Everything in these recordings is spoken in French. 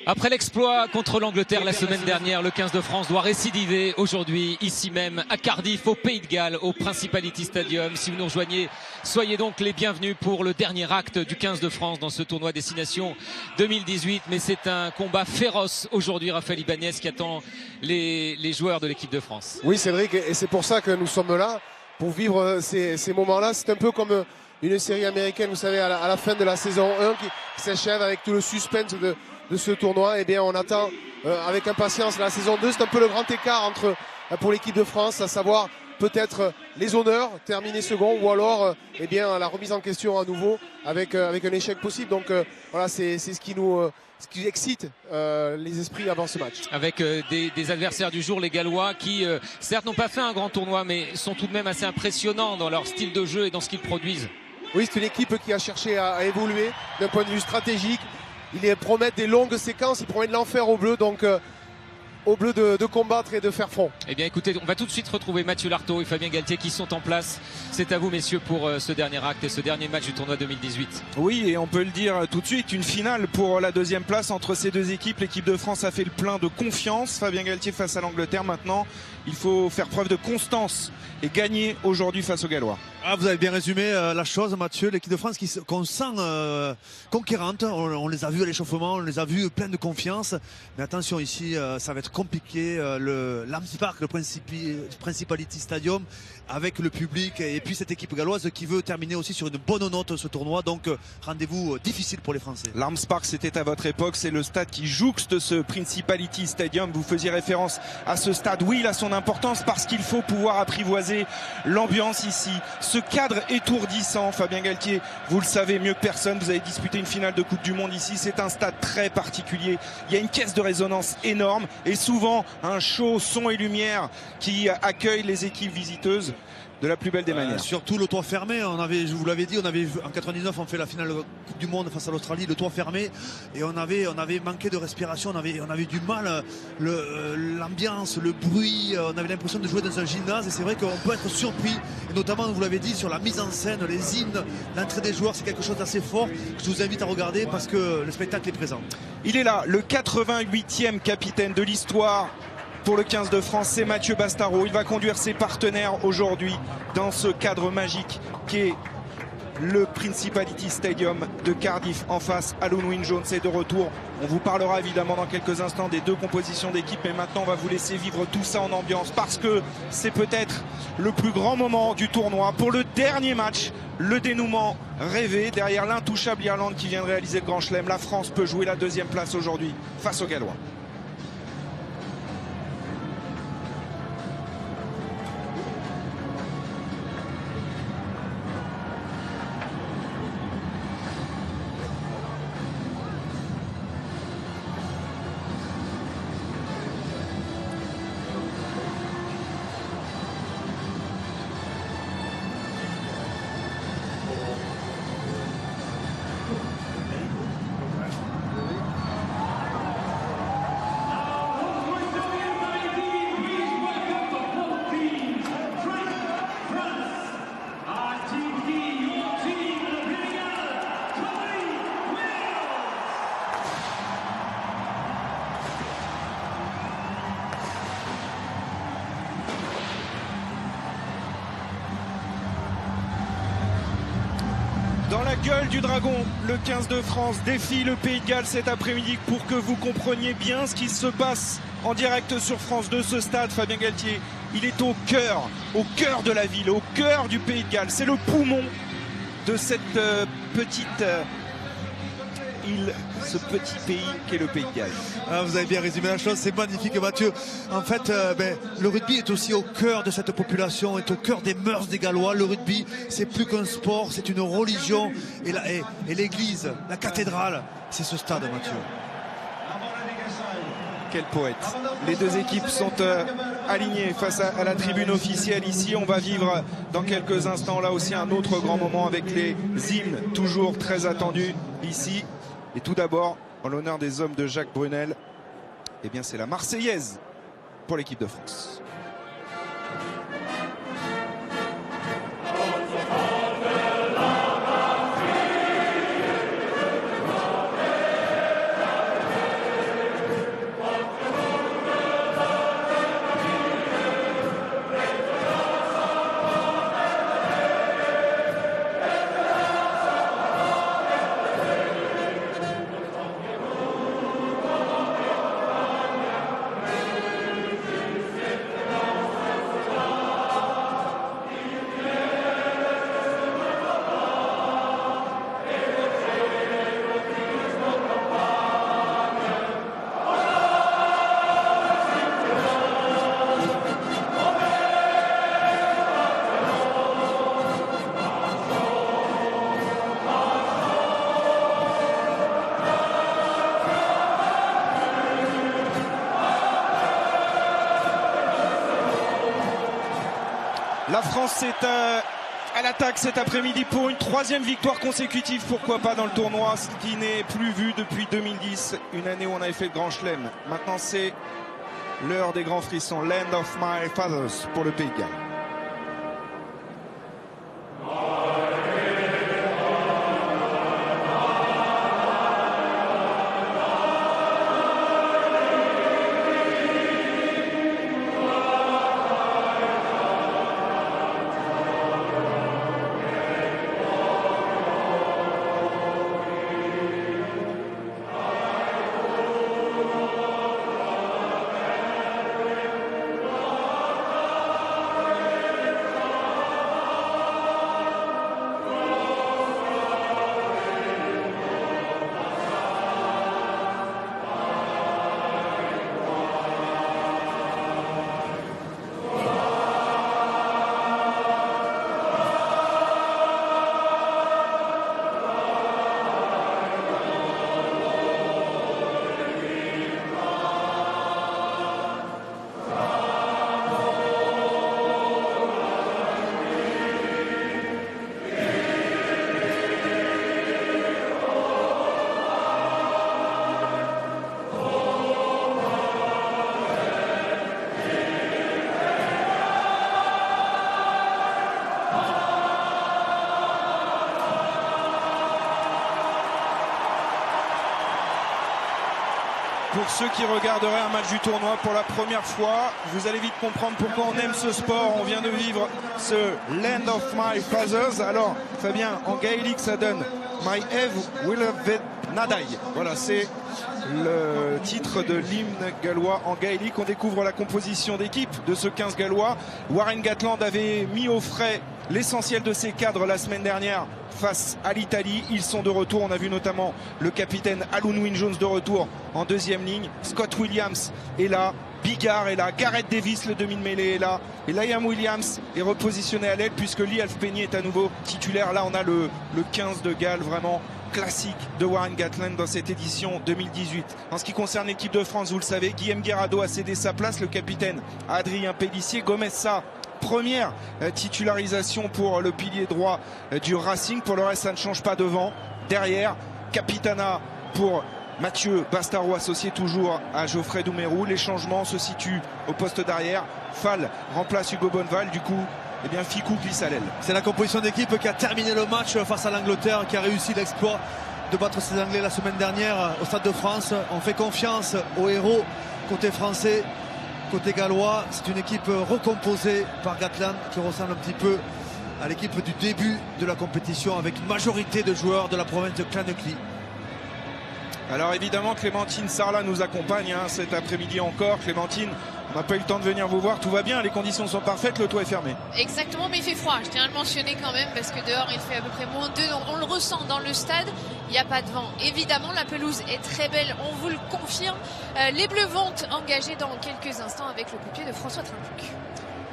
Après l'exploit contre l'Angleterre la semaine dernière, le 15 de France doit récidiver aujourd'hui, ici même, à Cardiff, au Pays de Galles, au Principality Stadium. Si vous nous rejoignez, soyez donc les bienvenus pour le dernier acte du 15 de France dans ce tournoi Destination 2018. Mais c'est un combat féroce aujourd'hui, Raphaël Ibanez, qui attend les joueurs de l'équipe de France. Oui, Cédric, et c'est pour ça que nous sommes là, pour vivre ces moments-là. C'est un peu comme une série américaine, vous savez, à la fin de la saison 1 qui s'achève avec tout le suspense de ce tournoi. Eh bien, on attend avec impatience la saison 2. C'est un peu le grand écart pour l'équipe de France, à savoir peut-être les honneurs, terminer second, ou alors eh bien, la remise en question à nouveau avec un échec possible. Donc voilà, c'est ce qui excite les esprits avant ce match. Avec des adversaires du jour, les Gallois, qui certes n'ont pas fait un grand tournoi, mais sont tout de même assez impressionnants dans leur style de jeu et dans ce qu'ils produisent. Oui, c'est une équipe qui a cherché à évoluer d'un point de vue stratégique. Ils promettent des longues séquences, ils promettent l'enfer aux Bleus, donc aux Bleus de combattre et de faire front. Eh bien écoutez, on va tout de suite retrouver Mathieu Lartaud et Fabien Galtier qui sont en place. C'est à vous messieurs pour ce dernier acte et ce dernier match du tournoi 2018. Oui, et on peut le dire tout de suite, une finale pour la deuxième place entre ces deux équipes. L'équipe de France a fait le plein de confiance. Fabien Galtier face à l'Angleterre. Maintenant, il faut faire preuve de constance et gagner aujourd'hui face aux Gallois. Ah, vous avez bien résumé la chose, Mathieu. L'équipe de France qu'on sent conquérante. On les a vus à l'échauffement, on les a vus pleins de confiance. Mais attention, ici, ça va être compliqué. Le Lambs Park, le Principality Stadium, avec le public et puis cette équipe galloise qui veut terminer aussi sur une bonne note ce tournoi. Donc rendez-vous difficile pour les Français. Lambs Park, c'était à votre époque, c'est le stade qui jouxte ce Principality Stadium. Vous faisiez référence à ce stade. Oui, il a son importance parce qu'il faut pouvoir apprivoiser l'ambiance ici. Ce cadre étourdissant, Fabien Galtier, vous le savez mieux que personne, vous avez disputé une finale de Coupe du Monde ici, c'est un stade très particulier, il y a une caisse de résonance énorme et souvent un show son et lumière qui accueille les équipes visiteuses de la plus belle des manières. Surtout le toit fermé, je vous l'avais dit, en 99 on fait la finale de Coupe du Monde face à l'Australie, le toit fermé, et on avait manqué de respiration, on avait du mal, l'ambiance, le bruit, on avait l'impression de jouer dans un gymnase, et c'est vrai qu'on peut être surpris, et notamment vous l'avez dit, sur la mise en scène, les hymnes, l'entrée des joueurs, c'est quelque chose d'assez fort que je vous invite à regarder parce que le spectacle est présent. Il est là, le 88e capitaine de l'histoire pour le 15 de France, c'est Mathieu Bastaro. Il va conduire ses partenaires aujourd'hui dans ce cadre magique qui est le Principality Stadium de Cardiff. En face, Alun Wyn-Jones est de retour. On vous parlera évidemment dans quelques instants des deux compositions d'équipe, mais maintenant on va vous laisser vivre tout ça en ambiance parce que c'est peut-être le plus grand moment du tournoi. Pour le dernier match, le dénouement rêvé derrière l'intouchable Irlande qui vient de réaliser le Grand Chelem. La France peut jouer la deuxième place aujourd'hui face aux Gallois. Dans la gueule du dragon, le 15 de France défie le Pays de Galles cet après-midi pour que vous compreniez bien ce qui se passe en direct sur France 2. Ce stade, Fabien Galtier, il est au cœur de la ville, au cœur du Pays de Galles. C'est le poumon de cette petite île, ce petit pays qu'est le Pays de Galles. Ah, vous avez bien résumé la chose, c'est magnifique Mathieu. En fait, le rugby est aussi au cœur de cette population, est au cœur des mœurs des Gallois. Le rugby, c'est plus qu'un sport, c'est une religion. Et l'église, la cathédrale, c'est ce stade, Mathieu. Quel poète. Les deux équipes sont alignées face à la tribune officielle ici. On va vivre dans quelques instants là aussi un autre grand moment avec les hymnes toujours très attendus ici. Et tout d'abord, en l'honneur des hommes de Jacques Brunel, eh bien c'est la Marseillaise pour l'équipe de France. La France est à l'attaque cet après-midi pour une 3e victoire consécutive, pourquoi pas dans le tournoi, ce qui n'est plus vu depuis 2010, une année où on avait fait le grand chelem. Maintenant c'est l'heure des grands frissons, Land of My Fathers pour le Pays de Galles. Pour ceux qui regarderaient un match du tournoi pour la première fois, vous allez vite comprendre pourquoi on aime ce sport. On vient de vivre ce Land of My Fathers. Alors, Fabien, en gaélique, ça donne My Eve Will Have Nadai. Voilà, c'est le titre de l'hymne gallois en gaélique. On découvre la composition d'équipe de ce 15 gallois. Warren Gatland avait mis au frais l'essentiel de ses cadres la semaine dernière face à l'Italie. Ils sont de retour. On a vu notamment le capitaine Alun Wyn-Jones de retour en 2e ligne. Scott Williams est là. Biggar est là. Gareth Davis, le demi de mêlée, est là. Et Liam Williams est repositionné à l'aile puisque Lee Halfpenny est à nouveau titulaire. Là, on a le 15 de Galles, vraiment classique de Warren Gatland dans cette édition 2018. En ce qui concerne l'équipe de France, vous le savez, Guillaume Guerrado a cédé sa place. Le capitaine Adrien Pélissier. Gomez Sarr, première titularisation pour le pilier droit du Racing. Pour le reste, ça ne change pas devant. Derrière, Capitana pour Mathieu Bastareaud, associé toujours à Geoffrey Doumerou. Les changements se situent au poste d'arrière. Fall remplace Hugo Bonneval. Du coup, eh bien, Ficou glisse à l'aile. C'est la composition d'équipe qui a terminé le match face à l'Angleterre, qui a réussi l'exploit de battre ces Anglais la semaine dernière au Stade de France. On fait confiance aux héros côté français. Côté gallois, c'est une équipe recomposée par Gatland qui ressemble un petit peu à l'équipe du début de la compétition avec une majorité de joueurs de la province de Clanecly. Alors évidemment, Clémentine Sarlat nous accompagne cet après-midi encore. Clémentine, on n'a pas eu le temps de venir vous voir, tout va bien, les conditions sont parfaites, le toit est fermé. Exactement, mais il fait froid, je tiens à le mentionner quand même, parce que dehors il fait à peu près -2, donc on le ressent dans le stade, il n'y a pas de vent. Évidemment, la pelouse est très belle, on vous le confirme. Les Bleus vont engager dans quelques instants avec le coup de pied de François Trinduc.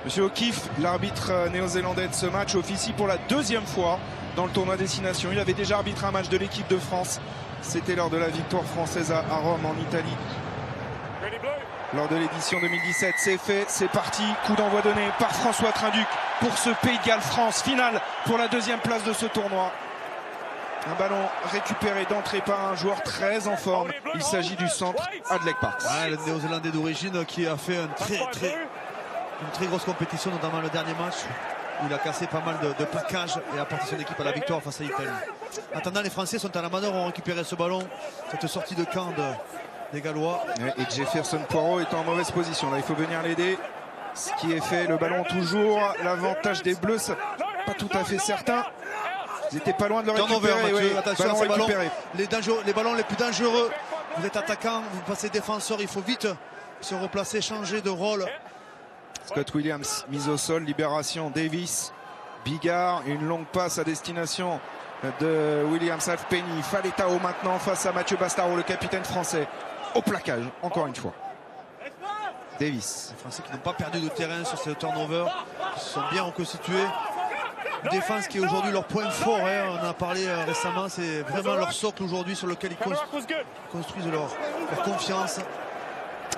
Monsieur O'Keefe, l'arbitre néo-zélandais de ce match, officie pour la 2e fois dans le tournoi Destination. Il avait déjà arbitré un match de l'équipe de France. C'était lors de la victoire française à Rome en Italie. Lors de l'édition 2017, c'est fait, c'est parti. Coup d'envoi donné par François Trinduc pour ce Pays de Galles France. Finale pour la 2e place de ce tournoi. Un ballon récupéré d'entrée par un joueur très en forme. Il s'agit du centre Adlek Parks. Le néo-zélandais d'origine qui a fait une très grosse compétition, notamment le dernier match. Il a cassé pas mal de plaquages et a porté son équipe à la victoire face à l'Italie. Attendant, les Français sont à la manœuvre, ont récupéré ce ballon. Cette sortie de camp des Gallois. Et Jefferson Poirot est en mauvaise position. Là, il faut venir l'aider. Ce qui est fait, le ballon toujours. L'avantage des Bleus, pas tout à fait certain. Ils étaient pas loin de le récupérer. Oui. Attention à ces ballons. Les ballons les plus dangereux. Vous êtes attaquant, vous passez défenseur, il faut vite se replacer, changer de rôle. Scott Williams mise au sol, libération Davis, Biggar, une longue passe à destination de Williams Halfpenny. Faletao maintenant face à Mathieu Bastareaud, le capitaine français, au plaquage, encore une fois. Davis. Les Français qui n'ont pas perdu de terrain sur ce turnover, qui se sont bien reconstitués. Une défense qui est aujourd'hui leur point fort, on en a parlé récemment, c'est vraiment leur socle aujourd'hui sur lequel ils construisent leur confiance.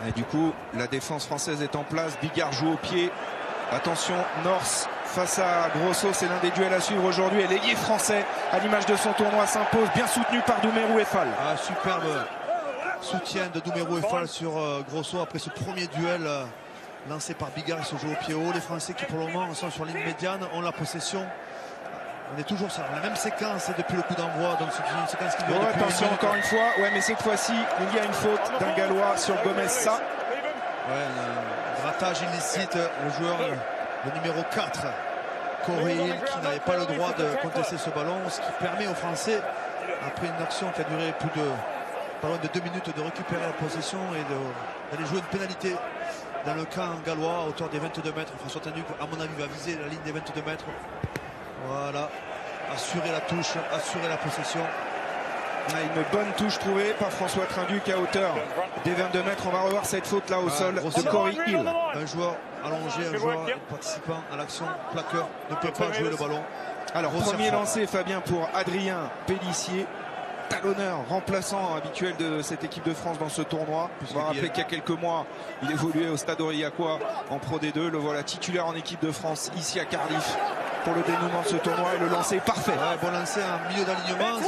Et du coup, la défense française est en place. Biggar joue au pied. Attention, North face à Grosso. C'est l'un des duels à suivre aujourd'hui. Et l'ailier français, à l'image de son tournoi, s'impose, bien soutenu par Doumerou et Fall. Ah, superbe soutien de Doumerou et Fall sur Grosso après ce premier duel lancé par Bigard. Il se joue au pied haut. Les Français qui pour le moment sont sur ligne médiane ont la possession. On est toujours sur la même séquence depuis le coup d'envoi. Donc c'est une séquence qui dure depuis attention encore une fois. Ouais, mais cette fois-ci, il y a une faute d'un Gallois sur Gomez. Ça. Ouais, un grattage illicite. Le joueur, le numéro 4, Corey Hill, qui n'avait pas le droit de contester ce ballon. Ce qui permet aux Français, après une action qui a duré pas loin de 2 minutes, de récupérer la possession et d'aller jouer une pénalité dans le camp gallois à hauteur des 22 mètres. François Tanduc, à mon avis, va viser la ligne des 22 mètres. Voilà, assurer la touche, assurer la possession. Une bonne touche trouvée par François Trinduc à hauteur des 22 mètres. On va revoir cette faute là au sol de Corey Hill. Un joueur allongé, un joueur participant à l'action, plaqueur, ne peut pas jouer le ballon. Alors premier lancé, Fabien, pour Adrien Pélissier, talonneur, remplaçant habituel de cette équipe de France dans ce tournoi. On va rappeler qu'il y a quelques mois, il évoluait au Stade Aurillacois en Pro D2. Le voilà titulaire en équipe de France ici à Cardiff pour le dénouement de ce tournoi, et le lancer est parfait. Ouais, bon lancer en milieu d'alignement.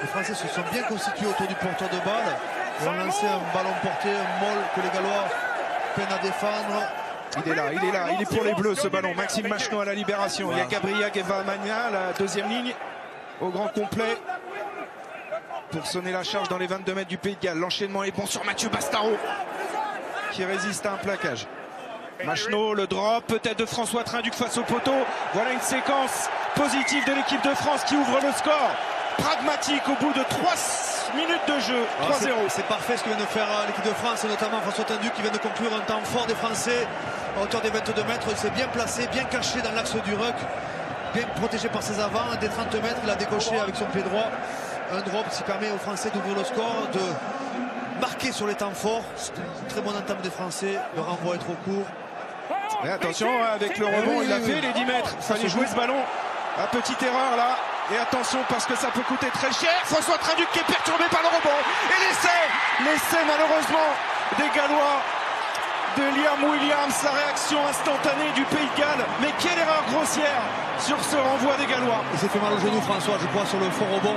Les Français se sont bien constitués autour du porteur de balle. Ils ont lancé un ballon porté, un molle que les Gallois peinent à défendre. Il est pour les Bleus ce ballon. Maxime Machenaud à la libération. Voilà. Il y a Gabriel Guevara-Magna à la deuxième ligne au grand complet pour sonner la charge dans les 22 mètres du Pays de Galles. L'enchaînement est bon sur Mathieu Bastaro qui résiste à un plaquage. Machenaud, le drop peut-être de François Trinduc face au poteau. Voilà une séquence positive de l'équipe de France qui ouvre le score. Pragmatique au bout de 3 minutes de jeu. 3-0. C'est parfait ce que vient de faire l'équipe de France, et notamment François Trinduc qui vient de conclure un temps fort des Français à hauteur des 22 mètres. Il s'est bien placé, bien caché dans l'axe du ruck, bien protégé par ses avants. Des 30 mètres, il a décoché avec son pied droit. Un drop qui permet aux Français d'ouvrir le score, de marquer sur les temps forts. C'est une très bonne entame des Français. Le renvoi est trop court. Mais attention, avec le rebond, il a fait les 10 mètres. Il fallait jouer ce ballon. La petite erreur là. Et attention parce que ça peut coûter très cher. François Trinduc qui est perturbé par le rebond. Et l'essai malheureusement des Gallois de Liam Williams. La réaction instantanée du Pays de Galles. Mais quelle erreur grossière sur ce renvoi des Gallois. Il s'est fait mal au genou, François, je crois, sur le faux rebond.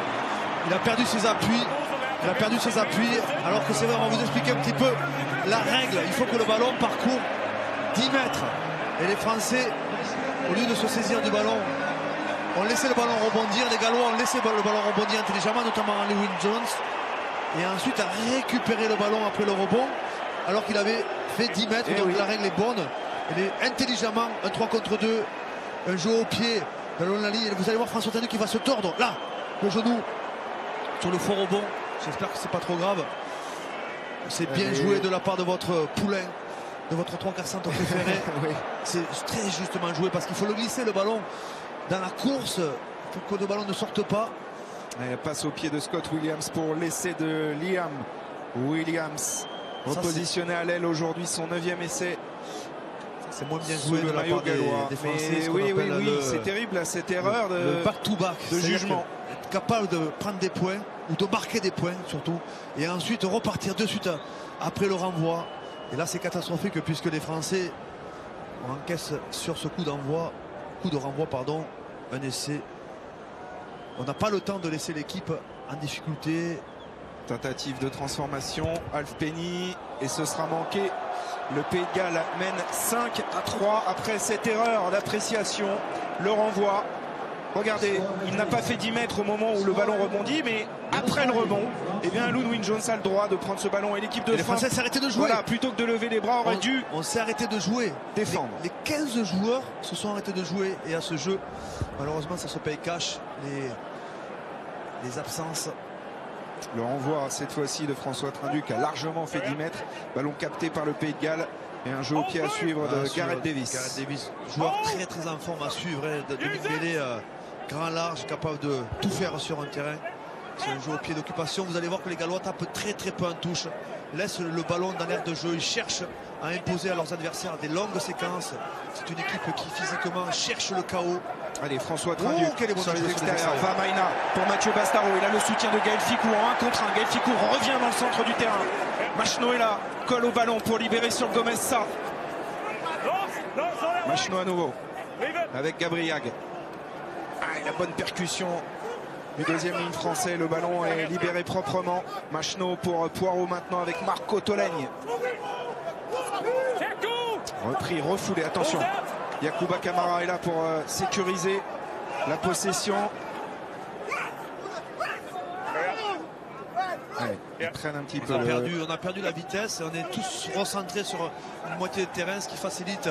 Il a perdu ses appuis. Alors que c'est vrai, on va vous expliquer un petit peu la règle. Il faut que le ballon parcourt 10 mètres. Et les Français, au lieu de se saisir du ballon, ont laissé le ballon rebondir. Les Gallois ont laissé le ballon rebondir intelligemment, notamment Henry Wynne Jones. Et ensuite a récupéré le ballon après le rebond, alors qu'il avait fait 10 mètres. Et donc oui, la règle est bonne. Elle est intelligemment, un 3 contre 2, un jeu au pied, le long de la ligne. Vous allez voir François Trinduc qui va se tordre, là, le genou, sur le faux rebond. J'espère que c'est pas trop grave. C'est bien joué de la part de votre poulain, de votre 3/4 centre préféré. Oui. C'est très justement joué parce qu'il faut le glisser, le ballon, dans la course pour que le ballon ne sorte pas. Et passe au pied de Scott Williams pour l'essai de Liam Williams, repositionné à l'aile aujourd'hui, son 9e essai. C'est moins bien joué de la part des Français. Oui, c'est terrible là, cette erreur de back-to-back de jugement. Être capable de prendre des points ou de marquer des points surtout, et ensuite repartir de suite après le renvoi. Et là c'est catastrophique puisque les Français encaissent sur ce coup de renvoi, un essai. On n'a pas le temps de laisser l'équipe en difficulté. Tentative de transformation, Alf Penny, et ce sera manqué. Le Pays de Galles mène 5-3 après cette erreur d'appréciation. Le renvoi. Regardez, il n'a pas fait 10 mètres au moment où le ballon rebondit, mais après le rebond, eh bien Ludwig Jones a le droit de prendre ce ballon, et l'équipe de France, les Français s'est arrêté de jouer. Voilà, plutôt que de lever les bras, aurait dû. On s'est arrêté de jouer. Défendre. Les 15 joueurs se sont arrêtés de jouer, et à ce jeu, malheureusement, ça se paye cash. Les absences. Le renvoi cette fois-ci de François Trinduc a largement fait 10 mètres. Ballon capté par le Pays de Galles. Et un jeu au pied à suivre de Gareth Davis. Gareth Davis, joueur très très en forme à suivre. Dominique Bélé, grand large, capable de tout faire sur un terrain. C'est un jeu au pied d'occupation. Vous allez voir que les Gallois tapent très très peu en touche. Laissent le ballon dans l'aire de jeu. Ils cherchent à imposer à leurs adversaires des longues séquences. C'est une équipe qui physiquement cherche le chaos. Allez, François Trinduc sur les extérieurs. Vamaina pour Mathieu Bastaro. Il a le soutien de Gaël Ficou en 1 contre 1. Gaël Ficou revient dans le centre du terrain. Machenaud est là, colle au ballon pour libérer sur Gomez. Ça. Machenaud à nouveau. avec Gabriag. Et la bonne percussion du deuxième ligne français. Le ballon est libéré proprement. Machenaud pour Poirot maintenant avec Marco Tolègne. Repris, refoulé, attention. Yacouba Camara est là pour sécuriser la possession. Allez, ils prennent un petit peu. On a perdu la vitesse et on est tous recentrés sur une moitié de terrain, ce qui facilite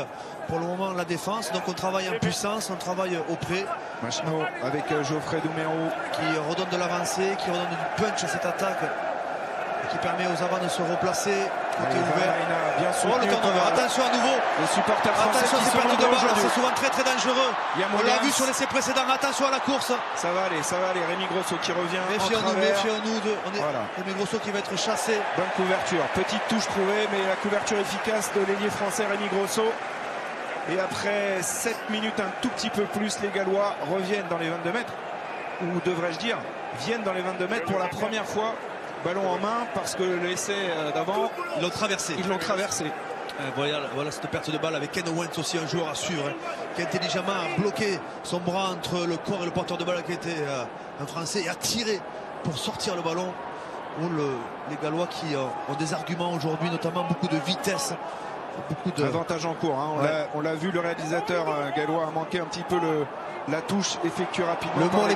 pour le moment la défense. Donc on travaille en puissance, on travaille au près. Machenaud avec Geoffrey Doumerou qui redonne de l'avancée, qui redonne du punch à cette attaque et qui permet aux avants de se replacer. Côté ouvert. Bien sûr. Le turnover. Attention à nouveau. Les supporters français attention à ces pertes de balle, c'est souvent très très dangereux. On l'a vu sur l'essai précédent. Attention à la course. Ça va aller, ça va aller. Rémi Grosso qui revient. Méfions-nous. Voilà. Rémi Grosso qui va être chassé. Bonne couverture. Petite touche trouvée, mais la couverture efficace de l'ailier français Rémi Grosso. Et après 7 minutes, un tout petit peu plus, les Gallois reviennent dans les 22 mètres. Ou devrais-je dire, viennent dans les 22 mètres pour la première fois. Ballon en main parce que l'essai d'avant, ils l'ont traversé. Voilà cette perte de balle avec Ken Owens aussi, un joueur à suivre, qui intelligemment a bloqué son bras entre le corps et le porteur de balle qui était un Français et a tiré pour sortir le ballon. Les Gallois qui ont des arguments aujourd'hui, notamment beaucoup de vitesse. Avantage en cours, hein. On l'a vu, le réalisateur gallois a manqué un petit peu la touche effectuée rapidement. Le Mall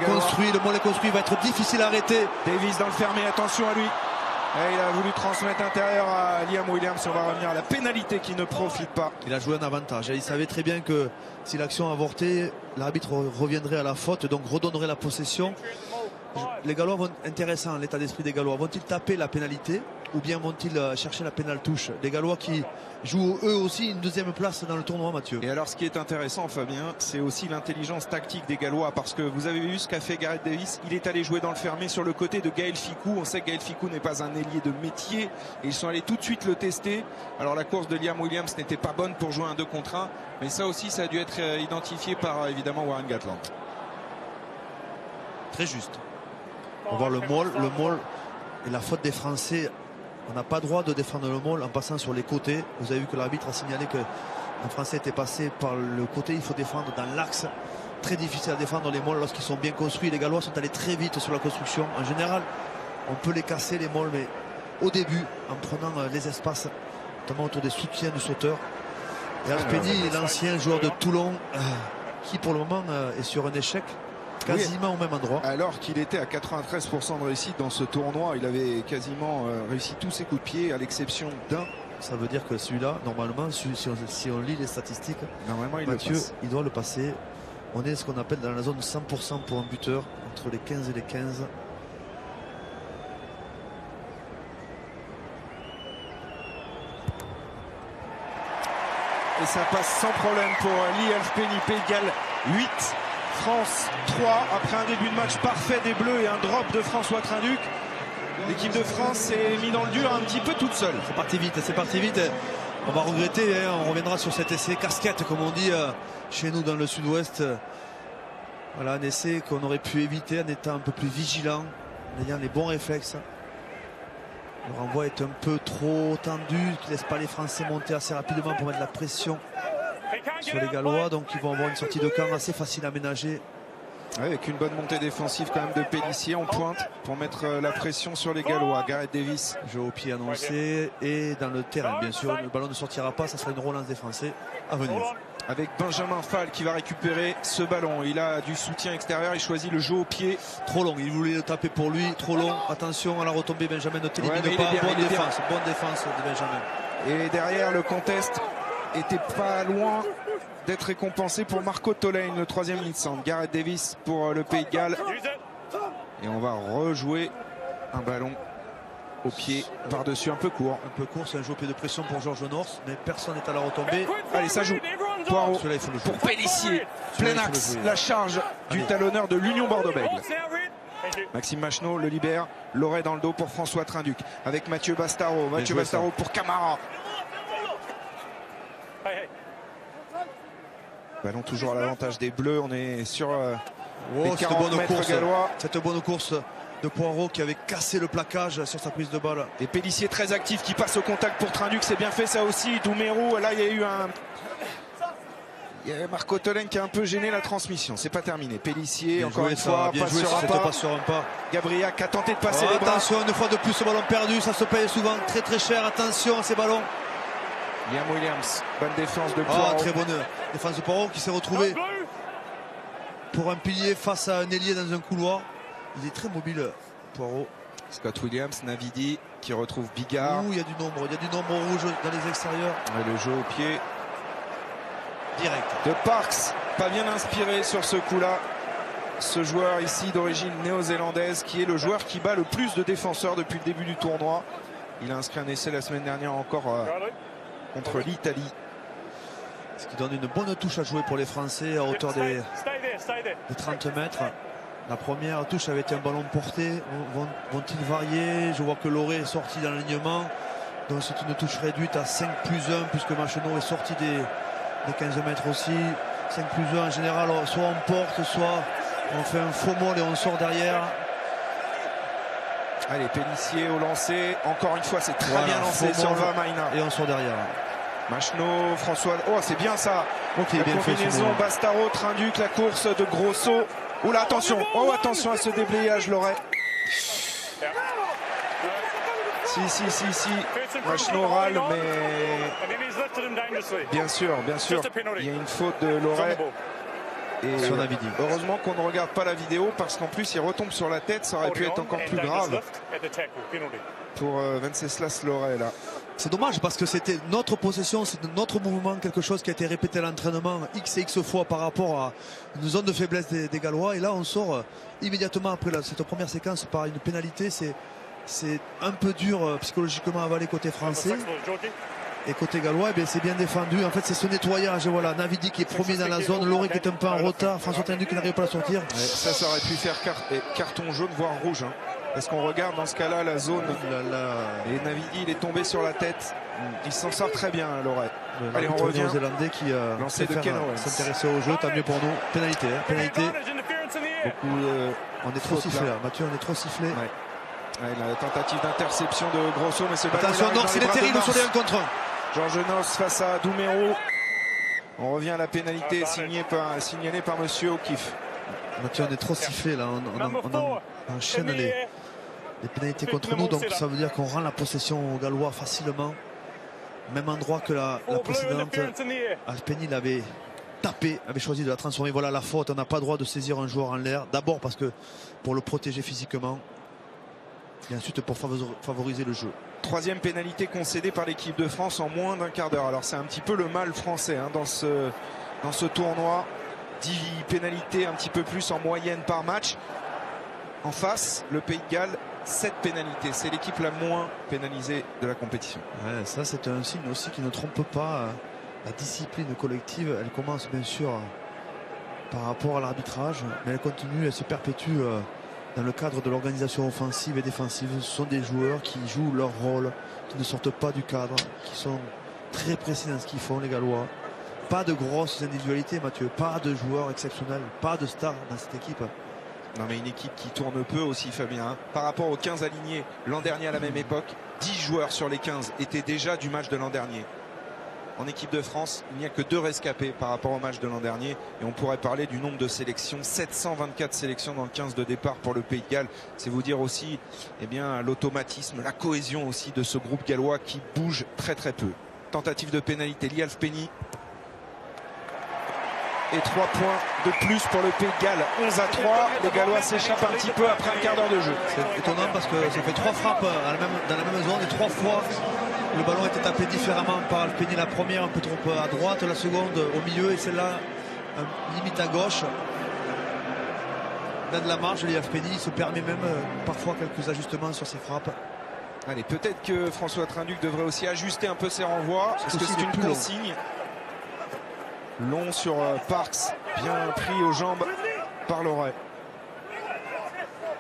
est construit, va être difficile à arrêter. Davis dans le fermé, attention à lui. Et il a voulu transmettre intérieur à Liam Williams. On va revenir à la pénalité qui ne profite pas. Il a joué un avantage. Il savait très bien que si l'action avortait, l'arbitre reviendrait à la faute, donc redonnerait la possession. Les Gallois vont, intéressant l'état d'esprit des Gallois, vont-ils taper la pénalité ou bien vont-ils chercher la pénale touche? Les Gallois qui jouent eux aussi une deuxième place dans le tournoi, Mathieu. Et alors ce qui est intéressant, Fabien, c'est aussi l'intelligence tactique des Gallois, parce que vous avez vu ce qu'a fait Gareth Davis. Il est allé jouer dans le fermé sur le côté de Gaël Fickou. On sait que Gaël Fickou n'est pas un ailier de métier et ils sont allés tout de suite le tester. Alors la course de Liam Williams n'était pas bonne pour jouer un 2 contre 1, mais ça aussi ça a dû être identifié par évidemment Warren Gatland. Très juste. On voit le Mall et la faute des Français. On n'a pas droit de défendre le Mall en passant sur les côtés. Vous avez vu que l'arbitre a signalé qu'un Français était passé par le côté. Il faut défendre dans l'axe. Très difficile à défendre les Malls lorsqu'ils sont bien construits. Les Gallois sont allés très vite sur la construction. En général, on peut les casser les Malls, mais au début, en prenant les espaces, notamment autour des soutiens du sauteur. Et Alpeni, l'ancien joueur de Toulon, qui pour le moment est sur un échec. Quasiment au même endroit. Alors qu'il était à 93% de réussite dans ce tournoi, il avait quasiment réussi tous ses coups de pied à l'exception d'un. Ça veut dire que celui-là, normalement, si on lit les statistiques, normalement il doit le passer. On est ce qu'on appelle dans la zone 100% pour un buteur, entre les 15 et les 15. Et ça passe sans problème pour Lee Alpeni. Pays de Galles 8. France 3 après un début de match parfait des Bleus et un drop de François Trinduc. L'équipe de France s'est mise dans le dur un petit peu toute seule. C'est parti vite. On va regretter, on reviendra sur cet essai casquette comme on dit chez nous dans le sud-ouest. Voilà un essai qu'on aurait pu éviter en étant un peu plus vigilant, en ayant les bons réflexes. Le renvoi est un peu trop tendu, qui ne laisse pas les Français monter assez rapidement pour mettre la pression sur les Gallois, donc ils vont avoir une sortie de camp assez facile à ménager. Avec une bonne montée défensive quand même de Pélissier en pointe pour mettre la pression sur les Gallois. Gareth Davis. Jeu au pied annoncé et dans le terrain bien sûr. Le ballon ne sortira pas, ça sera une relance des Français à venir. Avec Benjamin Fall qui va récupérer ce ballon. Il a du soutien extérieur, il choisit le jeu au pied. Trop long, il voulait le taper pour lui, trop long. Attention à la retombée, Benjamin ne t'élimine pas. Bonne défense de Benjamin. Et derrière le contest était pas loin d'être récompensé pour Marco Tolègne, le troisième ligne centre. Gareth Davis pour le Pays de Galles. Et on va rejouer un ballon au pied par-dessus, un peu court. C'est un jeu au pied de pression pour Georges North, mais personne n'est à la retombée. Allez, ça joue. Poirot pour Pélissier. Plein axe, la charge du talonneur de l'Union Bordeaux-Bègles. Maxime Machenaud le libère. L'aurait dans le dos pour François Trinduc. Avec Mathieu Bastaro. Mathieu Bastaro pour Camara. Ballon toujours à l'avantage des Bleus. On est sur les 40 mètres gallois. Cette bonne course de Poirot qui avait cassé le plaquage sur sa prise de balle. Et Pélissier très actif qui passe au contact pour Trinduc. C'est bien fait ça aussi. Doumerou, là il y a eu Il y a Marco Tolène qui a un peu gêné la transmission. C'est pas terminé. Pélissier, bien encore joué, une fois, bien passe joué, sur un pas. passe sur un pas. Gabriac a tenté de passer Oh, les bras. attention, une fois de plus, ce ballon perdu, ça se paye souvent très très cher. Attention à ces ballons. Liam Williams, bonne défense de Oh, Poirot. très bonne défense de Poirot qui s'est retrouvé pour un pilier face à un ailier dans un couloir. Il est très mobile, Poirot. Scott Williams, Navidi qui retrouve Bigard. Il y a du nombre rouge dans les extérieurs. Et le jeu au pied Direct. de Parks, pas bien inspiré sur ce coup-là. Ce joueur ici d'origine néo-zélandaise qui est le joueur qui bat le plus de défenseurs depuis le début du tournoi. Il a inscrit un essai la semaine dernière encore contre l'Italie. Ce qui donne une bonne touche à jouer pour les Français à hauteur des 30 mètres. La première touche avait été un ballon porté. Vont-ils varier? Je vois que Loré est sorti dans l'alignement. Donc c'est une touche réduite à 5+1 puisque Machenaud est sorti des 15 mètres aussi. 5+1 en général, soit on porte, soit on fait un faux molle et on sort derrière. Allez, Pélissier au lancer. Encore une fois, c'est très bien lancé sur Vamaina. Et on sort derrière. Machenaud, François. Oh, c'est bien ça. Ok, La bien fait. combinaison Bastaro, Trinduc, la course de Grosso. Oula, attention. Oh, attention à ce déblayage, Loret. Si. Machenaud râle, mais bien sûr, il y a une faute de Loret. Et sur Navidi. Heureusement qu'on ne regarde pas la vidéo parce qu'en plus il retombe sur la tête, ça aurait pu être encore plus grave pour Venceslas Loret là. C'est dommage parce que c'était notre possession, c'est notre mouvement, quelque chose qui a été répété à l'entraînement X et X fois par rapport à une zone de faiblesse des Gallois. Et là on sort immédiatement après cette première séquence par une pénalité. C'est un peu dur psychologiquement à avaler côté français. Et côté gallois, eh c'est bien défendu. En fait, c'est ce nettoyage. Et voilà, Navidi qui est premier dans la zone, Loré qui est un peu en retard, François Trinduc qui n'arrive pas à sortir. Ouais, ça aurait pu faire carton jaune, voire rouge. Hein. Parce qu'on regarde dans ce cas-là la zone. Et Navidi, il est tombé sur la tête. Il s'en sort très bien, Loré. Allez, on revient. Néo-zélandais qui lancé de Ken Owens. s'intéresser au jeu, tant mieux pour nous. Pénalité. Beaucoup on est trop sifflé là. Mathieu, on est trop sifflé. Ouais, la tentative d'interception de Grosso, mais ce ballon. Attention, North, il est terrible sur les 1 contre 1. Georges Noss face à Doumerou. On revient à la pénalité signalée par Monsieur O'Keefe. Mathieu, on est trop sifflé là. On enchaîne les pénalités contre nous. Donc ça veut dire qu'on rend la possession aux Gallois facilement. Même endroit que la précédente. Alpeni l'avait tapé, avait choisi de la transformer. Voilà la faute. On n'a pas le droit de saisir un joueur en l'air. D'abord parce que pour le protéger physiquement. Et ensuite pour favoriser le jeu. Troisième pénalité concédée par l'équipe de France en moins d'un quart d'heure. Alors c'est un petit peu le mal français dans ce tournoi. 10 pénalités, un petit peu plus en moyenne par match. En face, le Pays de Galles, 7 pénalités. C'est l'équipe la moins pénalisée de la compétition. Ouais, ça c'est un signe aussi qui ne trompe pas. La discipline collective, elle commence bien sûr par rapport à l'arbitrage, mais elle continue, elle se perpétue dans le cadre de l'organisation offensive et défensive. Ce sont des joueurs qui jouent leur rôle, qui ne sortent pas du cadre, qui sont très précis dans ce qu'ils font, les Gallois. Pas de grosses individualités, Mathieu, pas de joueurs exceptionnels, pas de stars dans cette équipe. Non, mais une équipe qui tourne peu aussi, Fabien. Par rapport aux 15 alignés l'an dernier à la même époque, 10 joueurs sur les 15 étaient déjà du match de l'an dernier. En équipe de France, il n'y a que 2 rescapés par rapport au match de l'an dernier. Et on pourrait parler du nombre de sélections. 724 sélections dans le 15 de départ pour le Pays de Galles. C'est vous dire aussi l'automatisme, la cohésion aussi de ce groupe gallois qui bouge très très peu. Tentative de pénalité, Lialf Penny. Et 3 points de plus pour le Pays de Galles. 11-3. Les Gallois s'échappent un petit peu après un quart d'heure de jeu. C'est étonnant parce que ça fait 3 frappes dans la même zone et 3 fois. Le ballon était tapé différemment par Alpeni. La première un peu trop à droite, la seconde au milieu et celle-là limite à gauche. Dans de la marge, Alpeni se permet même parfois quelques ajustements sur ses frappes. Allez, peut-être que François Trinduc devrait aussi ajuster un peu ses renvois. Parce que c'est une consigne. Long sur Parks, bien pris aux jambes par Loret.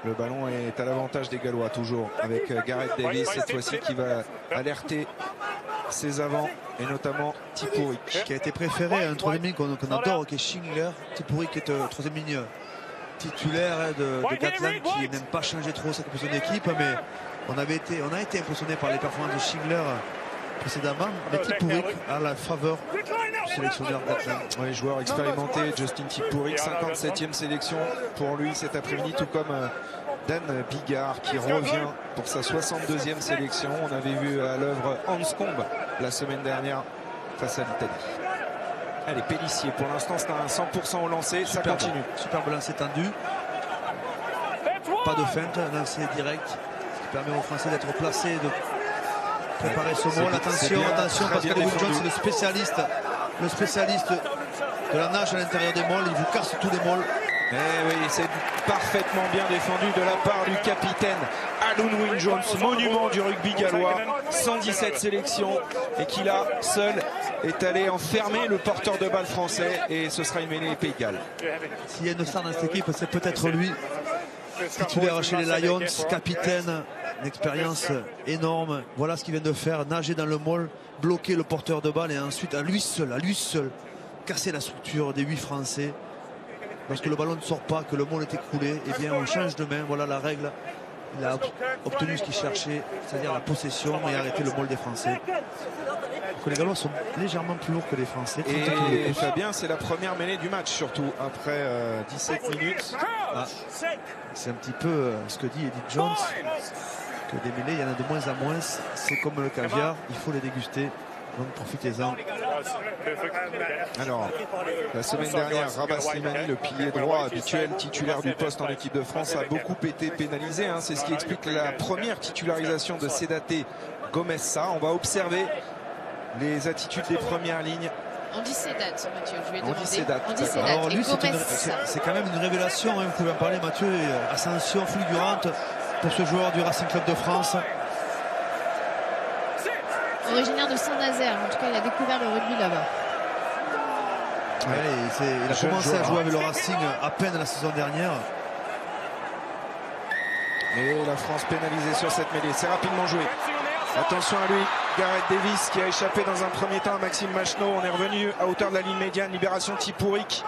Le ballon est à l'avantage des Gallois toujours, avec Gareth Davis cette fois-ci qui va alerter ses avants et notamment Tipuric. Qui a été préféré à un troisième ligne qu'on adore, qui est Schindler. Tipuric qui est troisième ligne titulaire de Gatland, qui n'aime pas changer trop sa composition d'équipe, mais on a été impressionné par les performances de Schindler précédemment, mais Tipuric a la faveur du sélectionneur d'Atlanta. Oui, joueur expérimenté, Justin Tipuric, 57e sélection pour lui cet après-midi, tout comme Dan Bigard qui revient pour sa 62e sélection. On avait vu à l'œuvre Hans Combe la semaine dernière face à l'Italie. Allez, Pélissier, pour l'instant c'est un 100% au lancer, ça continue. Superbe lancer tendu. Pas de feinte, un lancer direct, ce qui permet aux Français d'être placés, de préparer ce vol. Attention, attention, parce que Will Jones c'est le spécialiste de la nage à l'intérieur des molles. Il vous casse tous les molles. Eh oui, c'est parfaitement bien défendu de la part du capitaine Alun Wyn Jones, monument du rugby gallois, 117 sélections, et qui là, seul, est allé enfermer le porteur de balle français, et ce sera une mêlée Pays de Galles. S'il y a une star dans cette équipe, c'est peut-être lui. Titulaire chez les Lions, capitaine, une expérience énorme. Voilà ce qu'il vient de faire, nager dans le molle, bloquer le porteur de balle et ensuite à lui seul, casser la structure des 8 Français. Lorsque le ballon ne sort pas, que le molle est écroulé, eh bien on change de main, voilà la règle. Il a obtenu ce qu'il cherchait, c'est-à-dire la possession et arrêter le molle des Français. Que les Gallois sont légèrement plus lourds que les Français. Et Fabien, c'est la première mêlée du match, surtout après 17 minutes. Ah, c'est un petit peu ce que dit Eddie Jones, que des mêlées, il y en a de moins en moins. C'est comme le caviar, il faut les déguster. Donc profitez-en. Alors, la semaine dernière, Rabat Slimani, le pilier droit habituel, titulaire du poste en équipe de France, a beaucoup été pénalisé. Hein. C'est ce qui explique la première titularisation de Sédaté Gomez-Sa. On va observer les attitudes des premières lignes. On dit Sédat, Mathieu, je vais demander. On dit Sédat. Alors lui, c'est quand même une révélation, hein, vous pouvez en parler, Mathieu. Ascension fulgurante pour ce joueur du Racing Club de France. Originaire de Saint-Nazaire, en tout cas il a découvert le rugby là-bas. Ouais, il a commencé à jouer avec le Racing à peine la saison dernière. Et la France pénalisée sur cette mêlée, c'est rapidement joué. Attention à lui, Gareth Davis qui a échappé dans un premier temps à Maxime Machenaud. On est revenu à hauteur de la ligne médiane, libération Tipuric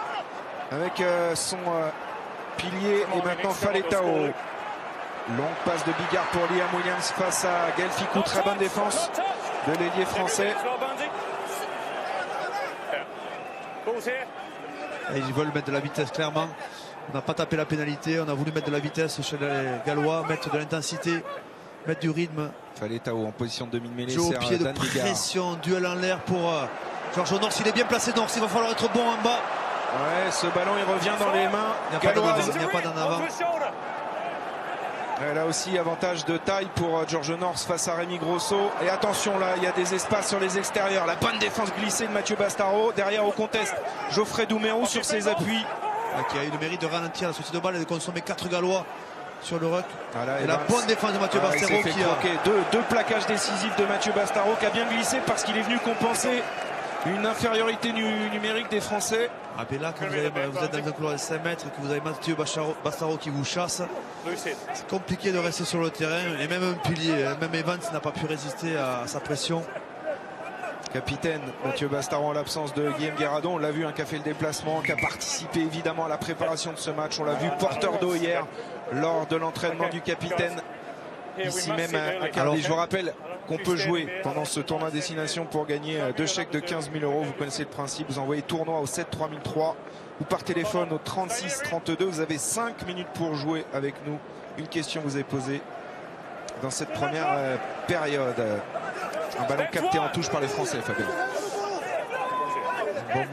avec son pilier et maintenant Faletao. Longue passe de Bigard pour Liam Williams face à Gaël Fickou. Très bonne défense de l'ailier français. Et ils veulent mettre de la vitesse clairement. On n'a pas tapé la pénalité, on a voulu mettre de la vitesse chez les Gallois, mettre de l'intensité, mettre du rythme. Faletao en position de demi-mêlée. Jeu au pied de pression, duel en l'air pour Georges North. Il est bien placé, North, il va falloir être bon en bas. Ouais, ce ballon il revient dans les mains. Il n'y a pas d'en avant. Là aussi, avantage de taille pour Georges North face à Rémi Grosso. Et attention, là, il y a des espaces sur les extérieurs. La bonne défense glissée de Mathieu Bastaro. Derrière, au conteste, Geoffrey Doumerou sur ses appuis. Qui a eu le mérite de ralentir la sortie de balle et de consommer 4 Gallois sur le ruck. Voilà, et la bonne défense de Mathieu Bastaro qui a... Deux plaquages décisifs de Mathieu Bastaro qui a bien glissé parce qu'il est venu compenser une infériorité numérique des Français. Ah ben là, quand vous êtes dans un couloir de 5 mètres et que vous avez Mathieu Bastaro qui vous chasse, c'est compliqué de rester sur le terrain. Et même un pilier, même Evans n'a pas pu résister à sa pression. Capitaine Mathieu Bastaro en l'absence de Guillaume Guéradon. On l'a vu, qui a fait le déplacement, qui a participé évidemment à la préparation de ce match. On l'a vu porteur d'eau hier lors de l'entraînement du capitaine ici même à Cardiff. Je vous rappelle qu'on peut jouer pendant ce tournoi à destination pour gagner 2 chèques de 15 000 €. Vous connaissez le principe, vous envoyez tournoi au 7 3003 ou par téléphone au 36 32. Vous avez 5 minutes pour jouer avec nous. Une question vous est posée dans cette première période. Un ballon capté en touche par les Français, Fabien. Un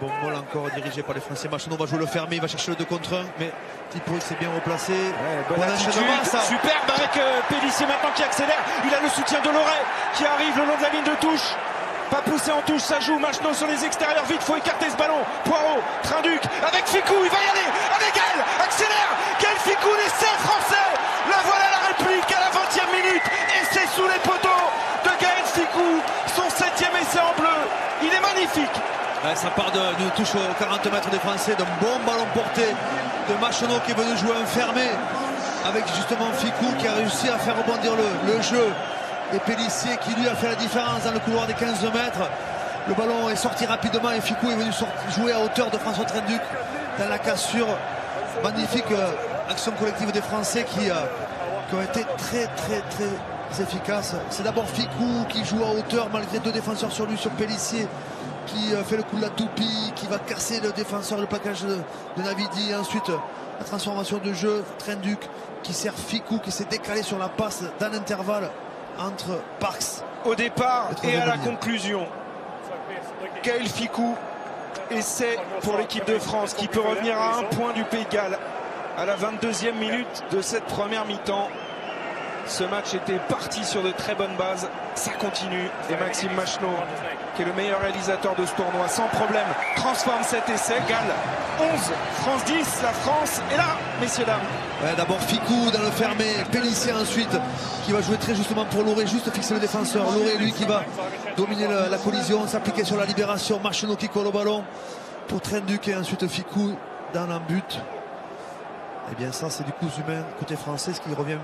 bon molle encore dirigé par les Français. Machenaud va jouer le fermé, il va chercher le 2 contre 1, mais Tipuric s'est bien replacé. Ouais, bon enchaînement, ça. Superbe avec Pélissier maintenant qui accélère. Il a le soutien de Loret qui arrive le long de la ligne de touche. Pas poussé en touche, ça joue. Machenaud sur les extérieurs, vite, faut écarter ce ballon. Poirot, Trinduc, avec Fickou, il va y aller. Avec Gaël, accélère. Gaël Fickou, l'essai français. La voilà la réplique à la 20e minute. Essai sous les poteaux de Gaël Fickou. Son 7e essai en bleu. Il est magnifique. Ouais, ça part d'une touche aux 40 mètres des Français, d'un bon ballon porté de Machenaud qui est venu jouer enfermé avec justement Fickou qui a réussi à faire rebondir le jeu. Et Pélissier qui lui a fait la différence dans le couloir des 15 mètres. Le ballon est sorti rapidement et Fickou est venu jouer à hauteur de François Trinduc dans la cassure. Magnifique action collective des Français qui ont été très très efficace. C'est d'abord Fickou qui joue à hauteur malgré 2 défenseurs sur lui, sur Pélissier, qui fait le coup de la toupie, qui va casser le défenseur, le plaquage de Navidi. Et ensuite, la transformation de jeu, Trenduc qui sert Fickou, qui s'est décalé sur la passe dans l'intervalle entre Parks. Au départ et à la conclusion, Gaël Fickou, essai pour l'équipe de France qui peut revenir à 1 point du Pays de Galles à la 22e minute de cette première mi-temps. Ce match était parti sur de très bonnes bases, ça continue et Maxime Machenaud, qui est le meilleur réalisateur de ce tournoi, sans problème transforme cet essai. Galles 11, France 10, la France est là, messieurs dames. Ouais, d'abord Fickou dans le fermé, Pélissier ensuite qui va jouer très justement pour Loré, juste fixer le défenseur. Loré lui qui va dominer la collision, s'appliquer sur la libération. Machenaud qui colle au ballon pour Trenduc et ensuite Fickou dans l'embut. Et bien ça c'est du coup humain côté français, ce qui revient,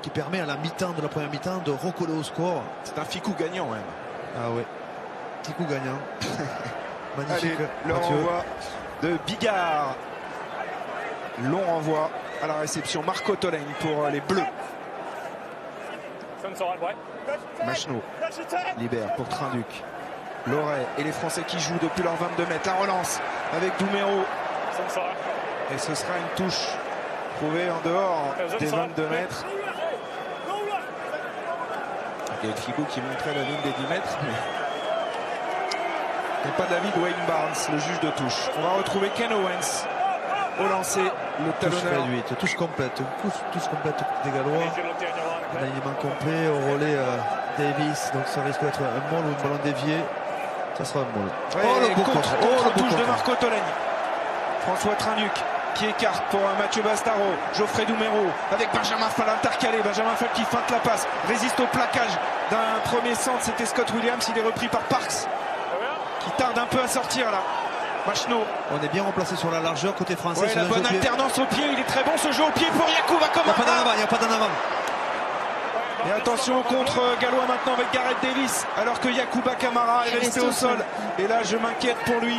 qui permet à la mi-temps de la première mi-temps de recoller au score. C'est un Fickou gagnant même. Ah ouais, Fickou gagnant. Magnifique. Allez, le renvoi de Bigard. Long renvoi à la réception. Marco Tolègne pour les Bleus. Machenaud libère pour Trenduc. Loret et les Français qui jouent depuis leurs 22 mètres. La relance avec Douméro. Et ce sera une touche trouvée en dehors des 22 mètres. Il y a Fickou qui montrait la ligne des 10 mètres. Mais pas David Wayne Barnes, le juge de touche. On va retrouver Ken Owens au lancer, le talonneur. Touche complète des Gallois. L'alignement complet au relais Davis, donc ça risque d'être un molle ou un ballon dévié. Ça sera un molle. Ouais, contre-touche de Marco Tolègne. François Trenduc qui écarte pour Mathieu Bastaro. Geoffrey Douméro avec Benjamin Fall intercalé. Benjamin Fall qui feinte la passe, résiste au plaquage d'un premier centre. C'était Scott Williams, il est repris par Parks qui tarde un peu à sortir là. Machenaud. On est bien remplacé sur la largeur côté français. Ouais, la bonne alternance au pied, il est très bon ce jeu au pied pour Yacouba Camara. Il n'y a pas d'en avant. Et attention au contre gallois maintenant avec Gareth Davis, alors que Yacouba Camara est resté au sol. Et là je m'inquiète pour lui.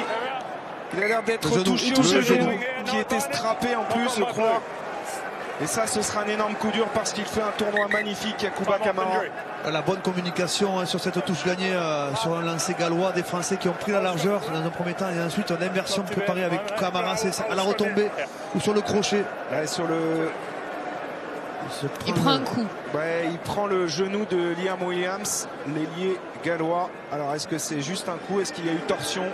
Il a l'air d'être touché au genou, qui était strappé en plus, je crois. Et ça, ce sera un énorme coup dur parce qu'il fait un tournoi magnifique, Yacouba Camara. La bonne communication sur cette touche gagnée sur un lancer gallois, des Français qui ont pris la largeur dans un premier temps et ensuite une inversion préparée avec Camara, c'est à la retombée ou sur le crochet. Ouais, sur le... Il prend un coup. Ouais, il prend le genou de Liam Williams, l'ailier gallois. Alors est-ce que c'est juste un coup? Est-ce qu'il y a eu torsion?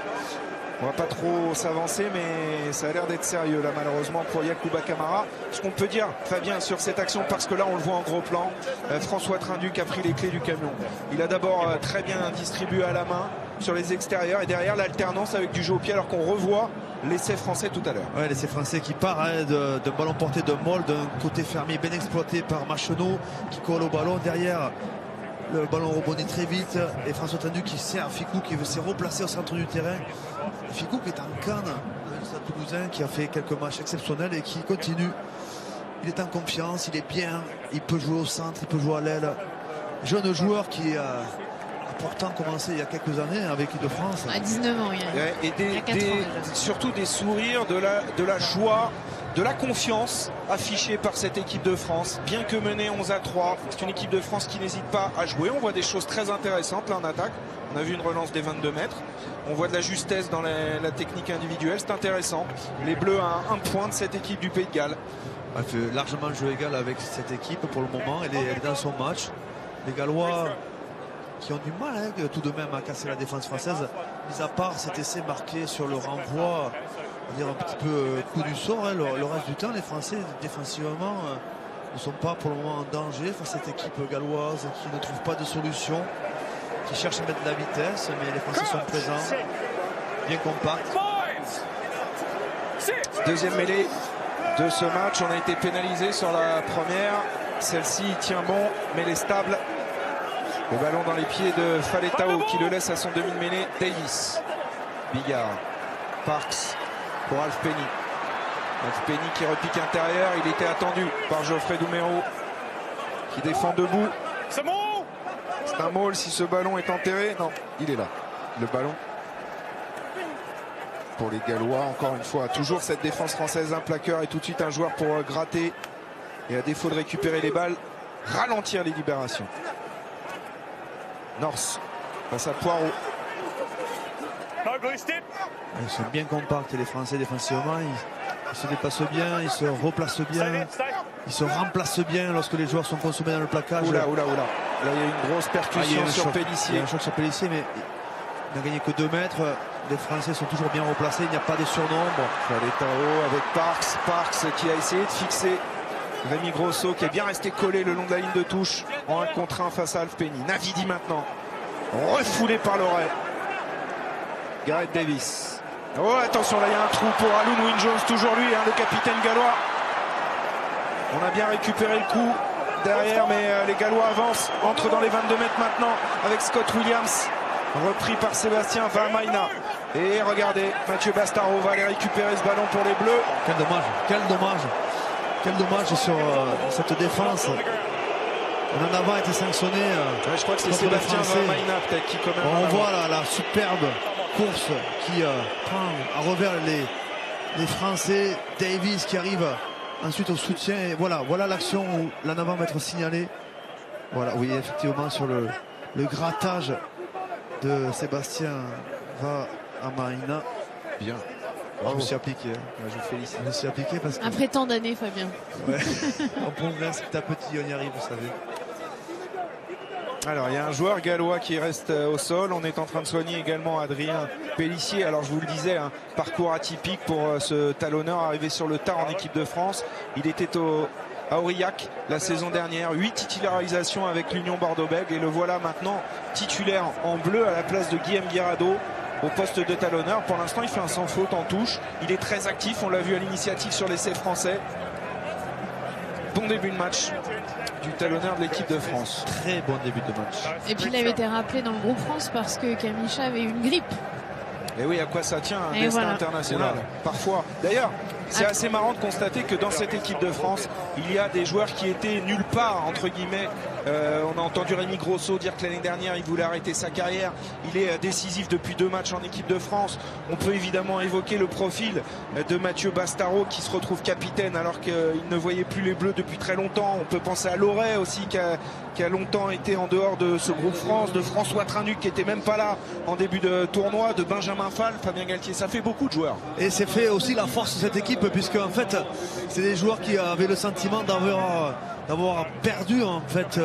On va pas trop s'avancer, mais ça a l'air d'être sérieux là malheureusement pour Yacouba Camara. Ce qu'on peut dire, Fabien, sur cette action, parce que là on le voit en gros plan, François Trenduc a pris les clés du camion. Il a d'abord très bien distribué à la main sur les extérieurs et derrière l'alternance avec du jeu au pied, alors qu'on revoit l'essai français tout à l'heure. Ouais, l'essai français qui part d'un ballon porté de Moll, d'un côté fermé bien exploité par Machenaud qui colle au ballon derrière. Le ballon rebondit très vite et François Trenduc qui sert Fickou qui s'est replacé au centre du terrain. Fickou qui est en canne, le Stade Toulousain, qui a fait quelques matchs exceptionnels et qui continue. Il est en confiance, il est bien, il peut jouer au centre, il peut jouer à l'aile. Jeune joueur qui a pourtant commencé il y a quelques années avec l'équipe de France. À 19 ans, il y a surtout des sourires, de la joie, de la confiance affichée par cette équipe de France. Bien que menée 11-3, c'est une équipe de France qui n'hésite pas à jouer. On voit des choses très intéressantes là en attaque. On a vu une relance des 22 mètres. On voit de la justesse dans la technique individuelle. C'est intéressant. Les Bleus à un point de cette équipe du Pays de Galles. Elle fait largement le jeu égal avec cette équipe pour le moment. Elle est dans son match. Les Gallois qui ont du mal tout de même à casser la défense française, mis à part cet essai marqué sur le renvoi, on va dire un petit peu coup du sort. Le reste du temps, les Français défensivement ne sont pas pour le moment en danger face à cette équipe galloise qui ne trouve pas de solution, qui cherche à mettre de la vitesse, mais les Français sont présents, bien compacts. Deuxième mêlée de ce match, on a été pénalisé sur la première. Celle-ci tient bon, mais les stables. Le ballon dans les pieds de Faletao qui le laisse à son demi-mêlée. Davis, Bigard, Parks pour Alf Penny. Alf Penny qui repique intérieur. Il était attendu par Geoffrey Douméro qui défend debout. C'est un maul si ce ballon est enterré. Non, il est là. Le ballon pour les Gallois. Encore une fois, toujours cette défense française, un plaqueur et tout de suite un joueur pour gratter. Et à défaut de récupérer les balles, ralentir les libérations. North face à Poirot. Ils sont bien compacts les Français défensivement. Ils se déplacent bien, ils se replacent bien, ils se remplacent bien lorsque les joueurs sont consommés dans le plaquage. Oula. Là, il y a une grosse percussion sur Pélissier. Il y a un choc sur Pélissier, mais il n'a gagné que 2 mètres. Les Français sont toujours bien replacés, il n'y a pas de surnombre. Tao avec Parks qui a essayé de fixer Rémi Grosso, qui est bien resté collé le long de la ligne de touche en 1 contre 1 face à Alf Penny. Navidi maintenant, refoulé par l'oreille. Gareth Davis. Oh, attention, là il y a un trou pour Alun Wynne-Jones, toujours lui, le capitaine gallois. On a bien récupéré le coup derrière, mais les Gallois avancent, entrent dans les 22 mètres maintenant avec Scott Williams, repris par Sébastien Vermaina. Et regardez, Mathieu Bastaro va aller récupérer ce ballon pour les Bleus. Quel dommage sur cette défense. En avant a été sanctionné. Je crois que c'est Sébastien Vermaina peut-être qui quand même. On voit là, la superbe course qui prend à revers les Français. Davis qui arrive ensuite au soutien. Et voilà l'action où la Navarre va être signalée. Voilà, oui, effectivement, sur le grattage de Sébastien Vermaina. Bien. Je me suis appliqué. Je vous félicite. Je me suis appliqué parce que. Après tant d'années, Fabien. Ouais. On progresse petit à petit, on y arrive, vous savez. Alors il y a un joueur gallois qui reste au sol. On est en train de soigner également Adrien Pélissier. Alors je vous le disais, parcours atypique pour ce talonneur arrivé sur le tard en équipe de France. Il était à Aurillac la saison dernière. 8 titularisations avec l'Union Bordeaux-Bègles. Et le voilà maintenant titulaire en bleu à la place de Guillaume Guirado au poste de talonneur. Pour l'instant il fait un sans faute en touche. Il est très actif, on l'a vu à l'initiative sur l'essai français. Bon début de match du talonneur de l'équipe de France. Très bon début de match. Et puis il avait été rappelé dans le groupe France parce que Kamicha avait eu une grippe. Et oui, à quoi ça tient un destin international parfois. D'ailleurs, c'est assez marrant de constater que dans cette équipe de France, il y a des joueurs qui étaient nulle part, entre guillemets. On a entendu Rémi Grosso dire que l'année dernière, il voulait arrêter sa carrière. Il est décisif depuis 2 matchs en équipe de France. On peut évidemment évoquer le profil de Mathieu Bastaro qui se retrouve capitaine alors qu'il ne voyait plus les Bleus depuis très longtemps. On peut penser à Loret aussi qui a longtemps été en dehors de ce groupe France, de François Trinduc qui était même pas là en début de tournoi, de Benjamin Fall, Fabien Galtier. Ça fait beaucoup de joueurs. Et c'est fait aussi la force de cette équipe puisque en fait c'est des joueurs qui avaient le sentiment d'avoir perdu en fait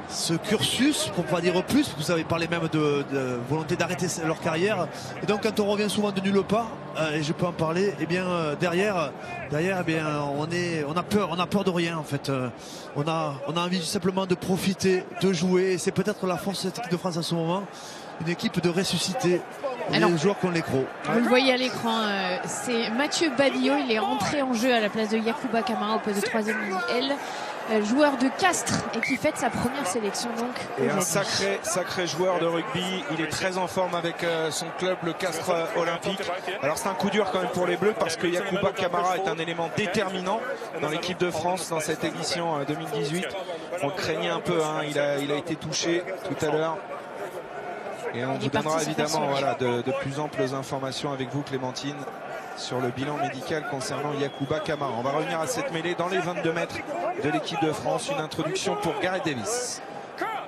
ce cursus, pour ne pas dire plus, vous avez parlé même de volonté d'arrêter leur carrière. Et donc quand on revient souvent de nulle part, et je peux en parler, et bien derrière eh bien on a peur de rien en fait. On a envie simplement de profiter, de jouer. Et c'est peut-être la force de cette équipe de France en ce moment, une équipe de ressusciter. Alors, les joueurs qui ont l'écran. Vous le voyez à l'écran, c'est Mathieu Badillot, il est rentré en jeu à la place de Yacouba Camara au poste de 3e ligne L, joueur de Castres et qui fête sa première sélection donc. Et un sacré joueur de rugby, il est très en forme avec son club, le Castres Olympique. Alors c'est un coup dur quand même pour les Bleus parce que Yacouba Camara est un élément déterminant dans l'équipe de France dans cette édition 2018. On le craignait un peu, il a été touché tout à l'heure. Et on vous donnera évidemment de plus amples informations avec vous, Clémentine, sur le bilan médical concernant Yacouba Camara. On va revenir à cette mêlée dans les 22 mètres de l'équipe de France. Une introduction pour Gareth Davis.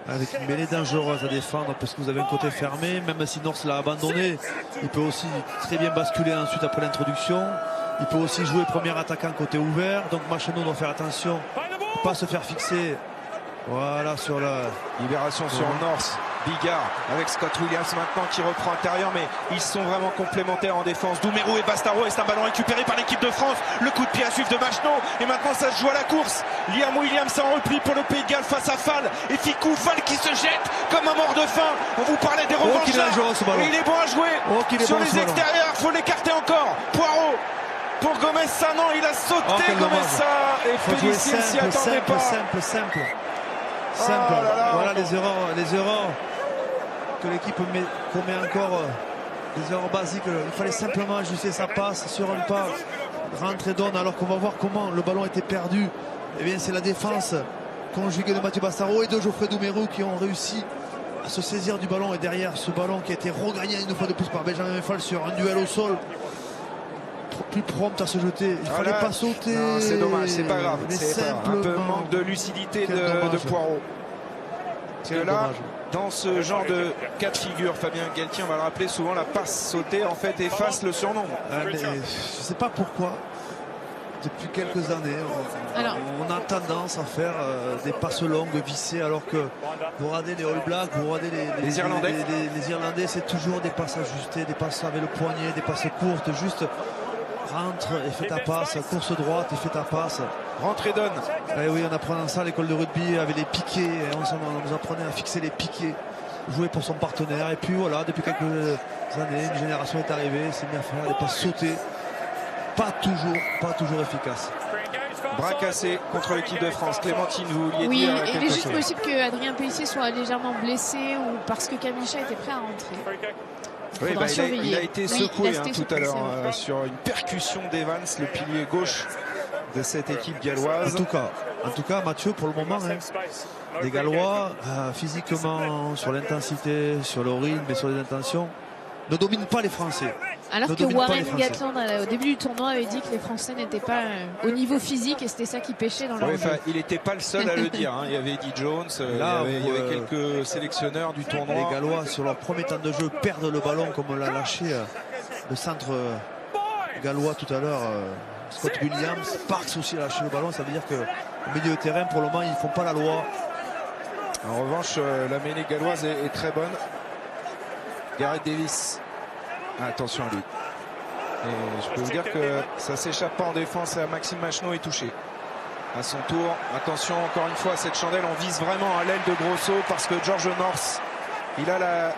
Avec une mêlée dangereuse à défendre parce que vous avez un côté fermé. Même si North l'a abandonné, il peut aussi très bien basculer ensuite après l'introduction. Il peut aussi jouer premier attaquant côté ouvert. Donc Machano doit faire attention ne pas se faire fixer. Voilà sur la libération sur North. Bigard avec Scott Williams maintenant qui reprend intérieur, mais ils sont vraiment complémentaires en défense. Doumerou et Bastaro, et c'est un ballon récupéré par l'équipe de France. Le coup de pied à suivre de Machno, et maintenant ça se joue à la course. Liam Williams en repli pour le Pays de Galles face à Fall, et Ficou Fall qui se jette comme un mort de faim. On vous parlait des revanchards, il est bon à jouer sur les extérieurs, faut l'écarter encore. Poirot pour Gomez Sanon, il a sauté Gomez ça, et Pélissier s'y attendait pas. Simple. Voilà les erreurs que l'équipe commet encore, des erreurs basiques. Il fallait simplement ajuster sa passe sur un pas, rentre et donne, alors qu'on va voir comment le ballon était perdu. Eh bien c'est la défense conjuguée de Mathieu Bastaro et de Geoffrey Doumerou qui ont réussi à se saisir du ballon, et derrière ce ballon qui a été regagné une fois de plus par Benjamin Fall sur un duel au sol. plus prompt à se jeter. Il fallait pas sauter. C'est dommage, c'est pas grave. C'est un peu manque de lucidité de Poirot. Parce que là, dans ce genre de cas de figure, Fabien Galtier, on va le rappeler souvent, la passe sautée en fait efface le surnombre. Mais je ne sais pas pourquoi. Depuis quelques années, on a tendance à faire des passes longues, vissées, alors que vous regardez les All Blacks, vous regardez les Irlandais. Les Irlandais, c'est toujours des passes ajustées, des passes avec le poignet, des passes courtes, juste rentre et fais ta passe, course droite et fais ta passe. Rentre et donne. Et oui, on apprenait ça à l'école de rugby avec les piquets, on nous apprenait à fixer les piquets, jouer pour son partenaire. Et puis voilà, depuis quelques années, une génération est arrivée, s'est mis à faire des passes sautées. Pas toujours efficace. Bras cassé contre l'équipe de France. Clémentine, vous vouliez oui, dire il quelque est juste chose. possible que Adrien Pellissier soit légèrement blessé ou parce que Kamicha était prêt à rentrer. Oui, il a été secoué tout à l'heure ouais. sur une percussion d'Evans, le pilier gauche de cette équipe galloise. En tout cas, Mathieu, pour le moment, les Gallois, physiquement, sur l'intensité, sur le rythme et sur les intentions, ne dominent pas les Français. Alors que Warren Gatland, au début du tournoi, avait dit que les Français n'étaient pas au niveau physique et c'était ça qui pêchait dans leur jeu. Il n'était pas le seul à le dire. Il y avait Eddie Jones, il y avait quelques sélectionneurs du tournoi. Les Gallois, sur leur premier temps de jeu, perdent le ballon comme l'a lâché le centre gallois tout à l'heure. Scott Williams, Parks aussi a lâché le ballon. Ça veut dire qu'au milieu de terrain, pour le moment, ils ne font pas la loi. En revanche, la mêlée galloise est très bonne. Gareth Davis. Attention à lui. Et je peux vous dire que ça s'échappe pas en défense. Maxime Machenaud est touché. À son tour, attention encore une fois à cette chandelle. On vise vraiment à l'aile de Grosso parce que George North, il a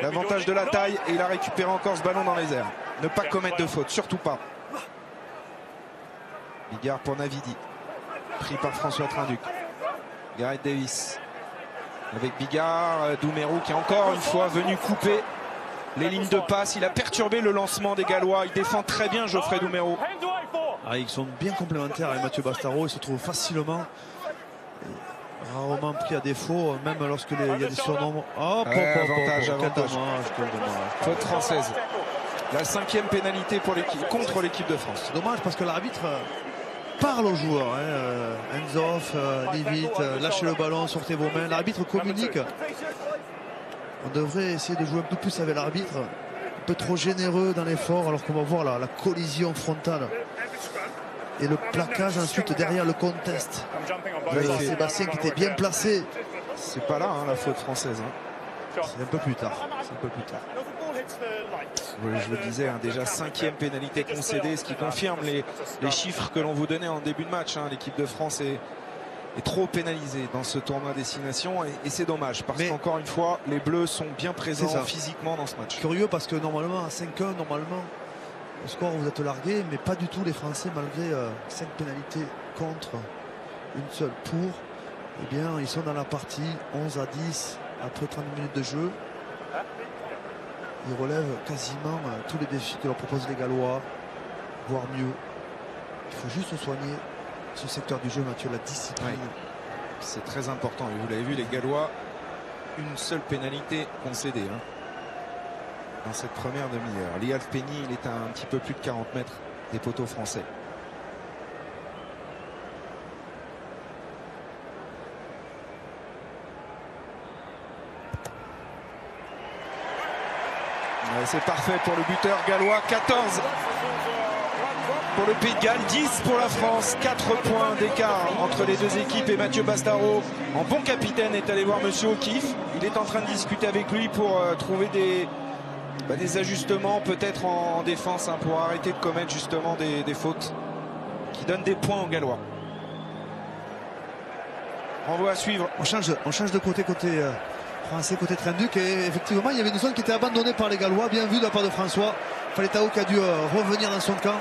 l'avantage de la taille et il a récupéré encore ce ballon dans les airs. Ne pas commettre de faute, surtout pas. Bigard pour Navidi. Pris par François Trinduc. Gareth Davis. Avec Bigard, Doumerou qui est encore une fois venu couper les lignes de passe. Il a perturbé le lancement des Gallois. Il défend très bien Geoffrey Doumerou. Ils sont bien complémentaires avec Mathieu Bastaro. Ils se trouvent facilement, rarement pris à défaut, même lorsqu'il y a des surnombres. Avantage. Quel dommage. Faute française. La 5e pénalité contre l'équipe de France. C'est dommage parce que l'arbitre parle aux joueurs. Hands off, limite, lâchez le ballon, sortez vos mains. L'arbitre communique. On devrait essayer de jouer un peu plus avec l'arbitre, un peu trop généreux dans l'effort, alors qu'on va voir la collision frontale et le plaquage ensuite derrière le contest de Sébastien qui était bien placé. C'est pas là la faute française. C'est un peu plus tard. Oui, je le disais, déjà 5e pénalité concédée, ce qui confirme les chiffres que l'on vous donnait en début de match. L'équipe de France est trop pénalisé dans ce tournoi destination et c'est dommage parce qu'encore une fois les Bleus sont bien présents physiquement dans ce match. Curieux parce que normalement à 5-1 au score vous êtes largué, mais pas du tout les Français malgré 5 pénalités contre une seule pour. Eh bien ils sont dans la partie 11-10 après 30 minutes de jeu. Ils relèvent quasiment tous les défis que leur proposent les Gallois, voire mieux. Il faut juste soigner ce secteur du jeu, Mathieu, la discipline. Oui. C'est très important. Et vous l'avez vu, les Gallois, une seule pénalité concédée dans cette première demi-heure. Lialf Penny, il est à un petit peu plus de 40 mètres des poteaux français. C'est parfait pour le buteur gallois. 14 pour le Pays de Galles, 10 pour la France. 4 points d'écart entre les deux équipes et Mathieu Bastaro, en bon capitaine, est allé voir Monsieur O'Keefe. Il est en train de discuter avec lui pour trouver des ajustements peut-être en défense pour arrêter de commettre justement des fautes qui donnent des points aux Gallois. Renvoi à suivre. On change de côté français, côté Trinduc, et effectivement il y avait une zone qui était abandonnée par les Gallois, bien vu de la part de François. Faletao qui a dû revenir dans son camp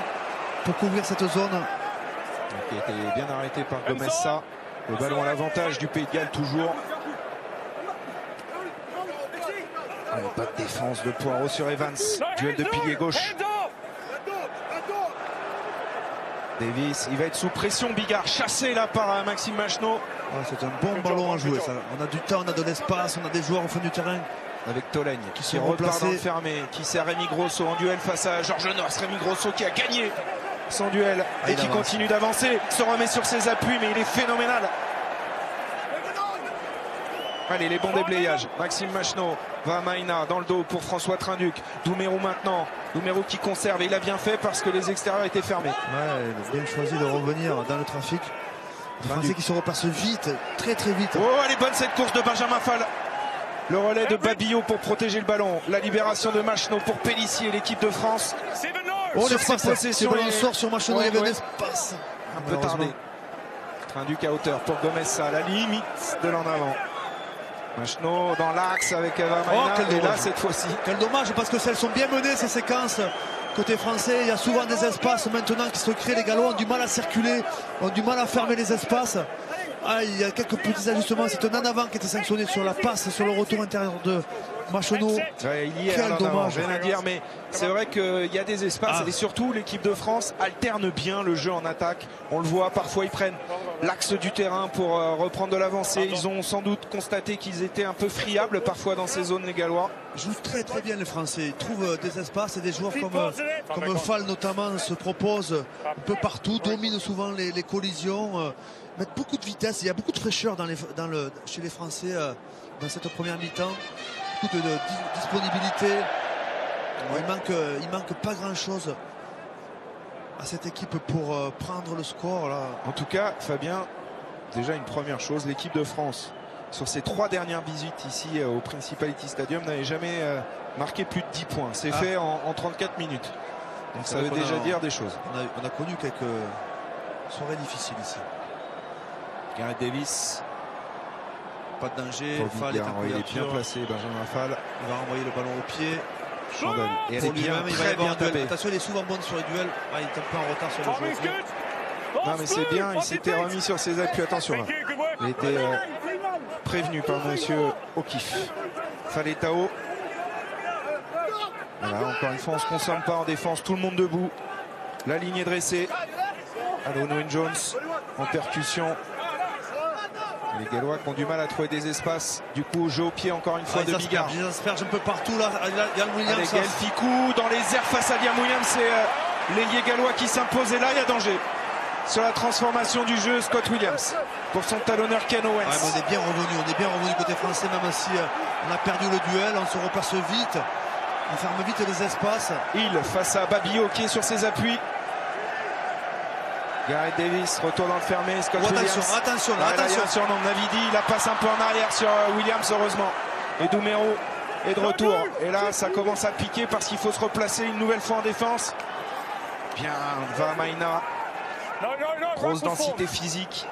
pour couvrir cette zone. Qui a été bien arrêté par Gomessa. Le ballon à l'avantage du Pays de Galles toujours. Pas de défense de Poirot sur Evans. Duel de pilier gauche. Davis, il va être sous pression. Bigard chassé là par Maxime Machenaud. C'est un bon ballon à jouer. Ça. On a du temps, on a de l'espace, on a des joueurs au fond du terrain avec Tolègne qui repart dans le fermé, qui sert Rémi Grosso en duel face à Georges North. Rémi Grosso qui a gagné son duel et qui continue d'avancer, se remet sur ses appuis, mais il est phénoménal. Allez, les bons déblayages. Maxime Machenaud va à Maïna dans le dos pour François Trinduc. Doumerou maintenant. Doumerou qui conserve, et il a bien fait parce que les extérieurs étaient fermés. Ouais, il a bien choisi de revenir dans le trafic. Les Français qui se repassent vite, très vite. Oh, elle est bonne cette course de Benjamin Fall. Le relais de Babillot pour protéger le ballon. La libération de Machenaud pour Pélissier, l'équipe de France. Oh, sur ses possessions, le ballon sort sur Machenaud, il y avait un espace. Un peu tardé. Trinduc à hauteur pour Gomez-Sa, la limite de l'en avant. Machenaud dans l'axe avec Eva Maïna, et là cette fois-ci. Quel dommage, parce que elles sont bien menées ces séquences. Côté français, il y a souvent des espaces maintenant qui se créent. Les Gallois ont du mal à circuler, ont du mal à fermer les espaces. Ah, il y a quelques petits ajustements. C'est un en avant qui était sanctionné sur la passe, sur le retour intérieur de Machenaud. Ouais, il y est. Quel dommage. Rien à dire, mais c'est vrai qu'il y a des espaces et surtout l'équipe de France alterne bien le jeu en attaque. On le voit, parfois ils prennent l'axe du terrain pour reprendre de l'avancée. Ils ont sans doute constaté qu'ils étaient un peu friables parfois dans ces zones, les Gallois. Ils jouent très bien les Français. Ils trouvent des espaces et des joueurs comme Fall notamment se proposent un peu partout, dominent souvent les collisions, mettent beaucoup de vitesse. Il y a beaucoup de fraîcheur chez les Français dans cette première mi-temps. Beaucoup de disponibilité. Il manque pas grand-chose à cette équipe pour prendre le score là. En tout cas, Fabien, déjà une première chose, l'équipe de France sur ses 3 dernières visites ici au Principality Stadium n'avait jamais marqué plus de 10 points. C'est fait en 34 minutes. Donc ça veut déjà dire des choses. On a connu quelques soirées difficiles ici. Gareth Davis. Pas de danger. Fall il est bien placé, Benjamin Fall. Il va renvoyer le ballon au pied. Chandelle. Et elle est bien, très bien tapée. Attention, il est souvent bon sur les duels. Ah, il est un peu en retard sur le jeu. Non mais c'est bien, il s'était remis sur ses appuis. Attention là. Il était prévenu par monsieur O'Keefe. Fallait Tao. Voilà, encore une fois, on ne se consomme pas en défense. Tout le monde debout. La ligne est dressée. Alonwyn Jones en percussion. Les Gallois qui ont du mal à trouver des espaces. Du coup, jeu au pied encore une fois de Bigard. Ils aspergent un peu partout là. Liam Williams. Avec El Ficou dans les airs face à Liam Williams. C'est l'ailier gallois qui s'impose. Et là, il y a danger. Sur la transformation du jeu, Scott Williams pour son talonneur Ken Owens. Ouais, on est bien revenu côté français, même si on a perdu le duel, on se repasse vite, on ferme vite les espaces. Il face à Babillot qui est sur ses appuis. Gareth Davis retourne dans le fermé. Scott Williams. Attention. Surnom Navidi, il la passe un peu en arrière sur Williams heureusement. Et Doumerou est de retour. Et là, ça commence à piquer parce qu'il faut se replacer une nouvelle fois en défense. Bien, va Maïna. Grosse densité physique.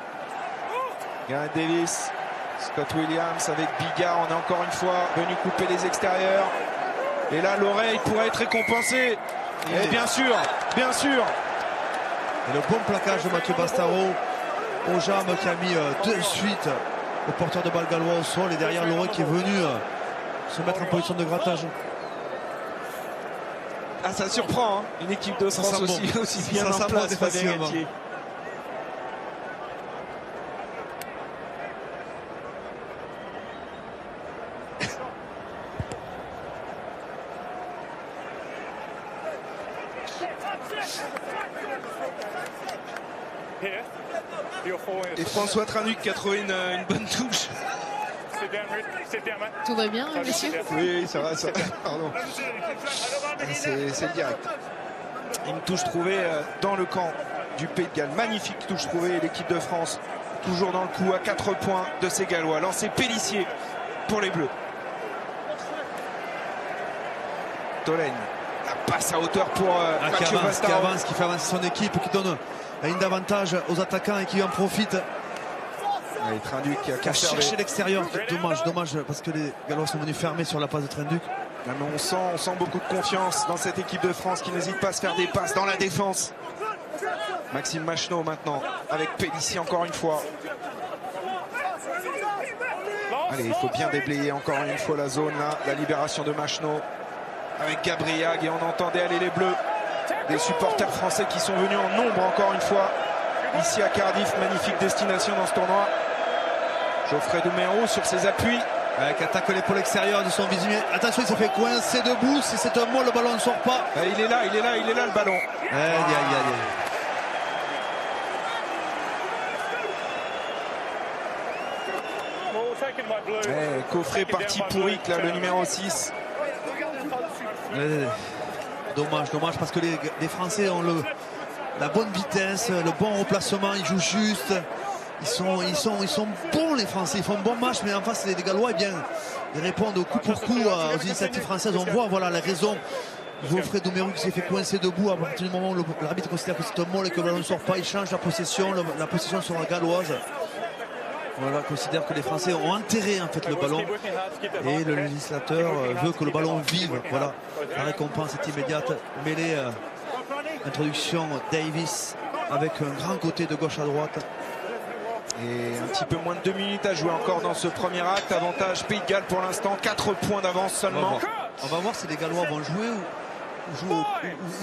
Gareth Davis, Scott Williams avec Bigard. On est encore une fois venu couper les extérieurs. Et là, l'oreille pourrait être récompensée. Et bien sûr. Et le bon plaquage de Mathieu Bastaro aux jambes qui a mis de suite le porteur de balle gallois au sol. Et derrière, l'oreille qui est venu se mettre en position de grattage. Ah, ça surprend, hein. Une équipe de France aussi bien en place, Fabien Galtier. Et François Trinduc qui a trouvé une bonne touche. Tout va bien, messieurs? Oui, ça va. Pardon. C'est le direct. Une touche trouvée dans le camp du Pays de Galles. Magnifique touche trouvée. L'équipe de France toujours dans le coup à 4 points de ces Gallois. Lancé Pélissier pour les Bleus. Tolègne. La passe à hauteur pour Mathieu Bastaro. Qui fait avancer son équipe, qui donne une avantage aux attaquants et qui en profite. Et Trinduc qui a cherché l'extérieur. Dommage parce que les Gallois sont venus fermer sur la passe de Trinduc. Mais on sent beaucoup de confiance dans cette équipe de France qui n'hésite pas à se faire des passes dans la défense. Maxime Machenaud maintenant avec Pélissier encore une fois. Allez, il faut bien déblayer encore une fois la zone là. La libération de Machenaud avec Gabriag et on entendait aller les Bleus. Des supporters français qui sont venus en nombre encore une fois ici à Cardiff. Magnifique destination dans ce tournoi. Geoffrey Doumerou sur ses appuis. Qui attaque l'épaule extérieure de son visier. Attention, il s'est fait coincer debout. Si c'est un mot, le ballon ne sort pas. Il est là le ballon. Coffret parti pourri, là, le numéro 6. Dommage parce que les Français ont la bonne vitesse, le bon replacement, ils jouent juste. Ils sont bons, les Français, ils font un bon match, mais en face les Gallois, eh bien, ils répondent au coup pour coup aux initiatives françaises. On voit voilà la raison. Geoffrey Doumerou qui s'est fait coincer debout à partir du moment où l'arbitre considère que c'est un molle et que le ballon ne sort pas, il change la possession sera galloise. Voilà, considère que les Français ont enterré en fait le ballon et le législateur veut que le ballon vive. Voilà, la récompense est immédiate. Mêlée, introduction Davis avec un grand côté de gauche à droite. Et un petit peu moins de 2 minutes à jouer encore dans ce premier acte. Avantage Pays de Galles pour l'instant, 4 points d'avance seulement. On va voir si les Gallois vont jouer ou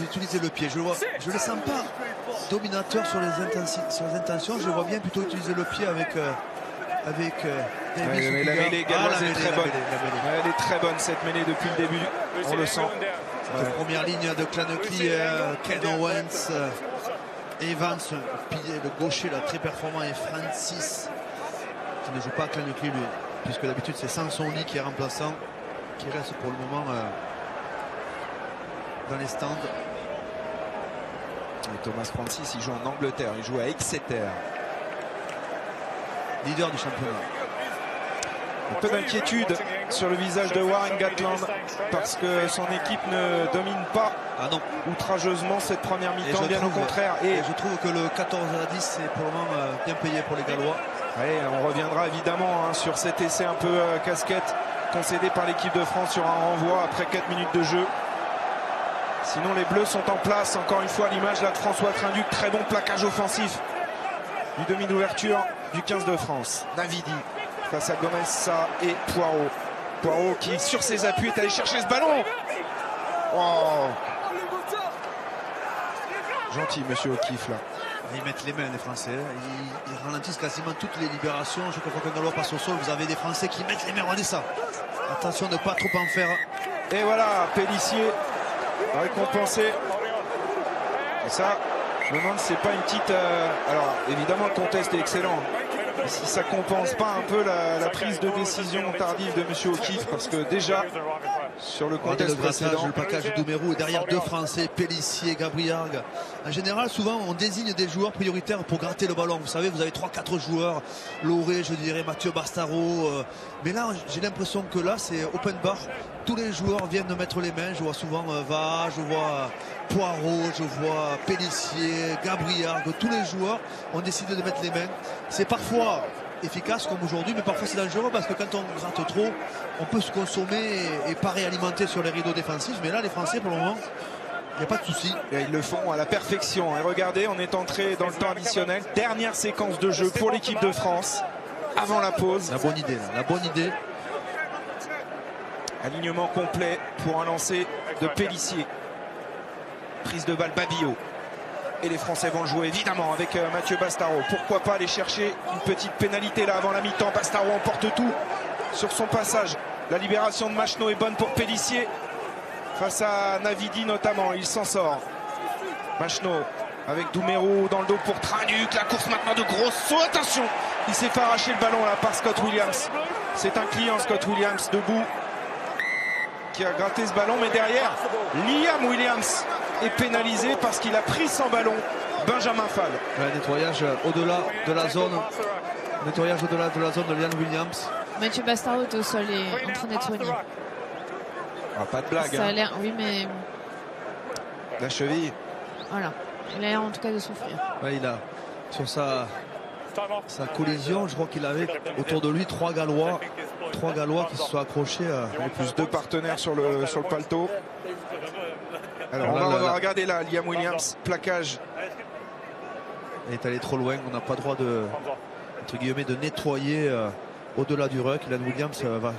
utiliser le pied. Je ne les sens pas dominateurs sur les intentions. Je vois bien plutôt utiliser le pied avec Davis. Mais la mêlée galloise est très bonne. Elle est très bonne cette mêlée depuis le début. On le sent. Première ligne de Clancy, Ken Owens, Evans, pilier, le gaucher là, très performant, et Francis qui ne joue pas à Clancy lui, puisque d'habitude c'est Sansoni qui est remplaçant, qui reste pour le moment dans les stands. Et Thomas Francis, il joue en Angleterre, il joue à Exeter. Leader du championnat. Un peu d'inquiétude sur le visage de Warren Gatland parce que son équipe ne domine pas outrageusement cette première mi-temps, bien au contraire. Et je trouve que le 14-10 c'est pour le moment bien payé pour les Gallois. Ouais, on reviendra évidemment sur cet essai un peu casquette concédé par l'équipe de France sur un renvoi après 4 minutes de jeu. Sinon les Bleus sont en place, encore une fois à l'image là de François Trinduc. Très bon plaquage offensif du demi d'ouverture du 15 de France. Navidi face à Gomez et Poirot. Poirot qui sur ses appuis est allé chercher ce ballon. Oh. Gentil monsieur O'Keefe là. Ils mettent les mains les Français, ils ralentissent quasiment toutes les libérations. Chaque fois qu'un Gallois passe au sol, vous avez des Français qui mettent les mains, regardez ça. Attention de ne pas trop en faire. Et voilà, Pélissier récompensé. Et ça, je me demande si c'est pas une petite... Alors évidemment le contest est excellent. Si ça compense pas un peu la prise de décision tardive de monsieur O'Keefe, parce que déjà sur le contest précédent, le plaquage de Doumerou et derrière deux Français, Pélissier, Gabriargue. En général, souvent on désigne des joueurs prioritaires pour gratter le ballon. Vous savez, vous avez 3-4 joueurs, Lauré, je dirais Mathieu Bastaro, mais là j'ai l'impression que là c'est open bar. Tous les joueurs viennent de mettre les mains. Je vois souvent Va, je vois Poirot, je vois Pélissier, Gabriargue. Tous les joueurs ont décidé de mettre les mains. C'est parfois efficace comme aujourd'hui, mais parfois c'est dangereux parce que quand on gratte trop, on peut se consommer et pas réalimenter sur les rideaux défensifs. Mais là les Français pour le moment, il n'y a pas de souci. Et ils le font à la perfection. Et regardez, on est entré dans le temps additionnel. Dernière séquence de jeu pour l'équipe de France avant la pause. La bonne idée là, la bonne idée. Alignement complet pour un lancer de Pélissier. Prise de balle Babillot. Et les Français vont le jouer évidemment avec Mathieu Bastaro. Pourquoi pas aller chercher une petite pénalité là avant la mi-temps. Bastaro emporte tout sur son passage. La libération de Machno est bonne pour Pélissier. Face à Navidi notamment, il s'en sort. Machno avec Doumerou dans le dos pour Trinduc. La course maintenant de gros sauts. Attention, il s'est fait arracher le ballon là par Scott Williams. C'est un client Scott Williams debout qui a gratté ce ballon, mais derrière Liam Williams est pénalisé parce qu'il a pris sans ballon Benjamin Fall. Ouais, nettoyage au-delà de la zone. Nettoyage au-delà de la zone de Liam Williams. Mathieu Bastaro est au sol et en train d'être soigné. Ah, pas de blague. Ça a l'air, oui, mais la cheville. Voilà, il a l'air en tout cas de souffrir. Ouais, il a sur sa collision, je crois qu'il avait autour de lui trois Gallois qui se sont accrochés. En plus deux partenaires sur le paletot. Alors on va regarder là, Liam Williams, plaquage. Il est allé trop loin, on n'a pas droit de, entre guillemets, de nettoyer au-delà du ruck. Liam Williams va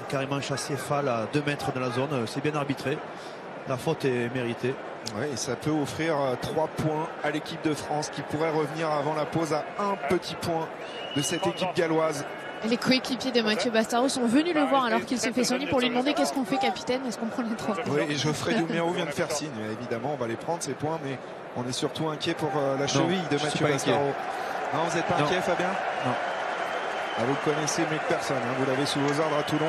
carrément chasser Fall à 2 mètres de la zone. C'est bien arbitré, la faute est méritée. Ouais, et ça peut offrir 3 points à l'équipe de France qui pourrait revenir avant la pause à un petit point de cette équipe galloise. Les coéquipiers de Mathieu Bastareaud sont venus le voir alors qu'il se fait soigner pour lui demander qu'est-ce qu'on fait, capitaine, est-ce qu'on prend les 3 points? Oui, et Geoffrey Doumerou vient de faire signe. Évidemment, on va les prendre ces points, mais on est surtout inquiet pour la cheville de Mathieu Bastareaud. Non, vous n'êtes pas inquiet, Fabien? Non. Ah, vous le connaissez mieux que personne, hein. Vous l'avez sous vos ordres à Toulon.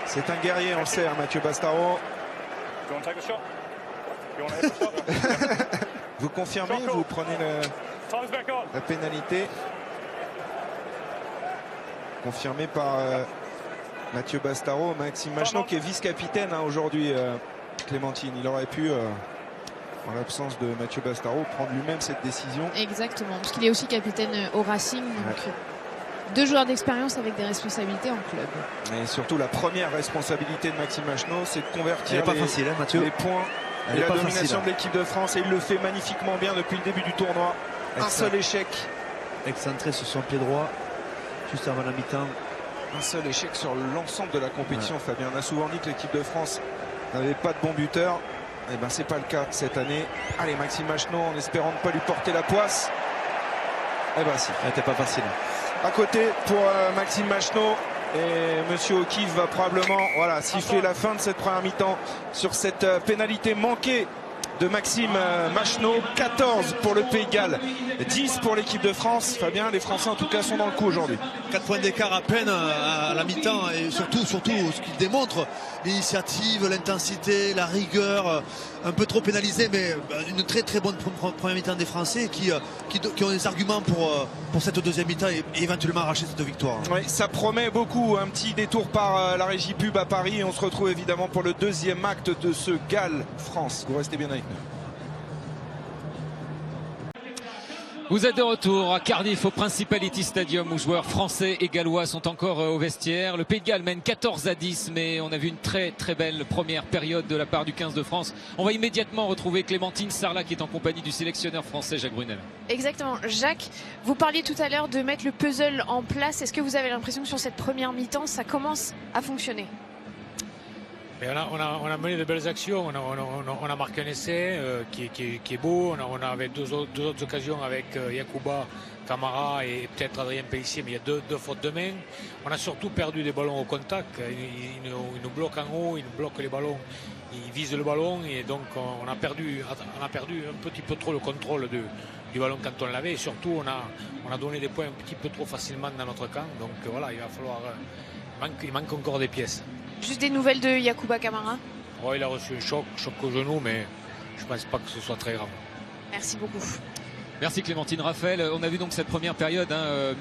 C'est un guerrier, on le sait, hein, Mathieu Bastareaud. Vous confirmez, vous prenez la pénalité confirmée par Mathieu Bastareaud. Maxime Machenaud qui est vice-capitaine hein, aujourd'hui, Clémentine. Il aurait pu, en l'absence de Mathieu Bastareaud, prendre lui-même cette décision. Exactement, parce qu'il est aussi capitaine au Racing. Donc 2 joueurs d'expérience avec des responsabilités en club. Et surtout la première responsabilité de Maxime Machenaud, c'est de convertir les points et la domination de l'équipe de France. Et il le fait magnifiquement bien depuis le début du tournoi. Un seul échec. Excentré sur son pied droit, juste avant la mi-temps. Un seul échec sur l'ensemble de la compétition, Fabien. On a souvent dit que l'équipe de France n'avait pas de bon buteur. Et ben c'est pas le cas cette année. Allez, Maxime Machenaud, en espérant ne pas lui porter la poisse. Eh ben si. C'était pas facile. À côté pour Maxime Machenaud. Et Monsieur O'Keefe va probablement siffler la fin de cette première mi-temps sur cette pénalité manquée de Maxime Machenaud. 14 pour le Pays de Galles, 10 pour l'équipe de France. Fabien, les Français en tout cas sont dans le coup aujourd'hui. 4 points d'écart à peine à la mi-temps, et surtout ce qu'il démontre, l'initiative, l'intensité, la rigueur, un peu trop pénalisé, mais une très très bonne première mi-temps des Français qui ont des arguments pour cette deuxième mi-temps et éventuellement arracher cette victoire. Oui, ça promet beaucoup. Un petit détour par la régie pub à Paris et on se retrouve évidemment pour le deuxième acte de ce Galles-France. Vous restez bien avec nous. Vous êtes de retour à Cardiff au Principality Stadium où joueurs français et gallois sont encore au vestiaire. Le Pays de Galles mène 14-10, mais on a vu une très très belle première période de la part du 15 de France. On va immédiatement retrouver Clémentine Sarlat qui est en compagnie du sélectionneur français Jacques Brunel. Exactement. Jacques, vous parliez tout à l'heure de mettre le puzzle en place. Est-ce que vous avez l'impression que sur cette première mi-temps, ça commence à fonctionner? Mais on a mené de belles actions, on a marqué un essai qui est beau, on avait deux autres occasions avec Yacouba, Camara et peut-être Adrien Pellissier, mais il y a deux fautes de main. On a surtout perdu des ballons au contact, ils nous bloquent en haut, ils nous bloquent les ballons, ils visent le ballon et donc on a perdu un petit peu trop le contrôle du ballon quand on l'avait et surtout on a donné des points un petit peu trop facilement dans notre camp, donc voilà, il va falloir, il manque encore des pièces. Juste des nouvelles de Yacouba Camara? Oh, il a reçu un choc au genou, mais je ne pense pas que ce soit très grave. Merci beaucoup. Merci Clémentine. Raphaël, on a vu donc cette première période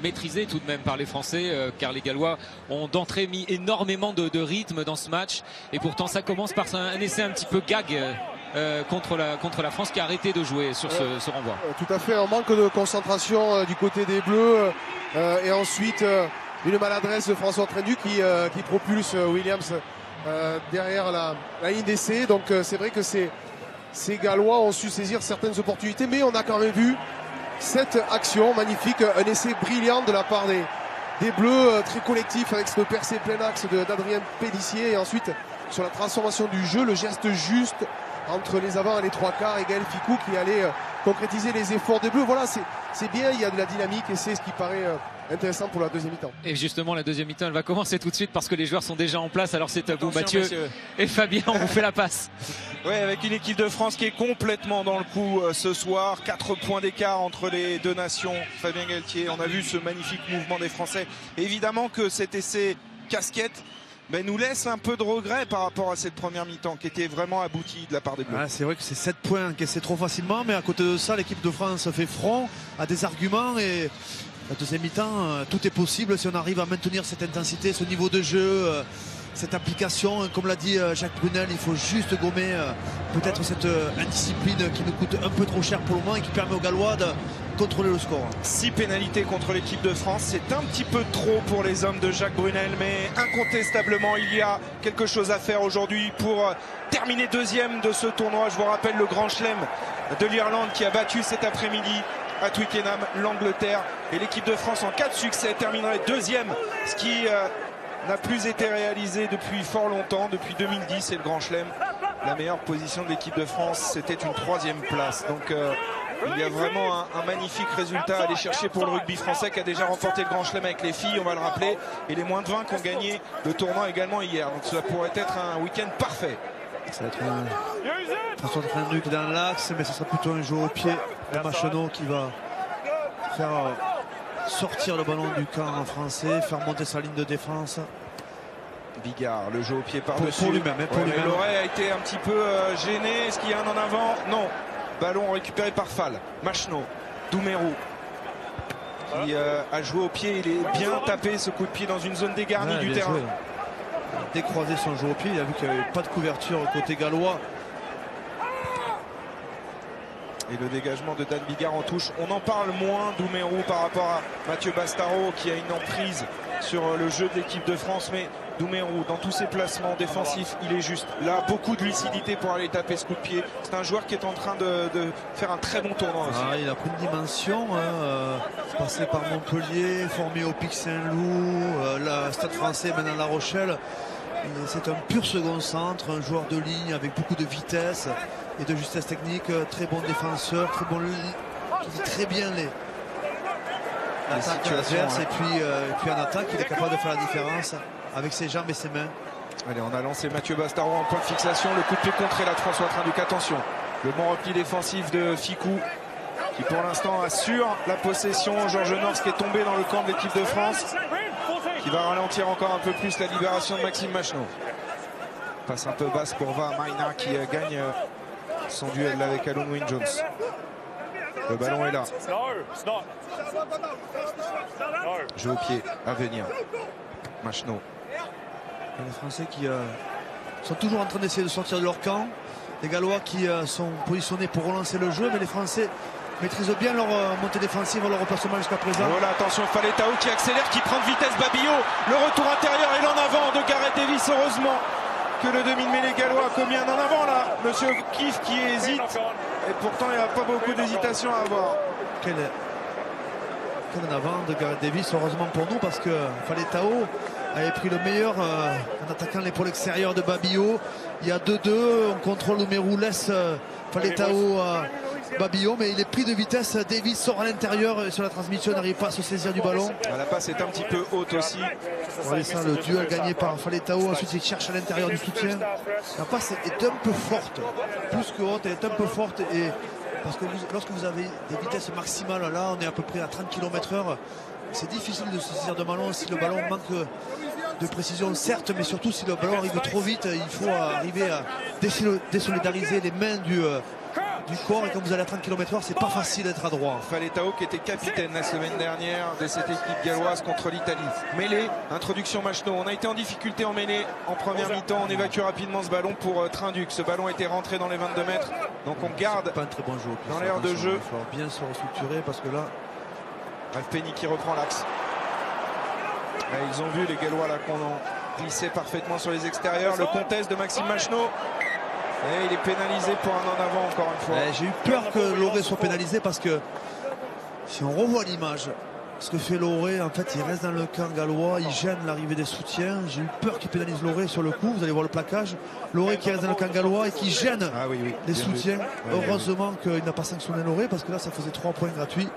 maîtrisée tout de même par les Français, car les Gallois ont d'entrée mis énormément de rythme dans ce match. Et pourtant ça commence par un essai un petit peu gag contre la France qui a arrêté de jouer sur ce renvoi. Tout à fait, un manque de concentration du côté des Bleus. Et ensuite... une maladresse de François Trendu qui propulse Williams derrière la ligne d'essai. Donc c'est vrai que ces Gallois ont su saisir certaines opportunités, mais on a quand même vu cette action magnifique, un essai brillant de la part des Bleus, très collectif avec ce percé plein axe d'Adrien Pellissier. Et ensuite sur la transformation du jeu, le geste juste entre les avants et les trois quarts, et Gaël Ficou qui allait concrétiser les efforts des Bleus. Voilà, c'est bien, il y a de la dynamique et c'est ce qui paraît intéressant pour la deuxième mi-temps. Et justement la deuxième mi-temps elle va commencer tout de suite parce que les joueurs sont déjà en place. Alors c'est à vous Mathieu et Fabien, on vous fait la passe. Oui, avec une équipe de France qui est complètement dans le coup ce soir. 4 points d'écart entre les deux nations. Fabien Galtier, on a vu ce magnifique mouvement des Français. Évidemment que cet essai casquette nous laisse un peu de regret par rapport à cette première mi-temps qui était vraiment aboutie de la part des Bleus. C'est vrai que c'est 7 points encaissés trop facilement, mais à côté de ça l'équipe de France fait front, a des arguments et la deuxième mi-temps, tout est possible si on arrive à maintenir cette intensité, ce niveau de jeu, cette application. Comme l'a dit Jacques Brunel, il faut juste gommer peut-être cette indiscipline qui nous coûte un peu trop cher pour le moment et qui permet aux Gallois de contrôler le score. 6 pénalités contre l'équipe de France, c'est un petit peu trop pour les hommes de Jacques Brunel, mais incontestablement il y a quelque chose à faire aujourd'hui pour terminer deuxième de ce tournoi. Je vous rappelle le grand chelem de l'Irlande qui a battu cet après-midi à Twickenham l'Angleterre, et l'équipe de France en cas de succès terminerait deuxième, ce qui n'a plus été réalisé depuis fort longtemps, depuis 2010 et le Grand Chelem. La meilleure position de l'équipe de France c'était une 3e place, donc Il y a vraiment un magnifique résultat à aller chercher pour le rugby français qui a déjà remporté le Grand Chelem avec les filles, on va le rappeler, et les moins de 20 qui ont gagné le tournoi également hier. Donc ça pourrait être un week-end parfait. Ça va être François Trinduc dans l'axe, mais ce sera plutôt un jeu au pied de Machenaud qui va faire sortir le ballon du camp français, faire monter sa ligne de défense. Bigard, le jeu au pied par-dessus. Pour lui-même. L'oreille a été un petit peu gêné. Est-ce qu'il y a un en avant? Non. Ballon récupéré par Fall. Machenaud, Doumerou qui a joué au pied. Il est bien tapé ce coup de pied dans une zone dégarnie du terrain. Joué. Il a décroisé son jeu au pied. Il a vu qu'il n'y avait pas de couverture côté gallois. Et le dégagement de Dan Bigard en touche. On en parle moins, Doumerou, par rapport à Mathieu Bastaro qui a une emprise sur le jeu de l'équipe de France. Mais Doumerou, dans tous ses placements défensifs, il est juste. Là, beaucoup de lucidité pour aller taper ce coup de pied. C'est un joueur qui est en train de faire un très bon tournoi aussi. Il a pris une dimension, passé par Montpellier, formé au Pic Saint-Loup, le Stade français, maintenant La Rochelle. C'est un pur second centre, un joueur de ligne avec beaucoup de vitesse et de justesse technique, très bon défenseur, très bon, qui lit très bien les situations. Et puis en attaque, il est capable de faire la différence avec ses jambes et ses mains. Allez, on a lancé Mathieu Bastaro en point de fixation. Le coup de pied contré là de François Trinduc. Attention, le bon repli défensif de Ficou qui pour l'instant assure la possession. Georges North qui est tombé dans le camp de l'équipe de France, qui va ralentir encore un peu plus la libération de Maxime Machenaud. Passe un peu basse pour Va Maina qui gagne son duel là avec Alun Wyn Jones. Le ballon est là. Jeu au pied à venir. Machenaud. Les Français qui sont toujours en train d'essayer de sortir de leur camp. Les Gallois qui sont positionnés pour relancer le jeu, mais les Français maîtrisent bien leur montée défensive, leur replacement jusqu'à présent. Voilà, attention, Faletao qui accélère, qui prend de vitesse Babillot. Le retour intérieur et l'en avant de Gareth Davis. Heureusement que le demi de mêlée gallois a commis un en avant là. Monsieur Kiff qui hésite. Et pourtant, il n'y a pas beaucoup d'hésitation à avoir. Quel en avant de Gareth Davis, heureusement pour nous, parce que Faletao avait pris le meilleur en attaquant l'épaule extérieure de Babillot. Il y a 2-2, on contrôle Doumerou, laisse Faletao Babillot, mais il est pris de vitesse. Davis sort à l'intérieur et sur la transmission, n'arrive pas à se saisir du ballon. La passe est un petit peu haute aussi. Voilà ça, le duel gagné par Faletao. Ensuite, il cherche à l'intérieur du soutien. La passe est un peu forte, plus que haute, elle est un peu forte. Et parce que lorsque vous avez des vitesses maximales, là, on est à peu près à 30 km/h. C'est difficile de se saisir de ballon si le ballon manque de précision, certes, mais surtout si le ballon arrive trop vite, il faut arriver à désolidariser les mains du corps. Et quand vous allez à 30 km/h, c'est pas facile d'être à droit. Faletao qui était capitaine la semaine dernière de cette équipe galloise contre l'Italie. Mêlée, introduction Machenaud. On a été en difficulté en mêlée en première mi-temps. On évacue rapidement ce ballon pour Trinduc. Ce ballon était rentré dans les 22 mètres. Donc on garde pas un très bon jeu dans l'air de jeu. Il va falloir bien se restructurer parce que là. Bref, Penny qui reprend l'axe. Ils ont vu les Gallois là qu'on en glissait parfaitement sur les extérieurs. Le contest de Maxime Machenaud. Et il est pénalisé pour un en avant encore une fois. J'ai eu peur que Loré soit pénalisé parce que si on revoit l'image, ce que fait Loré, en fait il reste dans le camp gallois, il gêne l'arrivée des soutiens. J'ai eu peur qu'il pénalise Loré sur le coup, vous allez voir le plaquage. Loré qui reste dans le camp gallois et qui gêne les soutiens. Heureusement qu'il n'a pas sanctionné Loré parce que là ça faisait 3 points gratuits.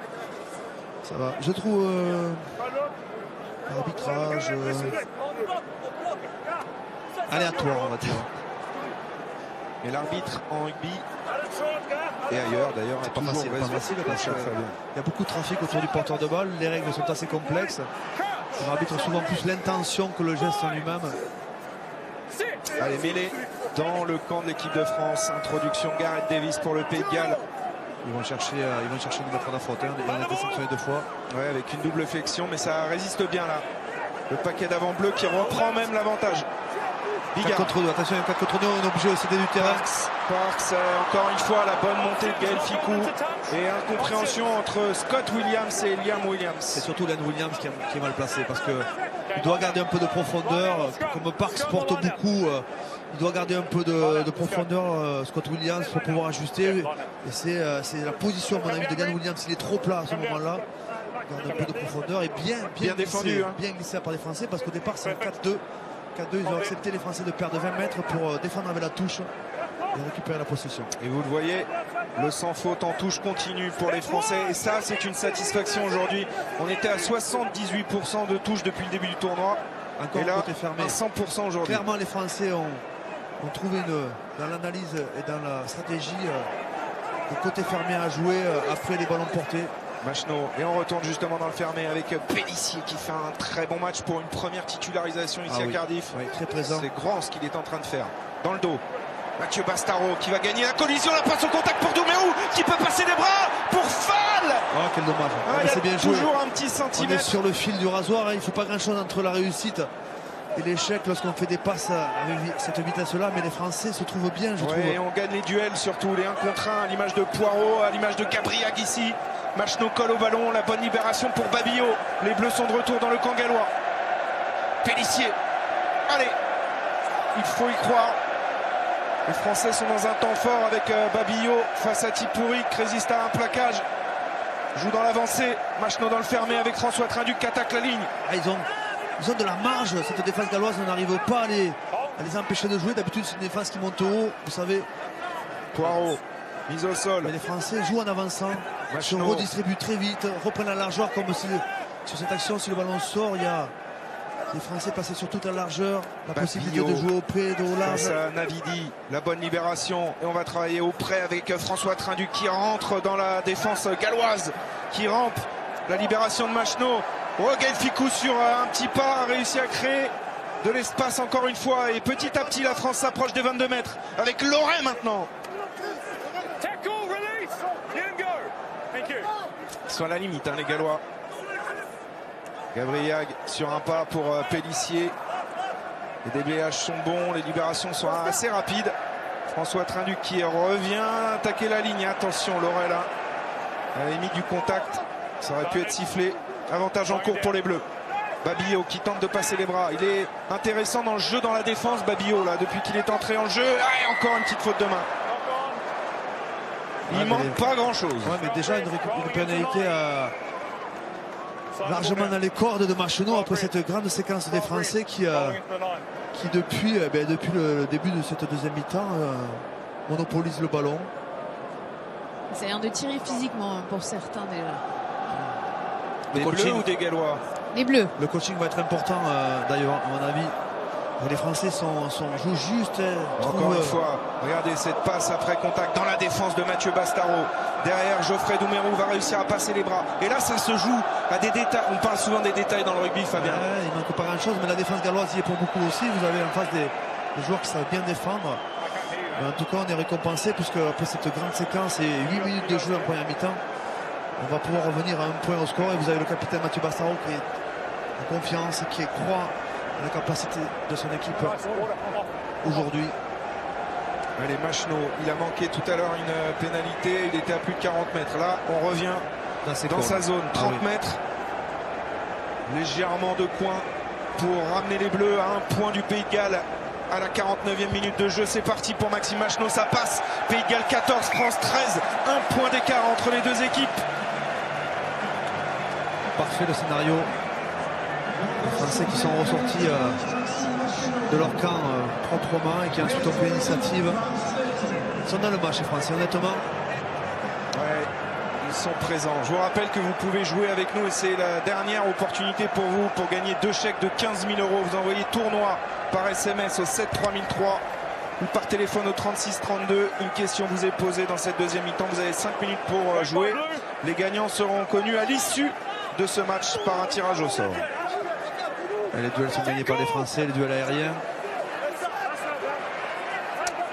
Ça va, je trouve l'arbitrage aléatoire, on va dire. Et l'arbitre en rugby et ailleurs d'ailleurs c'est pas facile parce qu'il y a beaucoup de trafic autour du porteur de balle, les règles sont assez complexes. L'arbitre a souvent plus l'intention que le geste en lui-même. Allez, mêlée dans le camp de l'équipe de France. Introduction Gareth Davis pour le Pays de Galles. Ils vont chercher de mettre en faute. Il en a été sanctionné 2 fois. Ouais, avec une double flexion, mais ça résiste bien là. Le paquet d'avant bleu qui reprend même l'avantage. 4 contre 2, attention, 4 contre 2, on est obligé de céder du terrain. Parks, encore une fois, la bonne montée de Gaël Ficou et incompréhension entre Scott Williams et Liam Williams. C'est surtout Liam Williams qui est mal placé parce qu'il doit garder un peu de profondeur. Comme Parks porte beaucoup, il doit garder un peu de profondeur, Scott Williams, pour pouvoir ajuster. Et c'est la position, à mon avis, de Liam Williams. Il est trop plat à ce moment-là. Il garde un peu de profondeur et bien défendu. Bien glissé par les Français parce qu'au départ, c'est un 4-2. 4-2, ils ont accepté les Français de perdre 20 mètres pour défendre avec la touche. et récupérer la possession. Et vous le voyez, le sans faute en touche continue pour les Français. Et ça, c'est une satisfaction aujourd'hui. On était à 78% de touche depuis le début du tournoi. Encore et là, côté fermé. à 100% aujourd'hui. Clairement, les Français ont trouvé dans l'analyse et dans la stratégie le côté fermé à jouer après les ballons portés. Machno, et on retourne justement dans le fermé avec Pélissier qui fait un très bon match pour une première titularisation ici à Cardiff. Oui, très présent. C'est grand ce qu'il est en train de faire. Dans le dos, Mathieu Bastaro qui va gagner la collision, la passe au contact pour Doumerou qui peut passer les bras pour Fall. Oh, quel dommage. C'est bien joué. Toujours un petit On est centimètre. sur le fil du rasoir, il ne faut pas grand chose entre la réussite et l'échec lorsqu'on fait des passes avec cette vitesse-là, mais les Français se trouvent bien, je trouve. Et on gagne les duels, surtout les 1 contre 1, à l'image de Poirot, à l'image de Gabriag ici. Machno colle au ballon, la bonne libération pour Babillot. Les Bleus sont de retour dans le camp gallois. Pélissier, allez, il faut y croire. Les Français sont dans un temps fort avec Babillot face à Tipouric, résiste à un plaquage. Joue dans l'avancée, Machno dans le fermé avec François Trinduc qui attaque la ligne. Ils ont de la marge, cette défense galloise, on n'arrive pas à les empêcher de jouer. D'habitude, c'est une défense qui monte haut, vous savez. Poirot, mise au sol. Mais les Français jouent en avançant, se Machno redistribuent très vite, reprennent la largeur comme si sur cette action, si le ballon sort, il y a les Français passaient sur toute la largeur, la possibilité de jouer auprès, de au large. Face à Navidi, la bonne libération, et on va travailler auprès avec François Trinduc qui rentre dans la défense galloise, qui rampe la libération de Machno. Gaël Ficou sur un petit pas a réussi à créer de l'espace encore une fois, et petit à petit la France s'approche des 22 mètres avec Lorrain maintenant. Ils sont à la limite les Gallois. Gabriag sur un pas pour Pélissier. Les déblayages sont bons, les libérations sont assez rapides. François Trinduc qui revient attaquer la ligne. Attention, Laurel à la limite du contact. Ça aurait pu être sifflé. Avantage en cours pour les Bleus. Babillot qui tente de passer les bras. Il est intéressant dans le jeu, dans la défense, Babillot, là, depuis qu'il est entré en jeu. Et encore une petite faute de main. Il manque pas grand-chose. Ouais, mais déjà une pénalité largement dans les cordes de Machno après cette grande séquence des Français qui depuis le début de cette deuxième mi-temps monopolise le ballon. Ça a l'air de tirer physiquement pour certains déjà. Des Bleus ou des Gallois? Les Bleus. Le coaching va être important d'ailleurs à mon avis. Les Français jouent juste. Encore une fois, regardez cette passe après contact dans la défense de Mathieu Bastaro. Derrière, Geoffrey Doumerou va réussir à passer les bras. Et là, ça se joue à des détails. On parle souvent des détails dans le rugby, Fabien. Il ne manque pas grand-chose, mais la défense galloise y est pour beaucoup aussi. Vous avez en face des joueurs qui savent bien défendre. Mais en tout cas, on est récompensé puisque après cette grande séquence et 8 minutes de jeu en première mi-temps, on va pouvoir revenir à 1 point au score. Et vous avez le capitaine Mathieu Bastaro qui est en confiance et qui croit la capacité de son équipe aujourd'hui. Allez, Machno, il a manqué tout à l'heure une pénalité, il était à plus de 40 mètres. Là, on revient dans sa zone, 30 mètres. Légèrement de coin pour ramener les Bleus à 1 point du Pays de Galles à la 49e minute de jeu. C'est parti pour Maxime Machno, ça passe. Pays de Galles 14, France 13, 1 point d'écart entre les deux équipes. Parfait le scénario. Les Français qui sont ressortis de leur camp proprement et qui ensuite ont pris l'initiative. Ils sont dans le match les Français, honnêtement. Ouais, ils sont présents. Je vous rappelle que vous pouvez jouer avec nous et c'est la dernière opportunité pour vous pour gagner 2 chèques de 15 000 €. Vous envoyez tournoi par SMS au 7 3003 ou par téléphone au 36 32. Une question vous est posée dans cette deuxième mi-temps. Vous avez 5 minutes pour jouer. Les gagnants seront connus à l'issue de ce match par un tirage au sort. Et les duels sont gagnés par les Français, les duels aériens.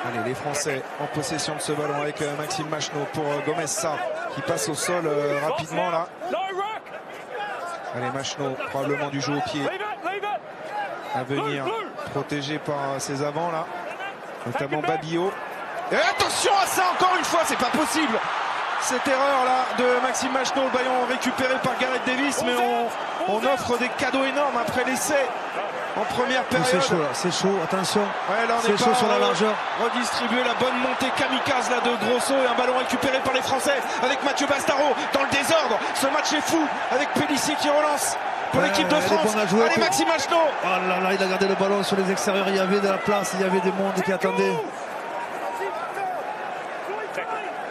Allez, les Français en possession de ce ballon avec Maxime Machno pour Gomez Sarr qui passe au sol rapidement là. Allez, Machno, probablement du jeu au pied à venir, protégé par ses avants là, notamment Babillot. Et attention à ça encore une fois, c'est pas possible. Cette erreur là de Maxime Machno, le ballon récupéré par Gareth Davis, mais on offre des cadeaux énormes après l'essai en première période. C'est chaud, attention. Ouais, là, c'est chaud sur la largeur. Redistribuer la bonne montée kamikaze là de Grosso et un ballon récupéré par les Français avec Mathieu Bastaro dans le désordre. Ce match est fou avec Pélissier qui relance pour l'équipe de France. Allez, Maxime Machno. Oh là là, il a gardé le ballon sur les extérieurs, il y avait de la place, il y avait des mondes qui attendaient.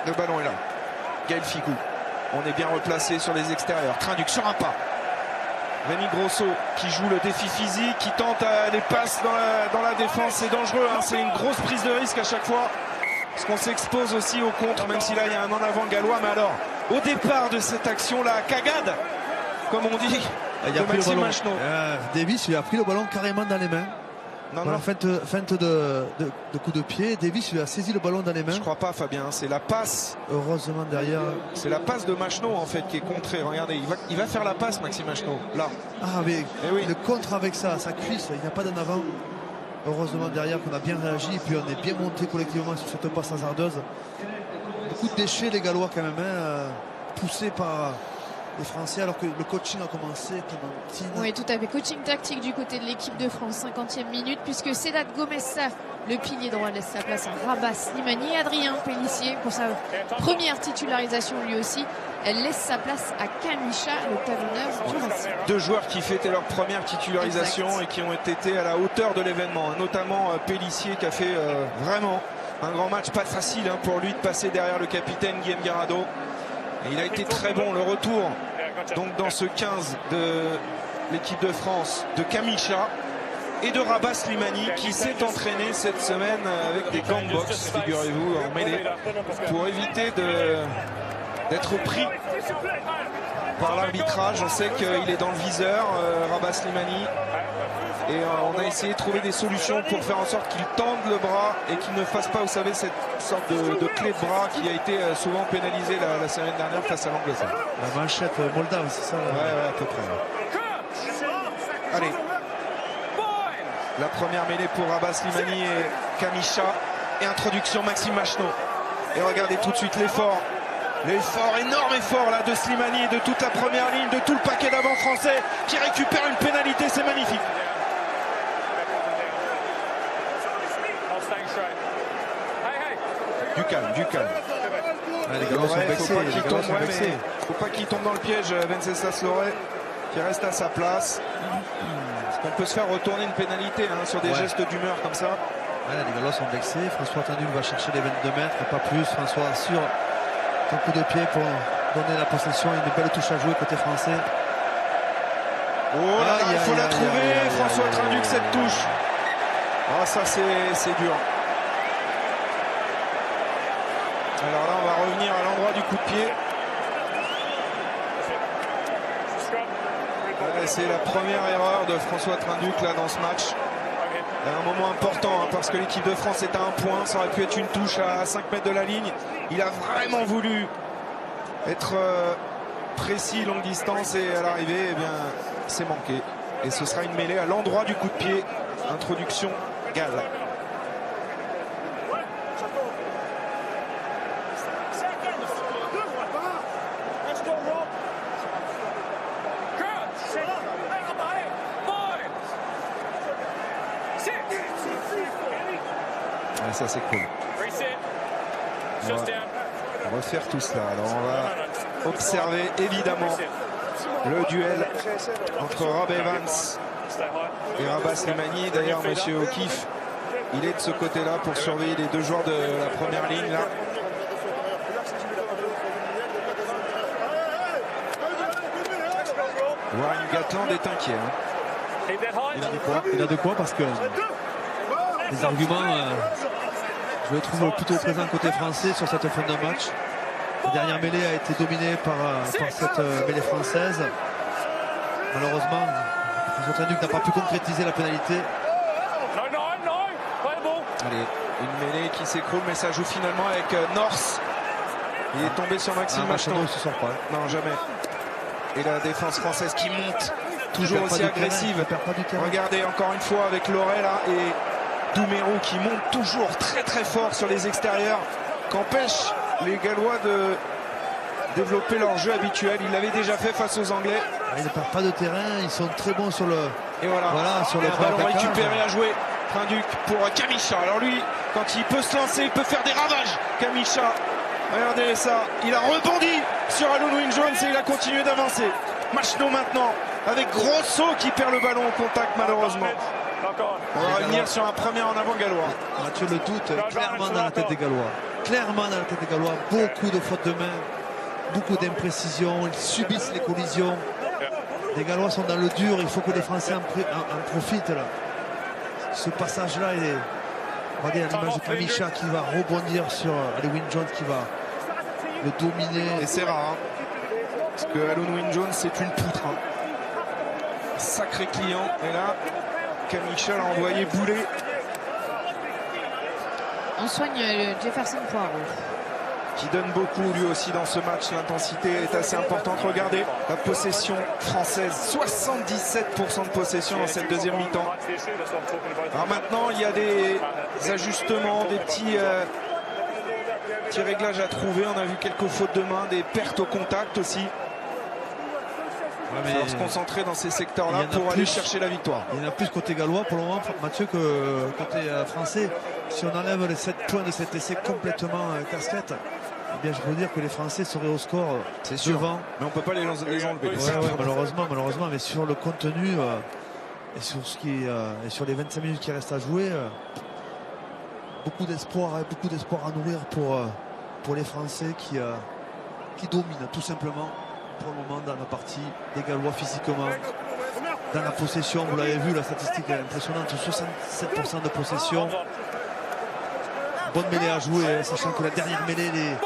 Le ballon est là. Gaël Ficou. On est bien replacé sur les extérieurs. Trinduc sur un pas. Rémi Grosso qui joue le défi physique, qui tente les passes dans la défense. C'est dangereux, hein. C'est une grosse prise de risque à chaque fois. Parce qu'on s'expose aussi au contre, même si là il y a un en avant gallois. Mais alors, au départ de cette action-là, cagade, comme on dit, de Maxime Machenaud. Davis lui a pris le ballon carrément dans les mains. Voilà, feinte de coup de pied. Davis lui a saisi le ballon dans les mains. Je crois pas, Fabien, c'est la passe. Heureusement derrière. C'est la passe de Machenaud en fait qui est contrée. Regardez, il va faire la passe, Maxime Machenaud. Là. Ah mais oui. Le contre avec sa cuisse, il n'y a pas d'en avant. Heureusement derrière qu'on a bien réagi et puis on est bien monté collectivement sur cette passe hasardeuse. Beaucoup de déchets les Gallois quand même, hein, poussés par les Français alors que le coaching a commencé. Oui, tout à fait. Coaching tactique du côté de l'équipe de France, 50e minute, puisque Sedat Gomessa, le pilier droit, laisse sa place à Rabah Slimani. Adrien Pélissier, pour sa première titularisation lui aussi, elle laisse sa place à Kamisha, le talonneur du Racing. Deux joueurs qui fêtaient leur première titularisation et qui ont été à la hauteur de l'événement, notamment Pélissier qui a fait vraiment un grand match, pas facile pour lui de passer derrière le capitaine Guillaume Garado. Et il a été très bon, le retour donc dans ce 15 de l'équipe de France de Kamisha et de Rabah Slimani qui s'est entraîné cette semaine avec des gants de boxe, figurez-vous, en mêlée, pour éviter d'être pris par l'arbitrage. On sait qu'il est dans le viseur, Rabah Slimani, et on a essayé de trouver des solutions pour faire en sorte qu'il tende le bras et qu'il ne fasse pas, vous savez, cette sorte de clé de bras qui a été souvent pénalisée la semaine dernière face à l'Angleterre. La manchette moldave, c'est ça là. Ouais, à peu près. Allez. La première mêlée pour Rabah Slimani et Kamisha. Et introduction Maxime Machenaud. Et regardez tout de suite l'effort. L'effort, énorme effort là de Slimani et de toute la première ligne, de tout le paquet d'avant français qui récupère une pénalité, c'est magnifique. Du calme, du calme. Les Gallois sont vexés. Faut pas qu'il tombe dans le piège, Venceslas Loret, qui reste à sa place. Parce qu'on peut se faire retourner une pénalité sur des gestes d'humeur comme ça. Les Gallois sont vexés. François Trinduc va chercher les 22 mètres, pas plus. François assure un coup de pied pour donner la possession. Une belle touche à jouer côté français. Oh là là, il faut la trouver, François Trinduc, cette touche. Ah, ça c'est dur. Alors là, on va revenir à l'endroit du coup de pied. C'est la première erreur de François Trinduc là dans ce match. Un moment important parce que l'équipe de France est à un point. Ça aurait pu être une touche à 5 mètres de la ligne. Il a vraiment voulu être précis, longue distance, et à l'arrivée, eh bien, c'est manqué. Et ce sera une mêlée à l'endroit du coup de pied. Introduction Galles. Ça c'est cool. On va refaire tout cela. Alors on va observer évidemment le duel entre Rob Evans et Rabah Slimani. D'ailleurs, monsieur O'Keefe, il est de ce côté-là pour surveiller les deux joueurs de la première ligne là. Warren Gatland est inquiet. Il a de quoi parce que les arguments, je le trouve plutôt présent côté français sur cette fin de match. La dernière mêlée a été dominée par cette mêlée française. Malheureusement, François Trinduc n'a pas pu concrétiser la pénalité. Allez, une mêlée qui s'écroule, mais ça joue finalement avec North. Il est tombé sur Maxime Machenaud. Il ne se sort pas. Non, jamais. Et la défense française qui monte, toujours aussi agressive. Regardez encore une fois avec Loret là et Doumerou qui monte toujours très très fort sur les extérieurs, qu'empêche les Gallois de développer leur jeu habituel. Ils l'avaient déjà fait face aux Anglais. Ils ne perdent pas de terrain, ils sont très bons sur le. Et voilà sur le ballon récupéré à jouer. Trinduc pour Kamisha. Alors lui, quand il peut se lancer, il peut faire des ravages. Kamisha, regardez ça, il a rebondi sur Alun Wyn-Jones et il a continué d'avancer. Machenaud maintenant avec Grosso qui perd le ballon au contact malheureusement. On va revenir sur un premier en avant gallois. Mathieu, le doute clairement dans la tête des Gallois. Clairement dans la tête des Gallois. Beaucoup de fautes de main, beaucoup d'imprécisions. Ils subissent les collisions. Les Gallois sont dans le dur. Il faut que les Français en profitent. Là. Ce passage-là, il est... Regardez l'image de Kamicha qui va rebondir sur Alun Wyn Jones qui va le dominer. Et c'est rare. Parce que Alun Wyn Jones, c'est une poutre. Sacré client. Et là, Kamicha l'a envoyé bouler. On soigne le Jefferson Poirot. Qui donne beaucoup lui aussi dans ce match. L'intensité est assez importante. Regardez la possession française. 77% de possession dans cette deuxième mi-temps. Alors maintenant, il y a des ajustements, des petits réglages à trouver. On a vu quelques fautes de main, des pertes au contact aussi. Il faut se concentrer dans ces secteurs-là pour aller chercher la victoire. Il y en a plus côté gallois pour le moment, Mathieu, que côté français. Si on enlève les 7 points de cet essai complètement casquette, eh bien je peux dire que les Français seraient au score devant. Mais on ne peut pas les enlever. Malheureusement, mais sur le contenu et sur ce qui et sur les 25 minutes qui restent à jouer, beaucoup d'espoir à nourrir pour les Français qui dominent tout simplement pour le moment dans la partie des Gallois physiquement. Dans la possession, vous l'avez vu, la statistique est impressionnante, 67% de possession. Bonne mêlée à jouer, sachant que la dernière mêlée, les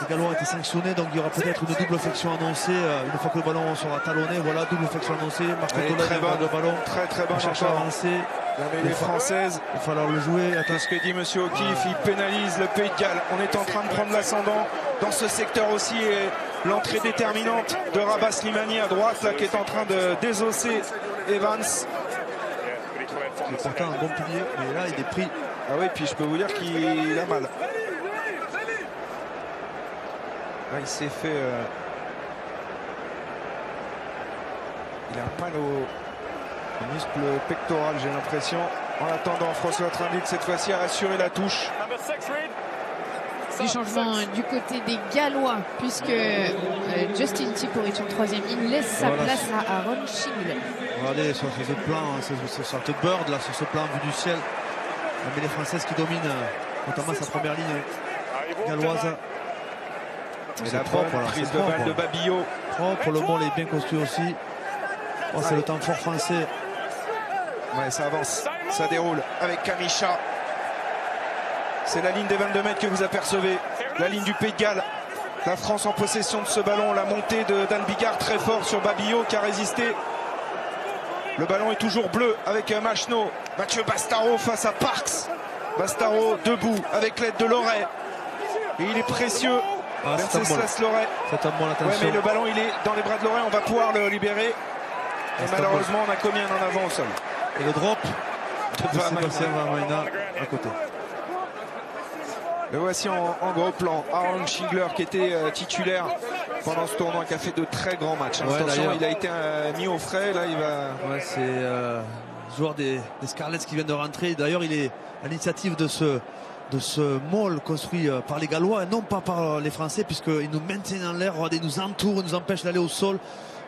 Gallois ont été sanctionnés, donc il y aura peut-être une double flexion annoncée une fois que le ballon sera talonné. Voilà, double flexion annoncée. Marco Tolède le ballon. Très bonne. Cherche à avancer. La mêlée française. Il va falloir le jouer. Attends ce que dit Monsieur O'Keefe, il pénalise le Pays de Galles. On est en train de prendre l'ascendant dans ce secteur aussi. Et l'entrée déterminante de Rabah Slimani à droite, là, qui est en train de désosser Evans. Il est pourtant un bon pilier, mais là il est pris. Ah oui, puis je peux vous dire qu'il a mal. Là, il s'est fait... Il a mal au muscle pectoral, j'ai l'impression. En attendant, François Trinville, cette fois-ci, a assuré la touche. Du changement du côté des Gallois, puisque Justin Tipuric en troisième ligne laisse sa place à Aaron Schindler. Regardez sur ce plan, cette sorte de bird là, sur ce plan vu du ciel. La mêlée française qui domine notamment sa première ligne galloise. Et la propre, prise de balle de Babillot. Propre, le ball est bien construit aussi. Oh, c'est le temps fort français. Ouais, ça avance, ça déroule avec Kamicha. C'est la ligne des 22 mètres que vous apercevez, la ligne du Pays de Galles. La France en possession de ce ballon, la montée de Dan Bigard très fort sur Babillot qui a résisté. Le ballon est toujours bleu avec Machno. Mathieu Bastaro face à Parks. Bastaro debout avec l'aide de Loret. Et il est précieux. C'est Loret. Ouais, mais le ballon il est dans les bras de Loret, on va pouvoir le libérer. Et malheureusement on a commis un en avant au sol. Et le drop de Sébastien Vamaina à côté. Le voici en gros plan. Aaron Schindler qui était titulaire pendant ce tournoi, qui a fait de très grands matchs. Ouais, attention, il a été mis au frais. Là, il va. Ouais, c'est joueur des Scarlets qui vient de rentrer. D'ailleurs, il est à l'initiative de ce mall construit par les Gallois et non pas par les Français, puisqu'ils nous maintiennent en l'air, ils nous entourent, ils nous empêchent d'aller au sol.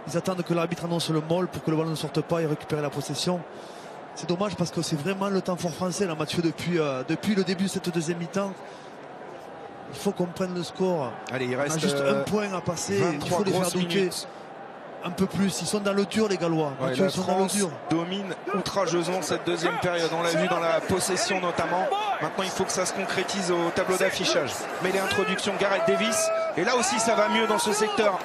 Ils attendent que l'arbitre annonce le mall pour que le ballon ne sorte pas et récupérer la possession. C'est dommage parce que c'est vraiment le temps fort français là, Mathieu, depuis le début de cette deuxième mi-temps. Il faut qu'on prenne le score. Allez, il on reste a juste un point à passer. Il faut les faire douter un peu plus. Ils sont dans le dur, les Gallois. Ouais, Mathieu, la ils sont France dans le dur. domine outrageusement cette deuxième période. On l'a vu dans la possession notamment. Maintenant, il faut que ça se concrétise au tableau d'affichage. Mais les introductions, Gareth Davis. Et là aussi, ça va mieux dans ce secteur.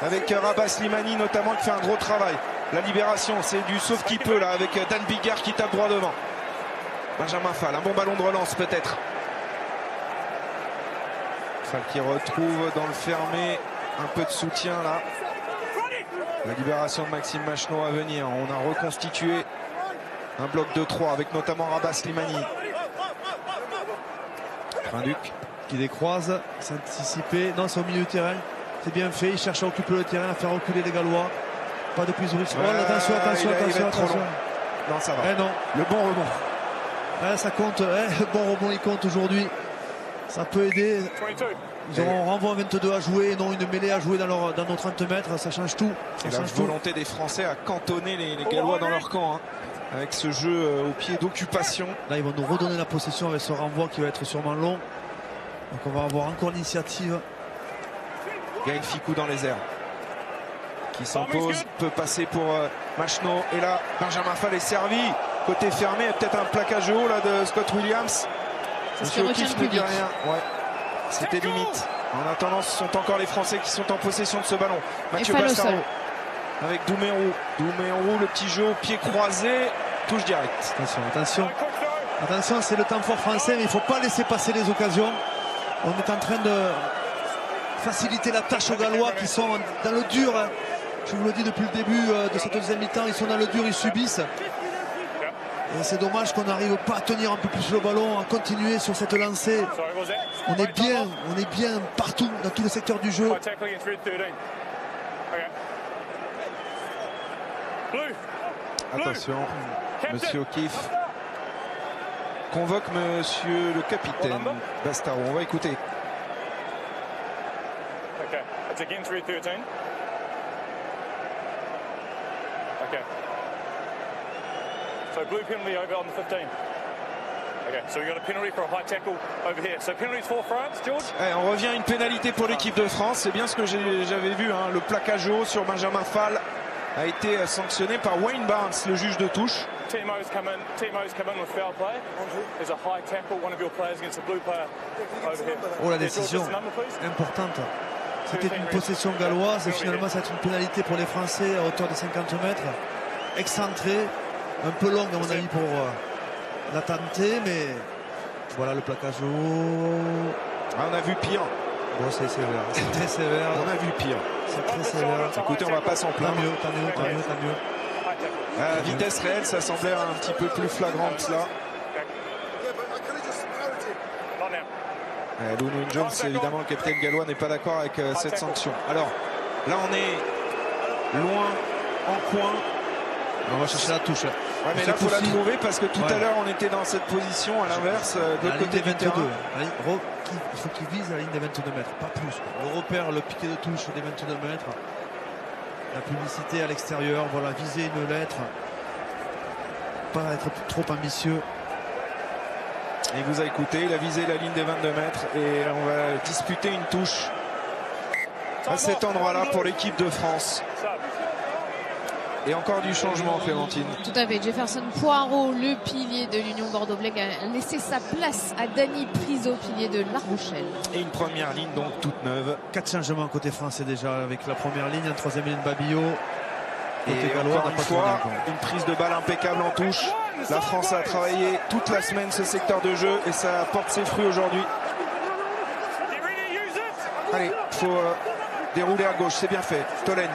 Avec Rabah Slimani notamment qui fait un gros travail. La libération, c'est du sauf qui peut là avec Dan Bigard qui tape droit devant. Benjamin Fall, un bon ballon de relance peut-être. Fall qui retrouve dans le fermé un peu de soutien là. La libération de Maxime Machno à venir. On a reconstitué un bloc de 3 avec notamment Rabah Slimani. Trinduc qui décroise, s'anticiper. Non, c'est au milieu du terrain. C'est bien fait. Il cherche à occuper le terrain, à faire reculer les Gallois. Pas de prise de risque. Attention. Non, ça va. Non. Le bon rebond. Ça compte. Le bon rebond, il compte aujourd'hui. Ça peut aider. Ils auront un renvoi 22 à jouer, non une mêlée à jouer dans nos 30 mètres. Ça change tout. Ça change volonté des Français à cantonner les Gallois dans leur camp. avec ce jeu au pied d'occupation. Là, ils vont nous redonner la possession avec ce renvoi qui va être sûrement long. Donc on va avoir encore l'initiative. Gaël Fickou dans les airs, qui s'impose, peut passer pour Machno. Et là, Benjamin Fall est servi. Côté fermé, peut-être un plaquage haut là de Scott Williams. Monsieur O'Keefe ne dit rien. Ouais. C'était limite. En attendant, ce sont encore les Français qui sont en possession de ce ballon. Mathieu Bassaro avec Doumerou. Doumerou, le petit jeu au pied croisé. Touche directe. Attention, attention. Attention, c'est le temps fort français, mais il ne faut pas laisser passer les occasions. On est en train de faciliter la tâche aux Gallois qui sont dans le dur. Hein. Je vous le dis depuis le début de cette deuxième mi-temps, ils sont dans le dur, ils subissent. Et c'est dommage qu'on n'arrive pas à tenir un peu plus le ballon, à continuer sur cette lancée. On est bien partout, dans tous les secteurs du jeu. Attention, Monsieur O'Keefe convoque Monsieur le capitaine Bastareaud. On va écouter. Okay, it's again 3-13. Okay. So blue penalty over on the 15. Okay, so we got a penalty for a high tackle over here. So penalties for France, George. On revient à une pénalité pour l'équipe de France. C'est bien ce que j'avais vu. Hein. Le plaquage haut sur Benjamin Fall a été sanctionné par Wayne Barnes, le juge de touche. Timo's come in with foul play. There's a high tackle, one of your players against a blue player over here. Oh, la décision importante. C'était une possession galloise et finalement ça va être une pénalité pour les Français à hauteur de 50 mètres. Excentré, un peu longue à mon avis pour la tenter, mais voilà le plaquage haut. On a vu pire. Bon, c'est sévère, c'est très sévère. On a vu pire. C'est très sévère. Écoutez, on va pas s'en plaindre. Tant mieux. À vitesse réelle, ça semblait un petit peu plus flagrant que cela. Lou Jones, évidemment, le capitaine gallois n'est pas d'accord avec cette sanction. Alors, là, on est loin, en coin. On va chercher la touche. Ouais, mais là, il faut la trouver parce que tout à l'heure, on était dans cette position à l'inverse, de l'autre côté du terrain. Il faut qu'il vise la ligne des 22 mètres, pas plus. Le repère, le piqué de touche des 22 mètres. La publicité à l'extérieur, voilà, viser une lettre. Pas être trop ambitieux. Il vous a écouté, il a visé la ligne des 22 mètres et on va disputer une touche à cet endroit-là pour l'équipe de France. Et encore du changement, Clémentine. Tout à fait. Jefferson Poirot, le pilier de l'Union Bordeaux-Bègles, a laissé sa place à Dany Priso, pilier de La Rochelle. Et une première ligne donc toute neuve. 4 changements côté français déjà avec la première ligne, une troisième ligne Babillot. Et encore une fois, une prise de balle impeccable en touche. La France a travaillé toute la semaine ce secteur de jeu et ça porte ses fruits aujourd'hui. Allez, il faut dérouler à gauche, c'est bien fait. Tolène.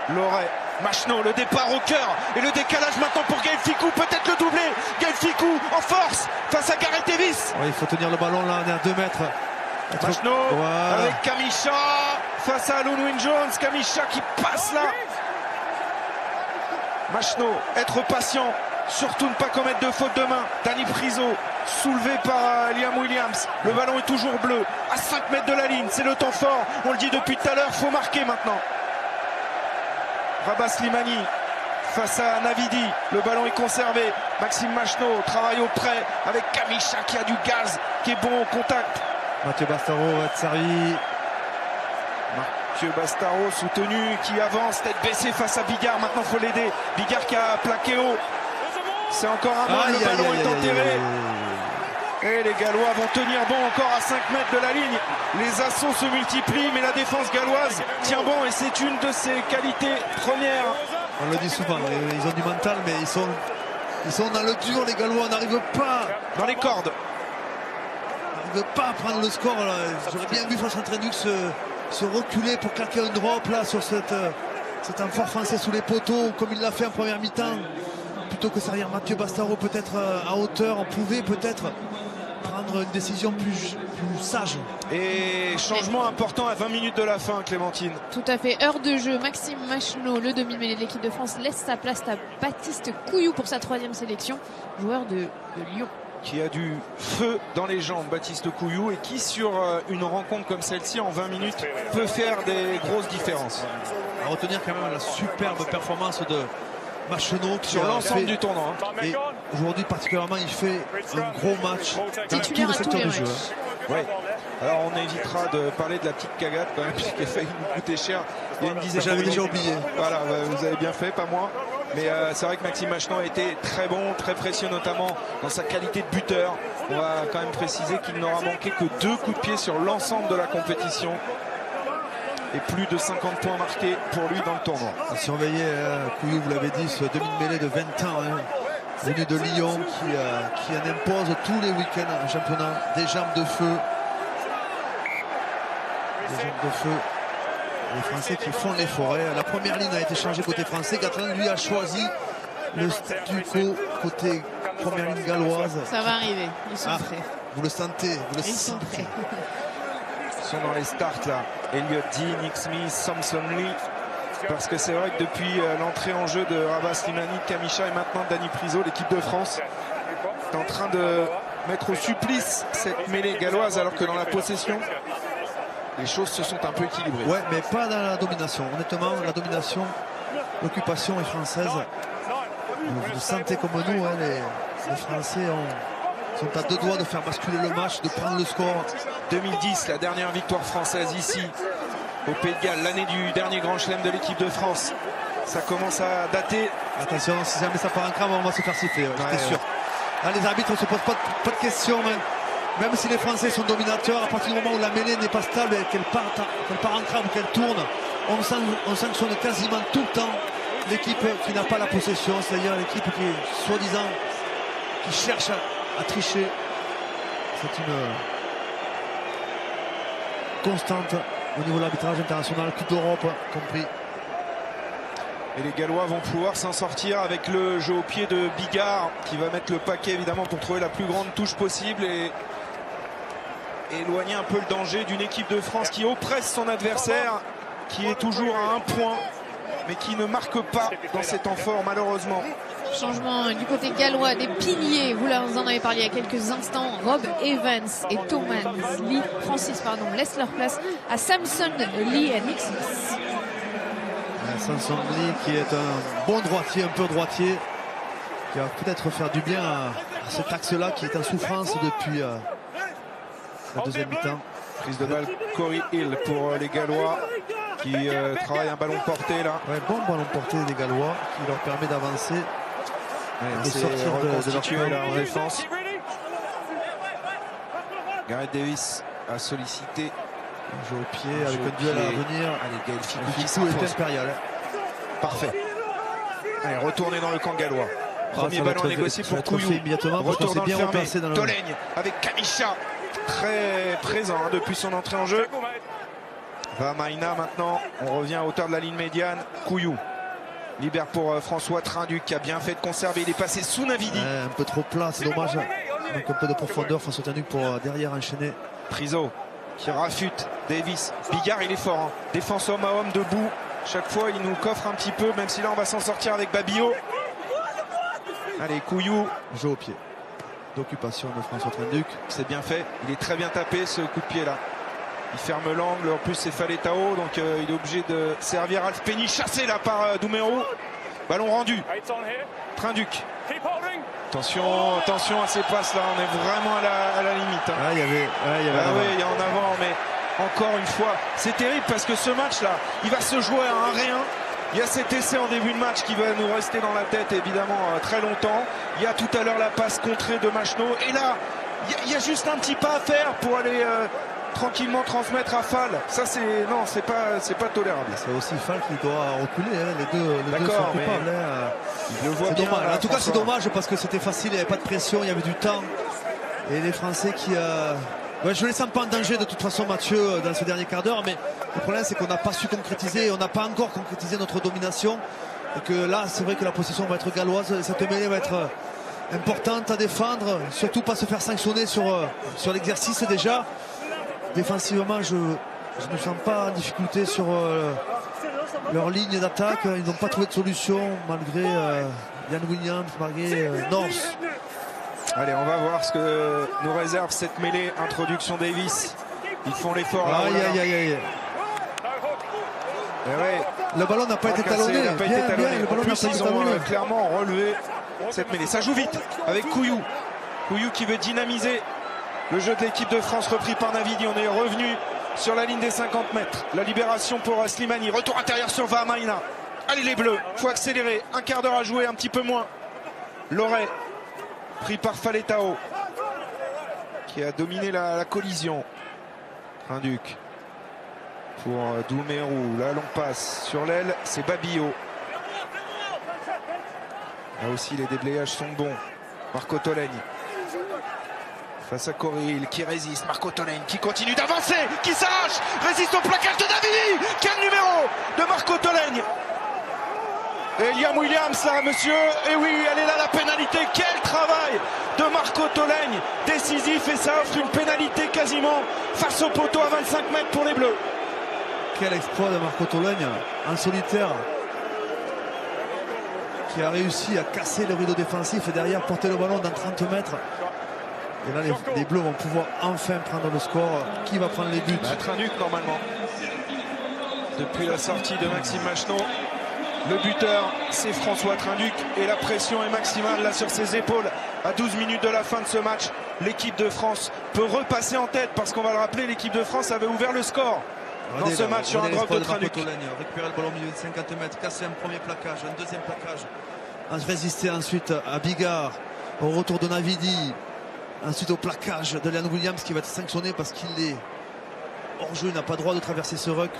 Loret, Machno, le départ au cœur et le décalage maintenant pour Gaël Fickou, peut-être le doublé. Gaël Fickou en force face à Gareth Davis. Ouais, il faut tenir le ballon là, on est à 2 mètres. Machno avec Kamisha face à Lounouin Jones. Kamisha qui passe là. Machno, être patient, surtout ne pas commettre de faute de main. Dany Priso, soulevé par Liam Williams. Le ballon est toujours bleu, à 5 mètres de la ligne. C'est le temps fort, on le dit depuis tout à l'heure, faut marquer maintenant. Rabah Slimani face à Navidi, le ballon est conservé. Maxime Machno travaille auprès avec Kamisha qui a du gaz, qui est bon au contact. Mathieu Bastareaud va être servi. Mathieu Bastareaud soutenu, qui avance, tête baissée face à Bigard. Maintenant il faut l'aider. Bigard qui a plaqué haut. C'est encore un ballon, le ballon est enterré. Et les Gallois vont tenir bon encore à 5 mètres de la ligne. Les assauts se multiplient, mais la défense galloise tient bon et c'est une de ses qualités premières. On le dit souvent, ils ont du mental, mais ils sont dans le dur, les Gallois. On n'arrive pas dans les cordes. On n'arrive pas à prendre le score. J'aurais bien vu François Tréduc se reculer pour claquer un drop là sur cet enfant français sous les poteaux, comme il l'a fait en première mi-temps. Plutôt que servir Mathieu Bastareaud peut-être à hauteur, on pouvait peut-être prendre une décision plus sage. Et changement important à 20 minutes de la fin, Clémentine. Tout à fait, heure de jeu. Maxime Machno, le demi-mêlée de l'équipe de France, laisse sa place à Baptiste Couillou pour sa 3e sélection, joueur de Lyon. qui a du feu dans les jambes, Baptiste Couillou, et qui sur une rencontre comme celle-ci en 20 minutes peut faire des grosses différences. À retenir quand même la superbe performance de Machenaud Sur l'ensemble du tournoi. Et aujourd'hui particulièrement, il fait un gros match dans tout Titulaire le à tous secteur les du jeu. matchs. Ouais. Alors on évitera de parler de la petite cagade quand même, puisqu'elle a failli nous coûter cher il y a une dizaine J'avais d'années. déjà oublié. Voilà, vous avez bien fait, pas moi. Mais c'est vrai que Maxime Machenaud a été très bon, très précieux, notamment dans sa qualité de buteur. On va quand même préciser qu'il n'aura manqué que 2 coups de pied sur l'ensemble de la compétition. Et plus de 50 points marqués pour lui dans le tournoi. À surveiller, Couillou, vous l'avez dit, ce demi-mêlée de 20 ans, venu de Lyon, qui en impose tous les week-ends en championnat. Des jambes de feu. Des jambes de feu. Les Français qui font les forêts. La première ligne a été changée côté français. Gatland, lui, a choisi le statu quo côté première ligne galloise. Ça va arriver, ils sont prêts. Vous le sentez, vous le Ils sont sentez. prêts. Ils sont dans les starts là. Elliott Dee, Nick Smith, Samson Lee. Parce que c'est vrai que depuis l'entrée en jeu de Rabah Slimani, Kamisha et maintenant Dani Priso, l'équipe de France est en train de mettre au supplice cette mêlée galloise, alors que dans la possession, les choses se sont un peu équilibrées. Ouais, mais pas dans la domination. Honnêtement, la domination, l'occupation est française. Vous le sentez comme nous, hein, les Français sont à 2 doigts de faire basculer le match, de prendre le score. 2010, la dernière victoire française ici au Pays de Galles, l'année du dernier grand chelem de l'équipe de France. Ça commence à dater. Attention, si jamais ça part en crame, on va se faire siffler, Ouais, j'étais sûr. Là, les arbitres ne se posent pas de questions, même si les Français sont dominateurs, à partir du moment où la mêlée n'est pas stable et qu'elle part en crame, qu'elle tourne, on sanctionne quasiment tout le temps l'équipe qui n'a pas la possession, c'est-à-dire l'équipe qui est soi-disant, qui cherche à tricher. C'est une constante au niveau de l'arbitrage international, Coupe d'Europe compris. Et les Gallois vont pouvoir s'en sortir avec le jeu au pied de Bigard, qui va mettre le paquet évidemment pour trouver la plus grande touche possible et éloigner un peu le danger d'une équipe de France qui oppresse son adversaire, qui est toujours à 1 point, mais qui ne marque pas dans ces temps forts malheureusement. Changement du côté gallois, des piliers, vous en avez parlé il y a quelques instants. Rob Evans et Francis laissent leur place à Samson Lee et Nick Smith. Samson Lee qui est un bon droitier, un peu droitier, qui va peut-être faire du bien à cet axe-là qui est en souffrance depuis la deuxième mi-temps. Prise de balle Corey Hill pour les Gallois qui travaillent un ballon porté là. Ouais, bon ballon porté des Gallois qui leur permet d'avancer. De sortir de leur là en défense. Gareth Davis a sollicité. Un jeu au pied avec un duel à venir. Allez, Gaël Ficou qui Ficou est s'impose. impérial. Parfait. Allez, retourner dans le camp gallois. Premier ballon négocié pour Couillou. Retour dans le bien fermé. replacé dans le... Tolègne avec Kamisha. Très présent depuis son entrée en jeu. Vamaina maintenant. On revient à hauteur de la ligne médiane. Couillou. Libère pour François Trinduc qui a bien fait de conserver. Il est passé sous Navidi. Un peu trop plat, c'est dommage. Donc un peu de profondeur. François Trinduc pour derrière enchaîner. Priso qui rafute Davis. Bigard il est fort. Hein. Défense homme à homme debout. Chaque fois il nous coffre un petit peu. Même si là on va s'en sortir avec Babio. Allez, Couillou. Jeu au pied. D'occupation de François Trinduc. C'est bien fait. Il est très bien tapé ce coup de pied là. Il ferme l'angle. En plus c'est Faletao. Donc il est obligé de servir Alf Penny. Chassé là par Doumerou. Ballon rendu. Trinduc. Attention à ces passes là. On est vraiment à la limite. Hein. Ah, il y avait oui, il y a en avant. Mais encore une fois, c'est terrible parce que ce match là, il va se jouer à 1-1. Il y a cet essai en début de match qui va nous rester dans la tête évidemment très longtemps. Il y a tout à l'heure la passe contrée de Machenaud. Et là, il y a juste un petit pas à faire pour aller tranquillement transmettre à Fall. Ça c'est pas tolérable. C'est aussi Fall qui doit reculer. Hein. Les deux sont coupables. Il le voit bien. Dommage. Là, en tout cas, c'est François. dommage parce que c'était facile. Il n'y avait pas de pression, il y avait du temps. Et les Français qui... Ouais, je ne les sens pas en danger de toute façon, Mathieu, dans ce dernier quart d'heure, mais le problème c'est qu'on n'a pas su concrétiser, on n'a pas encore concrétisé notre domination, et que là c'est vrai que la possession va être galloise, et cette mêlée va être importante à défendre, surtout pas se faire sanctionner sur l'exercice déjà. Défensivement, je ne me sens pas en difficulté sur leur ligne d'attaque, ils n'ont pas trouvé de solution malgré Yann Williams, malgré North. Allez, on va voir ce que nous réserve cette mêlée. Introduction Davis. Ils font l'effort. Aïe, aïe, aïe, aïe. Ouais, le ballon n'a pas été talonné. Le ballon n'a pas été talonné. Ils ont clairement relevé cette mêlée. Ça joue vite avec Couillou. Couillou qui veut dynamiser le jeu de l'équipe de France repris par Navidi. On est revenu sur la ligne des 50 mètres. La libération pour Slimani. Retour intérieur sur Vahamaina. Allez les Bleus, faut accélérer. Un quart d'heure à jouer, un petit peu moins. Loret pris par Faletao qui a dominé la collision. Trinduc pour Doumerou. La longue passe sur l'aile, c'est Babillo. Là aussi les déblayages sont bons. Marco Tolègne face à Coril qui résiste. Marco Tolègne qui continue d'avancer, qui s'arrache, résiste au plaquage de Davidi. Quel numéro de Marco Tolègne. Et Liam Williams là, monsieur. Et oui, elle est là la pénalité. Quel travail de Marco Tolègne, décisif, et ça offre une pénalité quasiment face au poteau à 25 mètres pour les Bleus. Quel exploit de Marco Tolègne en solitaire, qui a réussi à casser le rideau défensif et derrière porter le ballon dans 30 mètres. Et là, les Bleus vont pouvoir enfin prendre le score. Qui va prendre les buts? Trinduc normalement. Depuis la sortie de Maxime Machenaud, le buteur c'est François Trinduc et la pression est maximale là sur ses épaules. À 12 minutes de la fin de ce match, l'équipe de France peut repasser en tête parce qu'on va le rappeler, l'équipe de France avait ouvert le score dans ce match sur un drop de Trinduc. Récupérer le ballon au milieu de 50 mètres, casser un premier plaquage, un deuxième plaquage, résister ensuite à Bigard, au retour de Navidi, ensuite au plaquage de Liam Williams qui va être sanctionné parce qu'il est hors jeu, il n'a pas droit de traverser ce ruck.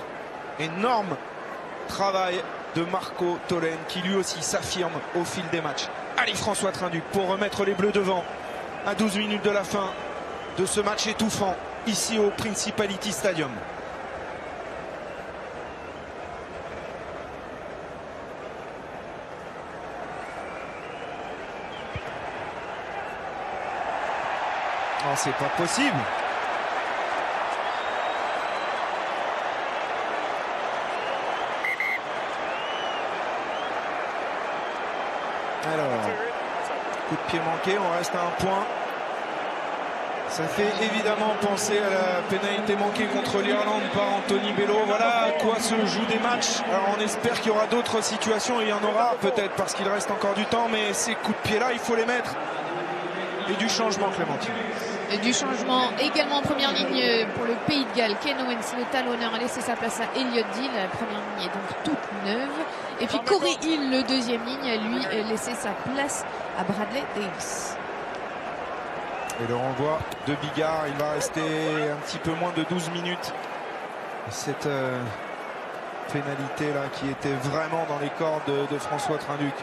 Énorme travail de Marco Tolègne qui lui aussi s'affirme au fil des matchs. Allez François Trinduc pour remettre les Bleus devant à 12 minutes de la fin de ce match étouffant ici au Principality Stadium. Oh, c'est pas possible. Alors, coup de pied manqué, on reste à un point. Ça fait évidemment penser à la pénalité manquée contre l'Irlande par Anthony Bello. Voilà à quoi se jouent des matchs. Alors on espère qu'il y aura d'autres situations, et il y en aura peut-être parce qu'il reste encore du temps, mais ces coups de pied là, il faut les mettre. Et du changement, Clémentine. Et du changement également en première ligne pour le Pays de Galles. Ken Owens, le talonneur, a laissé sa place à Elliott Deal. La première ligne est donc toute neuve. Et puis Corey Hill, le deuxième ligne, a lui laissé sa place à Bradley Davis. Et le renvoi de Bigard, il va rester un petit peu moins de 12 minutes. Cette pénalité là qui était vraiment dans les cordes de François Trinduc.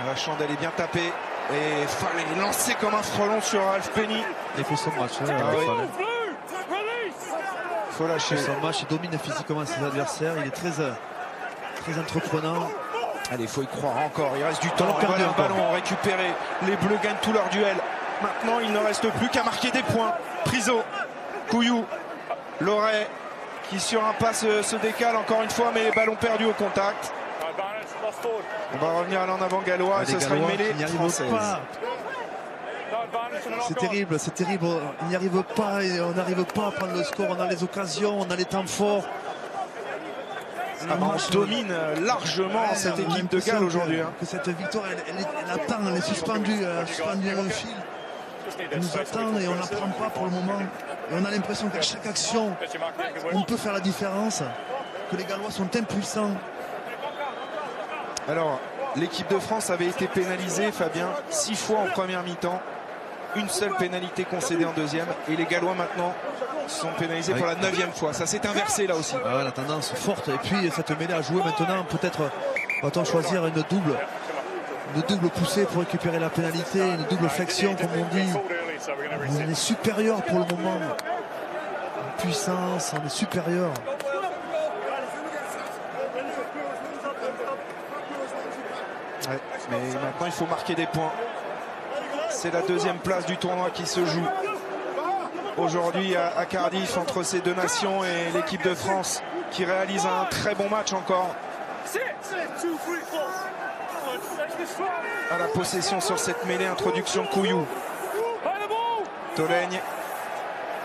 La chandelle est bien tapée. Et fallait lancer comme un frelon sur Ralph Penny. Il fait son match. Faut lâcher. Il fait son match, il domine physiquement ses adversaires. Il est très entreprenant. Allez, il faut y croire encore. Il reste du temps. Voilà un ballon récupéré. Les Bleus gagnent tous leurs duels. Maintenant, il ne reste plus qu'à marquer des points. Priso, Couillou, Loret qui sur un pas se décale encore une fois, mais ballon perdu au contact. On va revenir à l'en avant gallois, ce sera une mêlée française. C'est terrible, c'est terrible. On n'y arrive pas et on n'arrive pas à prendre le score. On a les occasions, on a les temps forts. On domine largement cette équipe de Galles aujourd'hui. Que cette victoire, elle attend, elle est suspendue dans le fil. Elle nous attend et on ne la prend pas pour le moment. Et on a l'impression qu'à chaque action, on peut faire la différence. Que les Gallois sont impuissants. Alors, l'équipe de France avait été pénalisée, Fabien, 6 fois en première mi-temps. Une seule pénalité concédée en deuxième. Et les Gallois maintenant sont pénalisés pour la 9e fois. Ça s'est inversé là aussi. Ah ouais, la tendance forte. Et puis cette mêlée à jouer maintenant. Peut-être va-t-on choisir une double poussée pour récupérer la pénalité. Une double flexion comme on dit. On est supérieur pour le moment. En puissance, on est supérieur. Ouais, mais maintenant il faut marquer des points. C'est la 2e place du tournoi qui se joue aujourd'hui à Cardiff entre ces deux nations et l'équipe de France qui réalise un très bon match encore. à la possession sur cette mêlée. Introduction de Couillou. Tolègne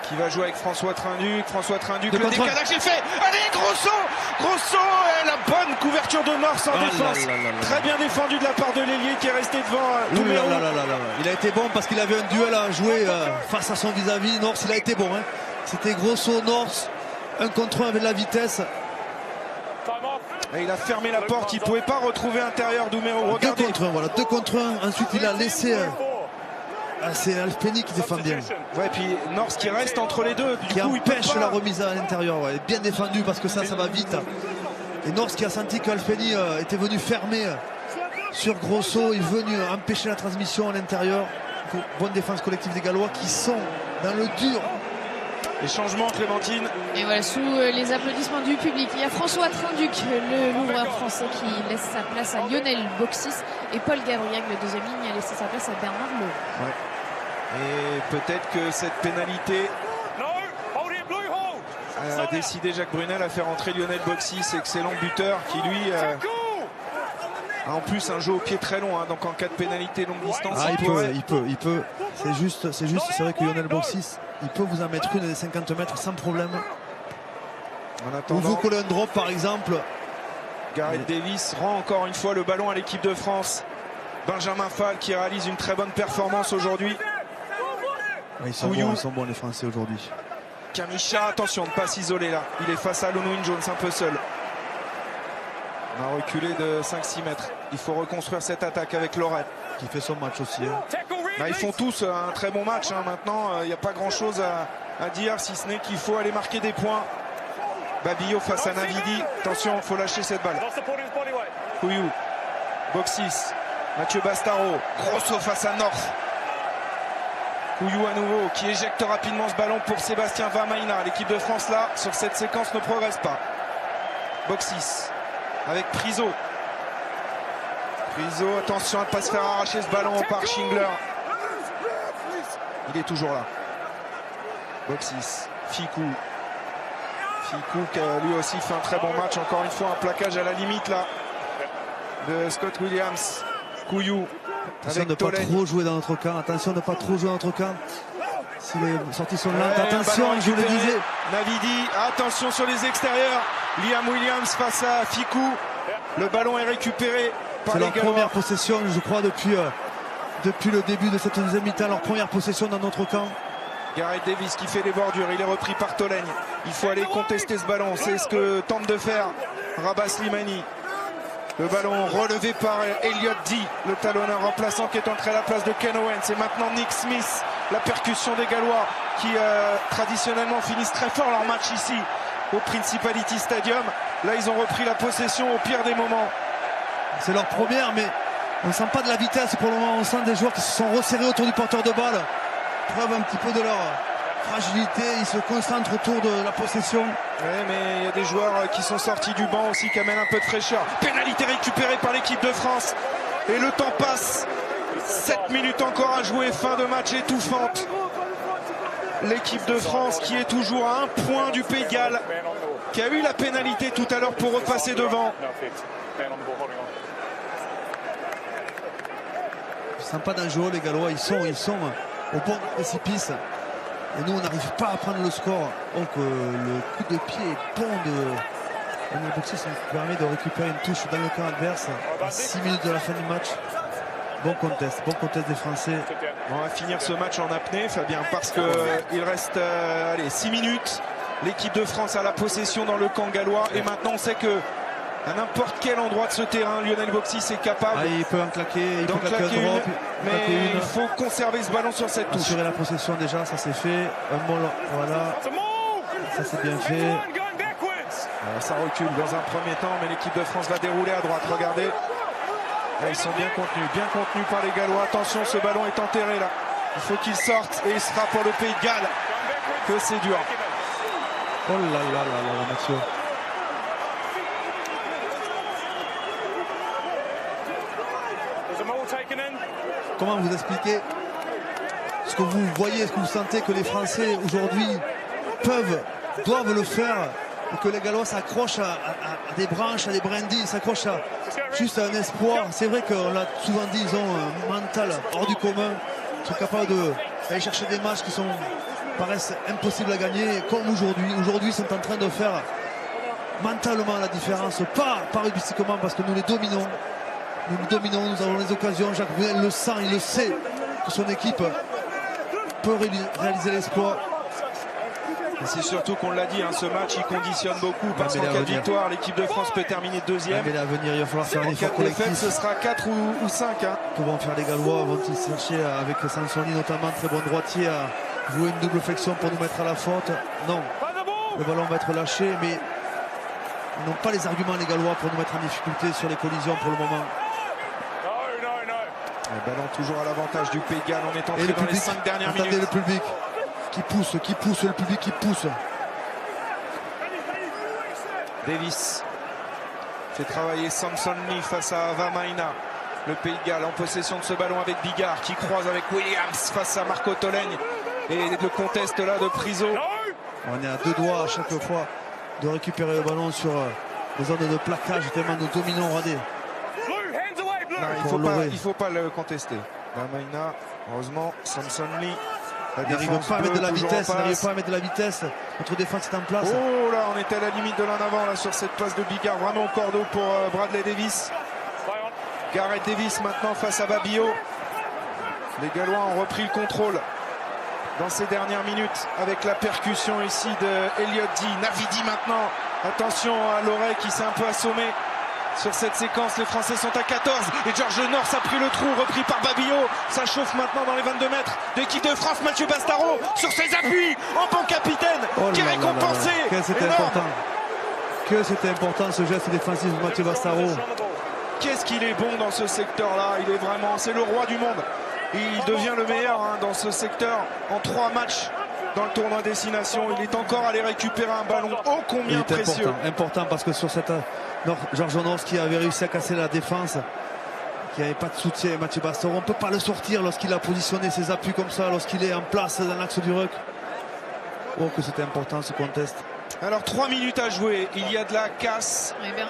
qui va jouer avec François Trinduc. François Trinduc, le décalage est fait. Allez, Grosso et la bonne couverture de North en défense. Très bien défendu de la part de l'ailier qui est resté devant Doumerou. Il a été bon parce qu'il avait un duel à jouer face à son vis-à-vis. North, il a été bon. Hein. C'était Grosso, North, un contre un avec la vitesse. Et il a fermé la porte, il ne pouvait pas retrouver intérieur Doumerou. Regardez. 2 contre 1, voilà, 2 contre 1. Ensuite, il a laissé. C'est Alfeni qui défend bien. Ouais, puis North qui reste entre les deux. Qui empêche la remise à l'intérieur. Ouais. Bien défendu parce que ça va vite. Et North qui a senti qu'Alfeni était venu fermer sur Grosso. Il est venu empêcher la transmission à l'intérieur. Bonne défense collective des Gallois qui sont dans le dur. Les changements, Clémentine. Et voilà, sous les applaudissements du public, il y a François Trinduc, l'ouvreur français, qui laisse sa place à Lionel Boxis. Et Paul Gavriac, le deuxième ligne, a laissé sa place à Bernard Lowe. Ouais. Et peut-être que cette pénalité a décidé Jacques Brunel à faire entrer Lionel Boxis, excellent buteur, qui lui a en plus un jeu au pied très long. Hein, donc en cas de pénalité longue distance, il peut. C'est juste, c'est vrai que Lionel Boxis, il peut vous en mettre une des 50 mètres sans problème. En attendant, ou vous collez un drop par exemple. Gareth Davis rend encore une fois le ballon à l'équipe de France. Benjamin Fall qui réalise une très bonne performance aujourd'hui. Ils sont bons les Français aujourd'hui. Kamicha, attention de ne pas s'isoler là. Il est face à Lonwyn Jones, un peu seul. On a reculé de 5-6 mètres. Il faut reconstruire cette attaque avec Lorette. Qui fait son match aussi. Hein. Bah, ils font tous un très bon match. Hein. Maintenant, il n'y a pas grand-chose à dire, si ce n'est qu'il faut aller marquer des points. Babillo face à Navidi. Attention, il faut lâcher cette balle. Couillou. Boxis. Mathieu Bastaro. Grosso face à North. Couillou à nouveau qui éjecte rapidement ce ballon pour Sébastien Vamaina. L'équipe de France là, sur cette séquence, ne progresse pas. Boxis avec Priso. Priso, attention à ne pas se faire arracher ce ballon par Schindler. Il est toujours là. Boxis. Ficou. Ficou qui lui aussi fait un très bon match. Encore une fois, un plaquage à la limite là de Scott Williams. Couillou. Attention de ne pas trop jouer dans notre camp. Attention de ne pas trop jouer dans notre camp. Si les sorties sont lentes, attention, je vous le disais. Navidi, attention sur les extérieurs. Liam Williams face à Ficou. Le ballon est récupéré par les Gallois. C'est leur première possession, je crois, depuis le début de cette deuxième mi-temps. Leur première possession dans notre camp. Gareth Davis qui fait les bordures. Il est repris par Tolègne. Il faut aller contester ce ballon. C'est ce que tente de faire Rabah Slimani. Le ballon relevé par Elliott D, le talonneur remplaçant qui est entré à la place de Ken Owens. C'est maintenant Nick Smith, la percussion des Gallois qui traditionnellement finissent très fort leur match ici au Principality Stadium. Là, ils ont repris la possession au pire des moments. C'est leur première, mais on ne sent pas de la vitesse pour le moment. On sent des joueurs qui se sont resserrés autour du porteur de balle. Preuve un petit peu de leur fragilité, ils se concentrent autour de la possession. Ouais, mais il y a des joueurs qui sont sortis du banc aussi qui amènent un peu de fraîcheur. Pénalité récupérée par l'équipe de France. Et le temps passe. 7 minutes encore à jouer. Fin de match étouffante. L'équipe de France qui est toujours à 1 point du Pays de Galles, qui a eu la pénalité tout à l'heure pour repasser devant. Ils ne sont pas dangereux les Gallois, ils sont au bord du précipice. Et nous, on n'arrive pas à prendre le score. Donc le coup de pied est bon de Lionel Boxis, ça nous permet de récupérer une touche dans le camp adverse à 6 minutes de la fin du match. Bon contest des Français. On va finir ce match en apnée, Fabien, parce qu'il reste 6 minutes. L'équipe de France a la possession dans le camp gallois. Et maintenant, on sait que à n'importe quel endroit de ce terrain, Lionel Boxis est capable il peut en claquer, il peut claquer un drop, mais il faut conserver ce ballon sur cette touche. Assurer la possession déjà, ça c'est fait. Un bon, voilà, ça c'est bien fait. Alors, ça recule dans un premier temps, mais l'équipe de France va dérouler à droite. Regardez, là, ils sont bien contenus par les Gallois. Attention, ce ballon est enterré là. Il faut qu'il sorte et il sera pour le Pays de Galles que c'est dur. Oh là là là là, Mathieu. Comment vous expliquez ce que vous voyez, ce que vous sentez que les Français aujourd'hui doivent le faire et que les Gallois s'accrochent à des branches, à des brindilles, s'accrochent juste à un espoir. C'est vrai qu'on l'a souvent dit, ils ont un mental hors du commun, ils sont capables d'aller chercher des matchs qui paraissent impossibles à gagner, comme aujourd'hui. Aujourd'hui, ils sont en train de faire mentalement la différence, pas rugbystiquement, parce que nous les dominons. Nous avons les occasions. Jacques Brunel le sent, il le sait que son équipe peut réaliser l'exploit. C'est surtout qu'on l'a dit, hein, ce match il conditionne beaucoup parce qu'en cas de victoire, l'équipe de France peut terminer deuxième. Mais à venir, il va falloir faire un effort collectif. collectif. Ce sera 4 ou 5. Hein. Que vont faire les Gallois? Vont-ils chercher avec Sansoni notamment, très bon droitier, à jouer une double flexion pour nous mettre à la faute? Non. Le ballon va être lâché, mais ils n'ont pas les arguments les Gallois pour nous mettre en difficulté sur les collisions pour le moment. Le ballon toujours à l'avantage du Pays de Galles. On est entré dans les 5 dernières minutes. Attendez le public qui pousse, le public qui pousse. Davis fait travailler Samson Lee face à Vamaina. Le Pays de Galles en possession de ce ballon avec Bigard qui croise avec Williams face à Marco Tolègne. Et le contest là de Priso. On est à 2 doigts à chaque fois de récupérer le ballon sur les zones de plaquage, tellement nous dominons Radé. Non, il faut pas le contester. Vamaina, heureusement, Samson Lee. Il n'arrive pas à mettre de la vitesse, notre défense est en place. Oh là, on était à la limite de l'en avant là, sur cette passe de Bigard, vraiment au cordeau pour Bradley Davis. Gareth Davis maintenant face à Babio. Les Gallois ont repris le contrôle dans ces dernières minutes avec la percussion ici de Elliott D. Navidi maintenant. Attention à Loret qui s'est un peu assommé. Sur cette séquence, les Français sont à 14 et George North a pris le trou, repris par Babillot. Ça chauffe maintenant dans les 22 mètres de l'équipe de France. Mathieu Bastaro sur ses appuis en bon capitaine qui est récompensé. Que c'était important ce geste défensif de Mathieu Bastaro. Qu'est-ce qu'il est bon dans ce secteur-là. Il est vraiment, c'est le roi du monde. Il devient le meilleur dans ce secteur en 3 matchs. Dans le tournoi destination, il est encore allé récupérer un ballon ô combien précieux. Important parce que sur cette George North qui avait réussi à casser la défense, qui n'avait pas de soutien, Mathieu Bastaro, on ne peut pas le sortir lorsqu'il a positionné ses appuis comme ça, lorsqu'il est en place dans l'axe du ruck. Oh que c'était important ce contest. Alors 3 minutes à jouer, il y a de la casse. Oui, bien.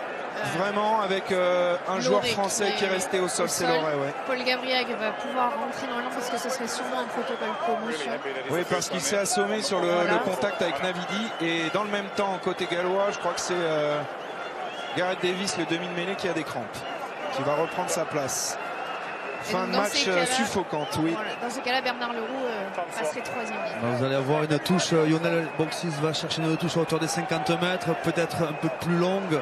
Vraiment avec un joueur français qui est resté au sol, c'est Loret. Ouais. Paul Gabriel va pouvoir rentrer dans l'an parce que ce serait sûrement un protocole commotion. Oui, parce qu'il s'est assommé sur le contact avec Navidi. Et dans le même temps, côté gallois, je crois que c'est Gareth Davis, le demi de mêlée, qui a des crampes, qui va reprendre sa place. Fin de match suffocante, oui. Voilà, dans ce cas-là, Bernard Leroux passerait 3e. Vous allez avoir une touche, Lionel Boxis va chercher une touche à hauteur des 50 mètres, peut-être un peu plus longue.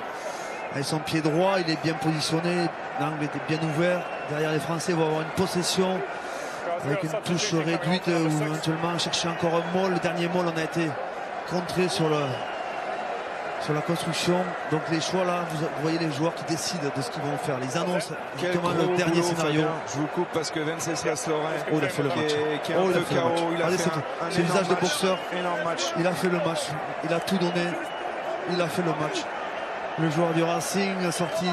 Avec son pied droit, il est bien positionné, l'angle était bien ouvert. Derrière les Français vont avoir une possession avec une touche réduite ou éventuellement chercher encore un maul. Le dernier maul, on a été contré sur la construction. Donc les choix là, vous voyez les joueurs qui décident de ce qu'ils vont faire. Ils annoncent justement le dernier scénario. Je vous coupe parce que Venceslas Loret il a fait le match. Qui est un peu KO. Il a fait un c'est l'usage de boxeur. Énorme match. Il a fait le match. Il a tout donné. Il a fait le match. Le joueur du Racing sorti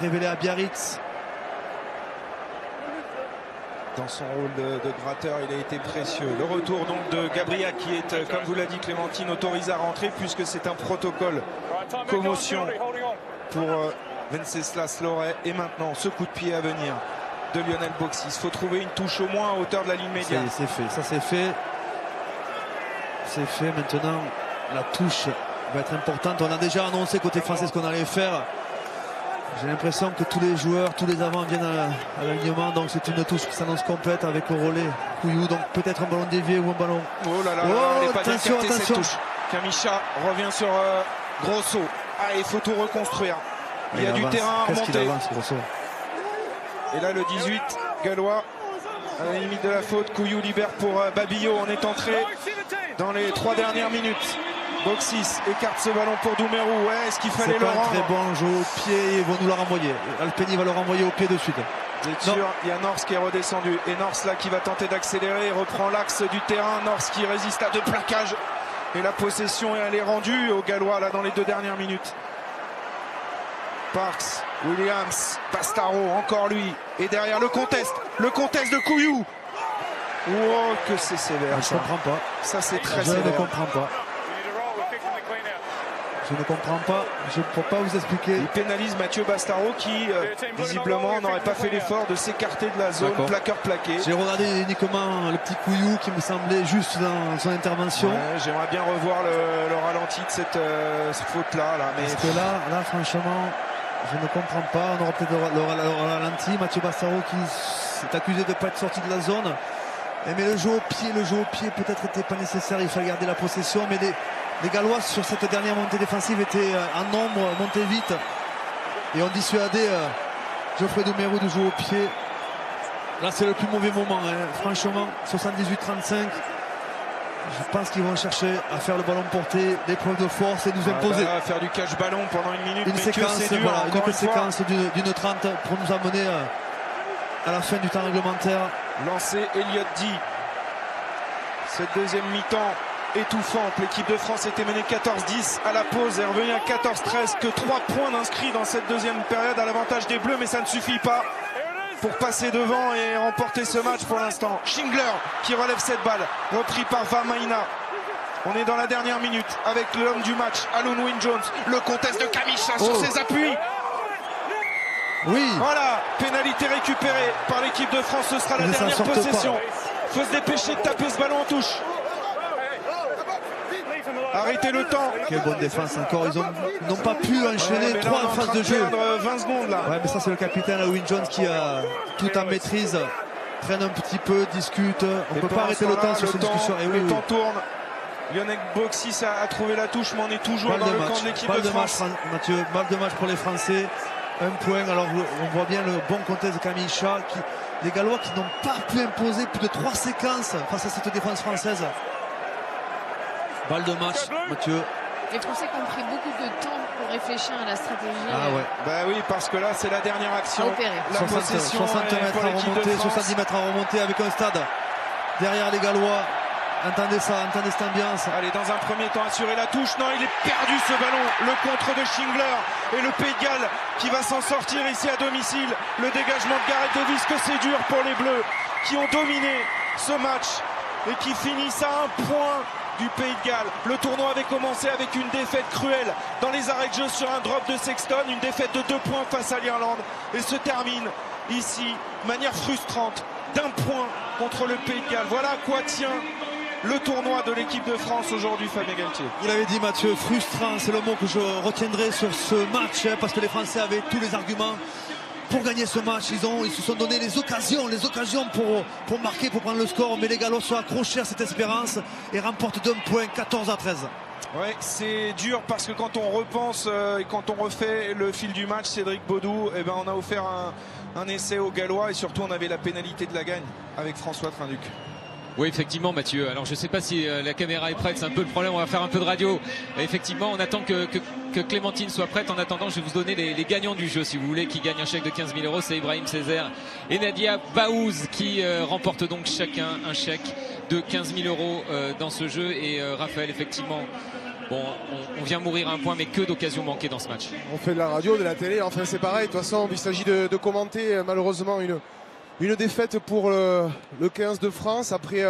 révélé à Biarritz. Dans son rôle de gratteur, il a été précieux. Le retour donc de Gabriel qui est, comme vous l'a dit Clémentine, autorisé à rentrer puisque c'est un protocole commotion pour Venceslas Loret. Et maintenant, ce coup de pied à venir de Lionel Boxis. Il faut trouver une touche au moins à hauteur de la ligne médiane. C'est fait, ça c'est fait. C'est fait, maintenant la touche va être importante. On a déjà annoncé côté français ce qu'on allait faire. J'ai l'impression que tous les joueurs, tous les avants viennent à l'alignement, donc c'est une touche qui s'annonce complète avec au relais Couillou, donc peut-être un ballon dévié ou un ballon. Oh là là, elle n'est pas bien captée cette touche. Kamisha revient sur Grosso. Ah, il faut tout reconstruire. Il y a du terrain à monter. Et là le 18 gallois à la limite de la faute. Couillou libère pour Babillot. On est entré dans les 3 dernières minutes. Boxis écarte ce ballon pour Doumerou. Ouais, est-ce qu'il fallait le rendre? Très bon jeu au pied, ils vont nous la renvoyer. Alpeni va le renvoyer au pied de suite. Sûr, il y a North qui est redescendu. Et North là qui va tenter d'accélérer. Il reprend l'axe du terrain. North qui résiste à 2 plaquages. Et la possession elle est rendue aux Gallois là dans les 2 dernières minutes. Parks, Williams, Bastaro, encore lui. Et derrière le contest de Couillou. Oh, que c'est sévère. Je ne comprends pas. Ça c'est très sévère. Je ne comprends pas. Je ne comprends pas, je ne peux pas vous expliquer. Il pénalise Mathieu Bastaro qui, visiblement, n'aurait pas fait l'effort de s'écarter de la zone, plaqueur-plaqué. J'ai regardé uniquement le petit couillou qui me semblait juste dans son intervention. Ouais, j'aimerais bien revoir le ralenti de cette faute-là. Là, mais... Parce que là, franchement, je ne comprends pas. On aura peut-être le ralenti. Mathieu Bastaro qui s'est accusé de ne pas être sorti de la zone. Mais le jeu au pied peut-être n'était pas nécessaire. Il fallait garder la possession. Mais les Gallois sur cette dernière montée défensive étaient en nombre, montaient vite. Et ont dissuadé Geoffrey Doumerou de jouer au pied. Là, c'est le plus mauvais moment. Franchement, 78-35. Je pense qu'ils vont chercher à faire le ballon porté, l'épreuve de force et nous imposer. Faire du cache-ballon pendant une minute. Une séquence, une séquence d'une 30 pour nous amener à la fin du temps réglementaire. Lancé Elliott Di. Cette deuxième mi-temps étouffante. L'équipe de France était menée 14-10 à la pause et est revenue à 14-13. Que 3 points d'inscrits dans cette deuxième période à l'avantage des Bleus, mais ça ne suffit pas pour passer devant et remporter ce match pour l'instant. Schindler qui relève cette balle, repris par Vamaina. On est dans la dernière minute avec l'homme du match, Alun Wyn-Jones. Le contest de Kamicha sur ses appuis. Oui. Voilà, pénalité récupérée par l'équipe de France. Ce sera la dernière possession. Il faut se dépêcher de taper ce ballon en touche. Arrêtez le temps. Quelle bonne défense encore. Ils n'ont pas pu enchaîner 3 phases de jeu. 20 secondes là. Ouais, mais ça c'est le capitaine Wyn-Jones qui a tout en maîtrise. Traîne un petit peu, discute. On ne peut pas arrêter le temps sur cette discussion. Et le temps tourne. Lionel Boxis a trouvé la touche, mais on est toujours dans le camp de l'équipe de France. Mathieu, balle de match pour les Français. 1 point. Alors on voit bien le bon contest de Kamicha. Les Gallois qui n'ont pas pu imposer plus de 3 séquences face à cette défense française. Balle de match, Mathieu. Les Français qui ont pris beaucoup de temps pour réfléchir à la stratégie. Ah ouais. Bah oui, parce que là, c'est la dernière action. La 60 possession 60 mètres à remonter, 70 mètres à remonter avec un stade derrière les Gallois. Entendez ça, entendez cette ambiance. Allez, dans un premier temps, assurer la touche. Non, il est perdu ce ballon. Le contre de Schindler et le Pays de Galles qui va s'en sortir ici à domicile. Le dégagement de Gareth Davis, que c'est dur pour les Bleus qui ont dominé ce match et qui finissent à 1 point du Pays de Galles. Le tournoi avait commencé avec une défaite cruelle dans les arrêts de jeu sur un drop de Sexton, une défaite de 2 points face à l'Irlande et se termine ici de manière frustrante d'1 point contre le Pays de Galles. Voilà à quoi tient le tournoi de l'équipe de France aujourd'hui, Fabien Galtier. Vous l'avez dit Mathieu, frustrant, c'est le mot que je retiendrai sur ce match, parce que les Français avaient tous les arguments pour gagner ce match. Ils se sont donné les occasions pour marquer, pour prendre le score, mais les Gallois sont accrochés à cette espérance et remportent d'1 point, 14-13. Ouais, c'est dur parce que quand on repense et quand on refait le fil du match, Cédric Baudou, eh ben on a offert un essai aux Gallois et surtout on avait la pénalité de la gagne avec François Trinduc. Oui, effectivement, Mathieu. Alors, je ne sais pas si la caméra est prête. C'est un peu le problème. On va faire un peu de radio. Effectivement, on attend que Clémentine soit prête. En attendant, je vais vous donner les gagnants du jeu, si vous voulez, qui gagnent un chèque de 15 000 €. C'est Ibrahim Césaire et Nadia Baouz qui remportent donc chacun un chèque de 15 000 € dans ce jeu. Et Raphaël, effectivement, bon, on vient mourir à 1 point, mais que d'occasions manquées dans ce match. On fait de la radio, de la télé. Enfin, c'est pareil. De toute façon, il s'agit de commenter malheureusement une défaite pour le 15 de France après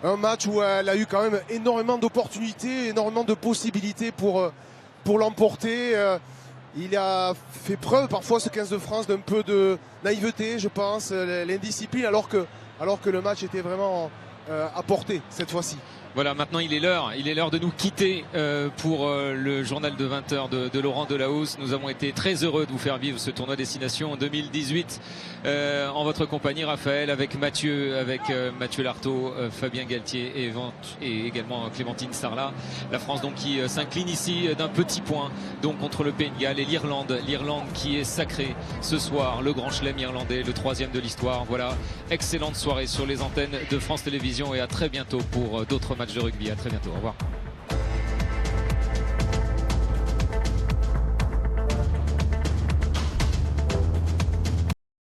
un match où elle a eu quand même énormément d'opportunités, énormément de possibilités pour l'emporter. Il a fait preuve parfois ce 15 de France d'un peu de naïveté, je pense, l'indiscipline, alors que le match était vraiment à portée cette fois-ci. Voilà, maintenant il est l'heure de nous quitter pour le journal de 20h de Laurent Delahousse. Nous avons été très heureux de vous faire vivre ce tournoi Destination 2018 en votre compagnie, Raphaël, avec Mathieu Lartaud, Fabien Galtier et également Clémentine Sarlat. La France donc qui s'incline ici d'un petit point donc contre le Pays de Galles et l'Irlande qui est sacrée ce soir, le Grand Chelem irlandais, le 3e de l'histoire. Voilà, excellente soirée sur les antennes de France Télévisions et à très bientôt pour d'autres matchs de rugby. À très bientôt, au revoir.